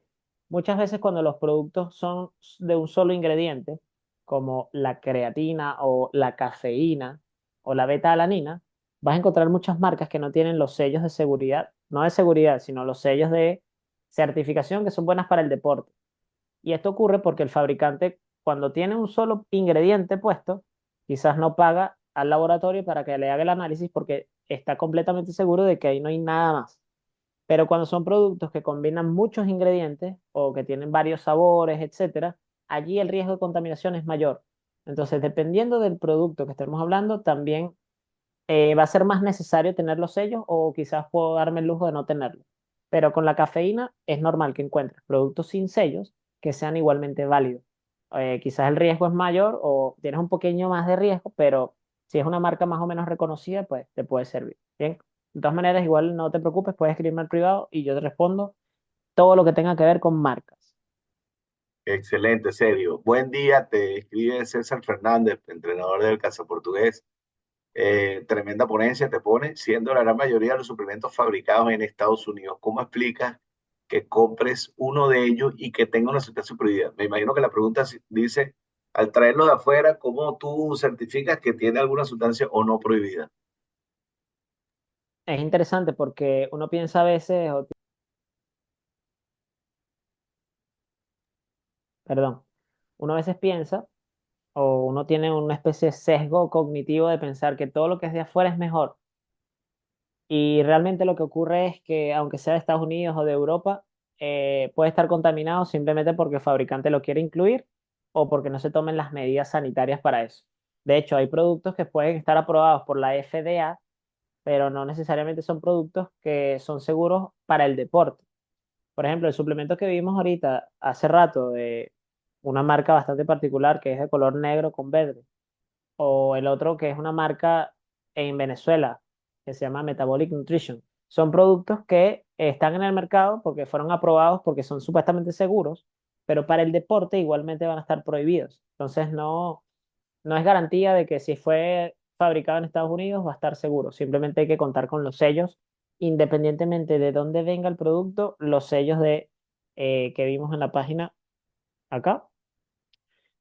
Muchas veces cuando los productos son de un solo ingrediente, como la creatina o la cafeína o la beta-alanina, vas a encontrar muchas marcas que no tienen los sellos de seguridad, no de seguridad, sino los sellos de certificación que son buenas para el deporte. Y esto ocurre porque el fabricante, cuando tiene un solo ingrediente puesto, quizás no paga al laboratorio para que le haga el análisis porque está completamente seguro de que ahí no hay nada más. Pero cuando son productos que combinan muchos ingredientes o que tienen varios sabores, etcétera, allí el riesgo de contaminación es mayor. Entonces, dependiendo del producto que estemos hablando, también va a ser más necesario tener los sellos o quizás puedo darme el lujo de no tenerlos. Pero con la cafeína es normal que encuentres productos sin sellos que sean igualmente válidos. Quizás el riesgo es mayor o tienes un pequeño más de riesgo, pero si es una marca más o menos reconocida, pues te puede servir. Bien, de todas maneras, igual no te preocupes, puedes escribirme al privado y yo te respondo todo lo que tenga que ver con marcas. Excelente, Sergio. Buen día, te escribe César Fernández, entrenador del Casa Portugués. tremenda ponencia te pone, siendo la gran mayoría de los suplementos fabricados en Estados Unidos. ¿Cómo explicas que compres uno de ellos y que tenga una sustancia prohibida? Me imagino que la pregunta dice, al traerlo de afuera, ¿cómo tú certificas que tiene alguna sustancia o no prohibida? Es interesante porque uno piensa a veces, perdón, uno a veces piensa o uno tiene una especie de sesgo cognitivo de pensar que todo lo que es de afuera es mejor. Y realmente lo que ocurre es que, aunque sea de Estados Unidos o de Europa, puede estar contaminado simplemente porque el fabricante lo quiere incluir o porque no se tomen las medidas sanitarias para eso. De hecho, hay productos que pueden estar aprobados por la FDA, pero no necesariamente son productos que son seguros para el deporte. Por ejemplo, el suplemento que vimos ahorita, hace rato, de una marca bastante particular que es de color negro con verde, o el otro que es una marca en Venezuela que se llama Metabolic Nutrition. Son productos que están en el mercado porque fueron aprobados porque son supuestamente seguros, pero para el deporte igualmente van a estar prohibidos. Entonces no es garantía de que si fue fabricado en Estados Unidos va a estar seguro. Simplemente hay que contar con los sellos, independientemente de dónde venga el producto, los sellos que vimos en la página acá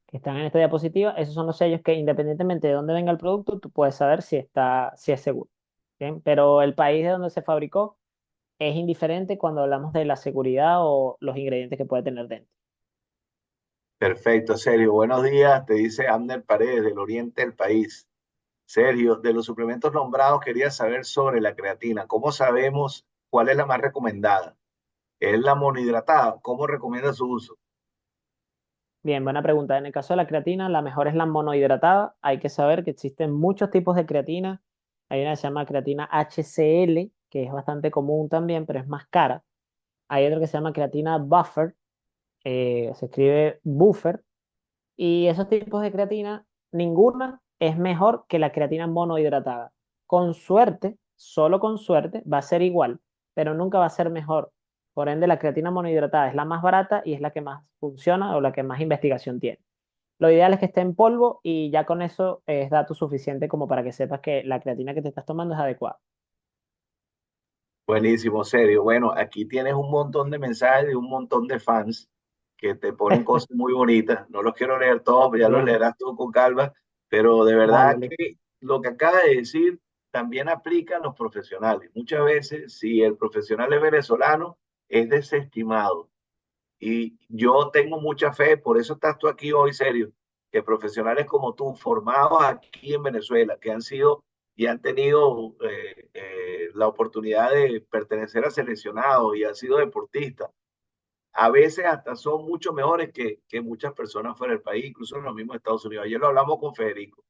que están en esta diapositiva, esos son los sellos que independientemente de dónde venga el producto, tú puedes saber si es seguro. ¿Bien? Pero el país de donde se fabricó es indiferente cuando hablamos de la seguridad o los ingredientes que puede tener dentro. Perfecto, Sergio. Buenos días, te dice Abner Paredes del oriente del país. Sergio, de los suplementos nombrados, quería saber sobre la creatina. ¿Cómo sabemos cuál es la más recomendada? ¿Es la monohidratada? ¿Cómo recomienda su uso? Bien, buena pregunta. En el caso de la creatina, la mejor es la monohidratada. Hay que saber que existen muchos tipos de creatina. Hay una que se llama creatina HCl, que es bastante común también, pero es más cara. Hay otra que se llama creatina buffer, se escribe buffer. Y esos tipos de creatina, ninguna es mejor que la creatina monohidratada. Con suerte, solo con suerte, va a ser igual, pero nunca va a ser mejor. Por ende, la creatina monohidratada es la más barata y es la que más funciona o la que más investigación tiene. Lo ideal es que esté en polvo y ya con eso es dato suficiente como para que sepas que la creatina que te estás tomando es adecuada. Buenísimo, Sergio. Bueno, aquí tienes un montón de mensajes de un montón de fans que te ponen cosas muy bonitas. No los quiero leer todos, ya los Bien, leerás tú con calma, pero de dale, verdad listo. que lo que acaba de decir también aplica a los profesionales. Muchas veces, si el profesional es venezolano, es desestimado. Y yo tengo mucha fe, por eso estás tú aquí hoy, Sergio, que profesionales como tú, formados aquí en Venezuela, que han sido y han tenido la oportunidad de pertenecer a seleccionados y han sido deportistas, a veces hasta son mucho mejores que muchas personas fuera del país, incluso en los mismos Estados Unidos. Ayer lo hablamos con Federico.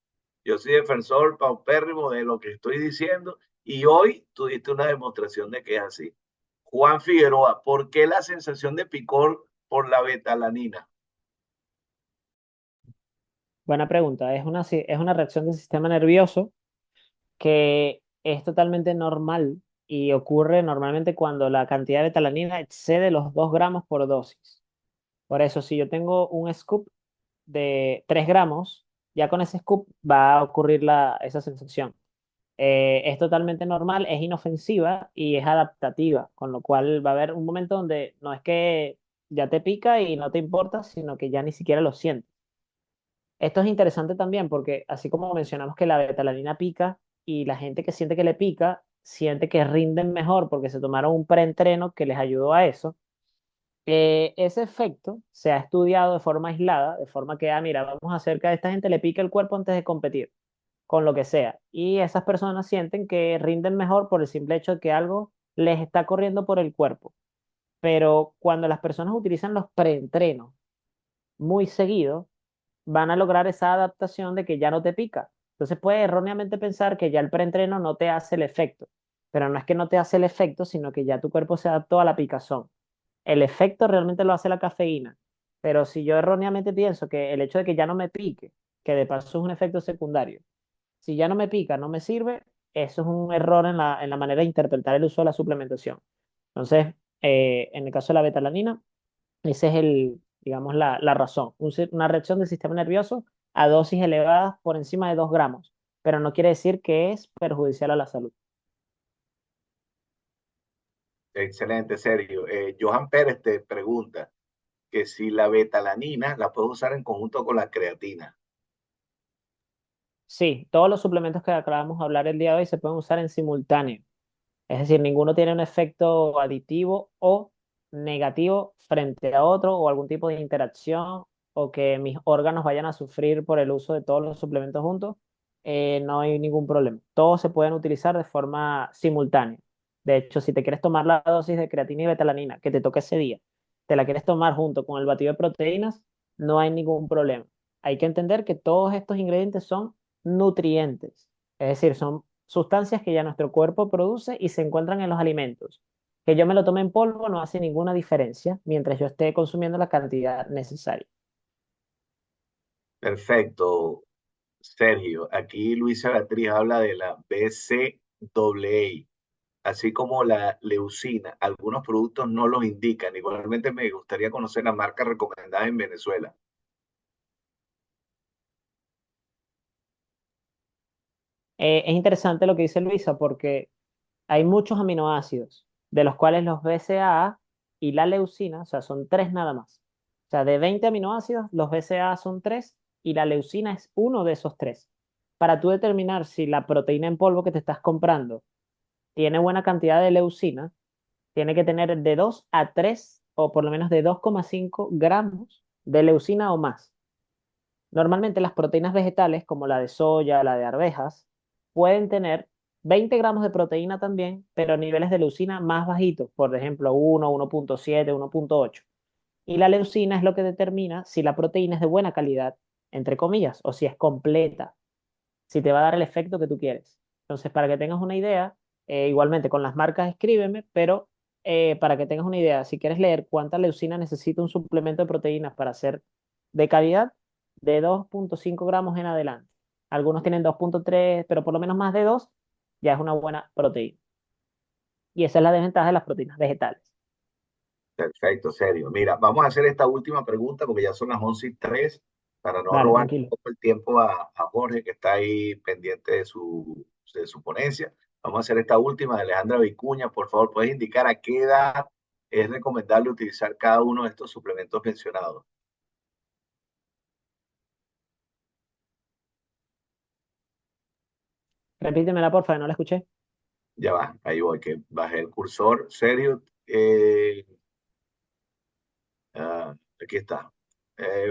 Yo soy defensor paupérrimo de lo que estoy diciendo y hoy tú diste una demostración de que es así. Juan Figueroa, ¿por qué la sensación de picor por la betalanina? Buena pregunta. Es una reacción del sistema nervioso que es totalmente normal y ocurre normalmente cuando la cantidad de betalanina excede los 2 gramos por dosis. Por eso, si yo tengo un scoop de 3 gramos, ya con ese scoop va a ocurrir esa sensación. Es totalmente normal, es inofensiva y es adaptativa, con lo cual va a haber un momento donde no es que ya te pica y no te importa, sino que ya ni siquiera lo sientes. Esto es interesante también porque así como mencionamos que la betalanina pica y la gente que siente que le pica, siente que rinden mejor porque se tomaron un preentreno que les ayudó a eso. Ese efecto se ha estudiado de forma aislada, de forma que, mira, vamos a hacer que a esta gente le pique el cuerpo antes de competir, con lo que sea. Y esas personas sienten que rinden mejor por el simple hecho de que algo les está corriendo por el cuerpo. Pero cuando las personas utilizan los preentrenos muy seguido, van a lograr esa adaptación de que ya no te pica. Entonces puedes erróneamente pensar que ya el preentreno no te hace el efecto, pero no es que no te hace el efecto, sino que ya tu cuerpo se adaptó a la picazón. El efecto realmente lo hace la cafeína, pero si yo erróneamente pienso que el hecho de que ya no me pique, que de paso es un efecto secundario, si ya no me pica, no me sirve, eso es un error en la manera de interpretar el uso de la suplementación. Entonces, en el caso de la betalanina, ese es digamos, la razón. Una reacción del sistema nervioso a dosis elevadas por encima de 2 gramos. pero no quiere decir que es perjudicial a la salud. Excelente, Sergio. Johan Pérez te pregunta que si la betalanina la puedes usar en conjunto con la creatina. Sí, todos los suplementos que acabamos de hablar el día de hoy se pueden usar en simultáneo. Es decir, ninguno tiene un efecto aditivo o negativo frente a otro o algún tipo de interacción o que mis órganos vayan a sufrir por el uso de todos los suplementos juntos. No hay ningún problema. Todos se pueden utilizar de forma simultánea. De hecho, si te quieres tomar la dosis de creatina y betalanina que te toque ese día, te la quieres tomar junto con el batido de proteínas, no hay ningún problema. Hay que entender que todos estos ingredientes son nutrientes, es decir, son sustancias que ya nuestro cuerpo produce y se encuentran en los alimentos. Que yo me lo tome en polvo no hace ninguna diferencia mientras yo esté consumiendo la cantidad necesaria. Perfecto, Sergio. Aquí Luisa Beatriz habla de la BCAA, así como la leucina. Algunos productos no los indican. Igualmente me gustaría conocer la marca recomendada en Venezuela. Es interesante lo que dice Luisa porque hay muchos aminoácidos, de los cuales los BCAA y la leucina, o sea, son tres nada más. O sea, de 20 aminoácidos, los BCAA son tres y la leucina es uno de esos tres. Para tú determinar si la proteína en polvo que te estás comprando tiene buena cantidad de leucina, tiene que tener de 2 a 3 o por lo menos de 2,5 gramos de leucina o más. Normalmente las proteínas vegetales, como la de soya, la de arvejas, pueden tener 20 gramos de proteína también, pero niveles de leucina más bajitos, por ejemplo 1, 1,7, 1,8. Y la leucina es lo que determina si la proteína es de buena calidad, entre comillas, o si es completa, si te va a dar el efecto que tú quieres. Entonces, para que tengas una idea, igualmente con las marcas escríbeme, pero para que tengas una idea, si quieres leer cuánta leucina necesita un suplemento de proteínas para ser de calidad, de 2,5 gramos en adelante. Algunos tienen 2,3, pero por lo menos más de 2 ya es una buena proteína. Y esa es la desventaja de las proteínas vegetales. Perfecto, Sergio. Mira, vamos a hacer esta última pregunta porque ya son las 11:03 para no Vale, robar tranquilo. poco el tiempo a Jorge que está ahí pendiente de su ponencia. Vamos a hacer esta última de Alejandra Vicuña. Por favor, ¿puedes indicar a qué edad es recomendable utilizar cada uno de estos suplementos mencionados? Repítemela, porfa, no la escuché. Ya va, ahí voy, que bajé el cursor. Sergio, aquí está.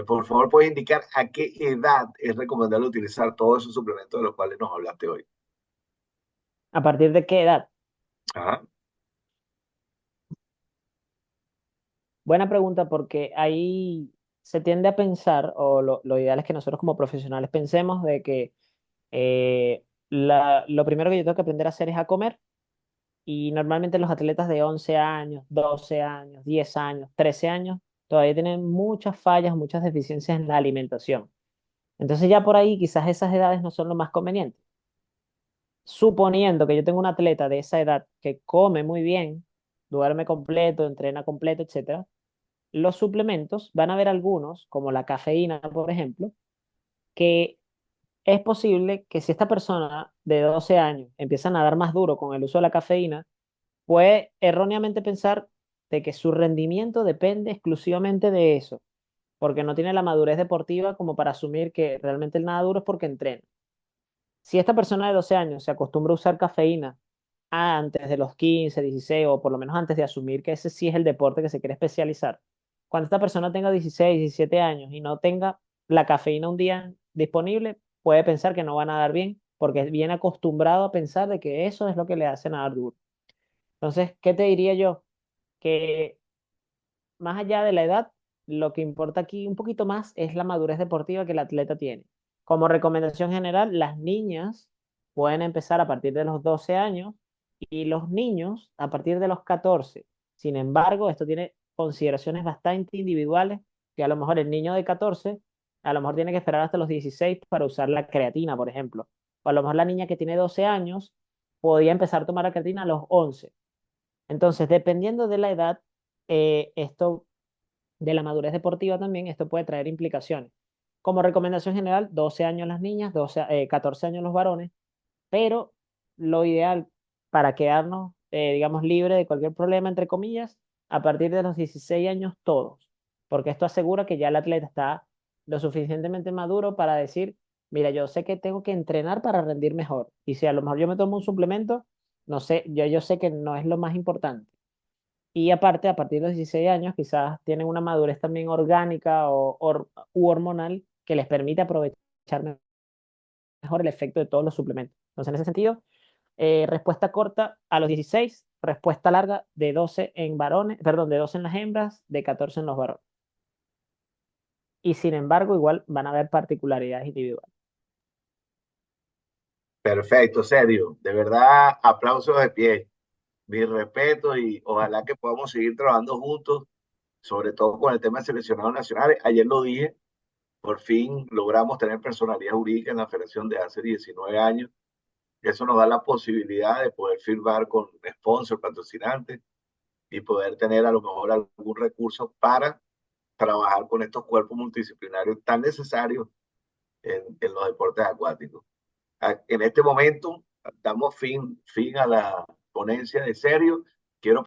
Por favor, ¿puedes indicar a qué edad es recomendable utilizar todos esos suplementos de los cuales nos hablaste hoy? ¿A partir de qué edad? Ajá. Buena pregunta porque ahí se tiende a pensar, o lo ideal es que nosotros como profesionales pensemos de que lo primero que yo tengo que aprender a hacer es a comer y normalmente los atletas de 11 años, 12 años, 10 años, 13 años todavía tienen muchas fallas, muchas deficiencias en la alimentación. Entonces ya por ahí quizás esas edades no son lo más conveniente. Suponiendo que yo tengo un atleta de esa edad que come muy bien, duerme completo, entrena completo, etcétera, los suplementos, van a haber algunos, como la cafeína, por ejemplo, que es posible que si esta persona de 12 años empieza a nadar más duro con el uso de la cafeína, puede erróneamente pensar de que su rendimiento depende exclusivamente de eso, porque no tiene la madurez deportiva como para asumir que realmente el nada duro es porque entrena. Si esta persona de 12 años se acostumbra a usar cafeína antes de los 15, 16 o por lo menos antes de asumir que ese sí es el deporte que se quiere especializar, cuando esta persona tenga 16, 17 años y no tenga la cafeína un día disponible, puede pensar que no va a nadar bien porque es bien acostumbrado a pensar de que eso es lo que le hace nadar duro. Entonces, ¿qué te diría yo? Que más allá de la edad, lo que importa aquí un poquito más es la madurez deportiva que el atleta tiene. Como recomendación general, las niñas pueden empezar a partir de los 12 años y los niños a partir de los 14. Sin embargo, esto tiene consideraciones bastante individuales, que a lo mejor el niño de 14, a lo mejor tiene que esperar hasta los 16 para usar la creatina, por ejemplo. O a lo mejor la niña que tiene 12 años podía empezar a tomar la creatina a los 11. Entonces, dependiendo de la edad, esto de la madurez deportiva también, esto puede traer implicaciones. como recomendación general, 12 años las niñas, 14 años los varones, pero lo ideal para quedarnos, digamos, libre de cualquier problema, entre comillas, a partir de los 16 años todos, porque esto asegura que ya el atleta está lo suficientemente maduro para decir, mira, yo sé que tengo que entrenar para rendir mejor, y si a lo mejor yo me tomo un suplemento, no sé, yo sé que no es lo más importante. Y aparte, a partir de los 16 años, quizás tienen una madurez también orgánica u hormonal que les permite aprovechar mejor el efecto de todos los suplementos. Entonces, en ese sentido, respuesta corta a los 16, respuesta larga de 12 en varones, perdón, de 12 en las hembras, de 14 en los varones. Y sin embargo, igual van a haber particularidades individuales. Perfecto, serio. De verdad, aplausos de pie. Mi respeto y ojalá que podamos seguir trabajando juntos, sobre todo con el tema de seleccionados nacionales. Ayer lo dije, por fin logramos tener personalidad jurídica en la federación de hace 19 años. Eso nos da la posibilidad de poder firmar con sponsor, patrocinantes y poder tener a lo mejor algún recurso para trabajar con estos cuerpos multidisciplinarios tan necesarios en los deportes acuáticos. En este momento damos fin a la ponencia de Sergio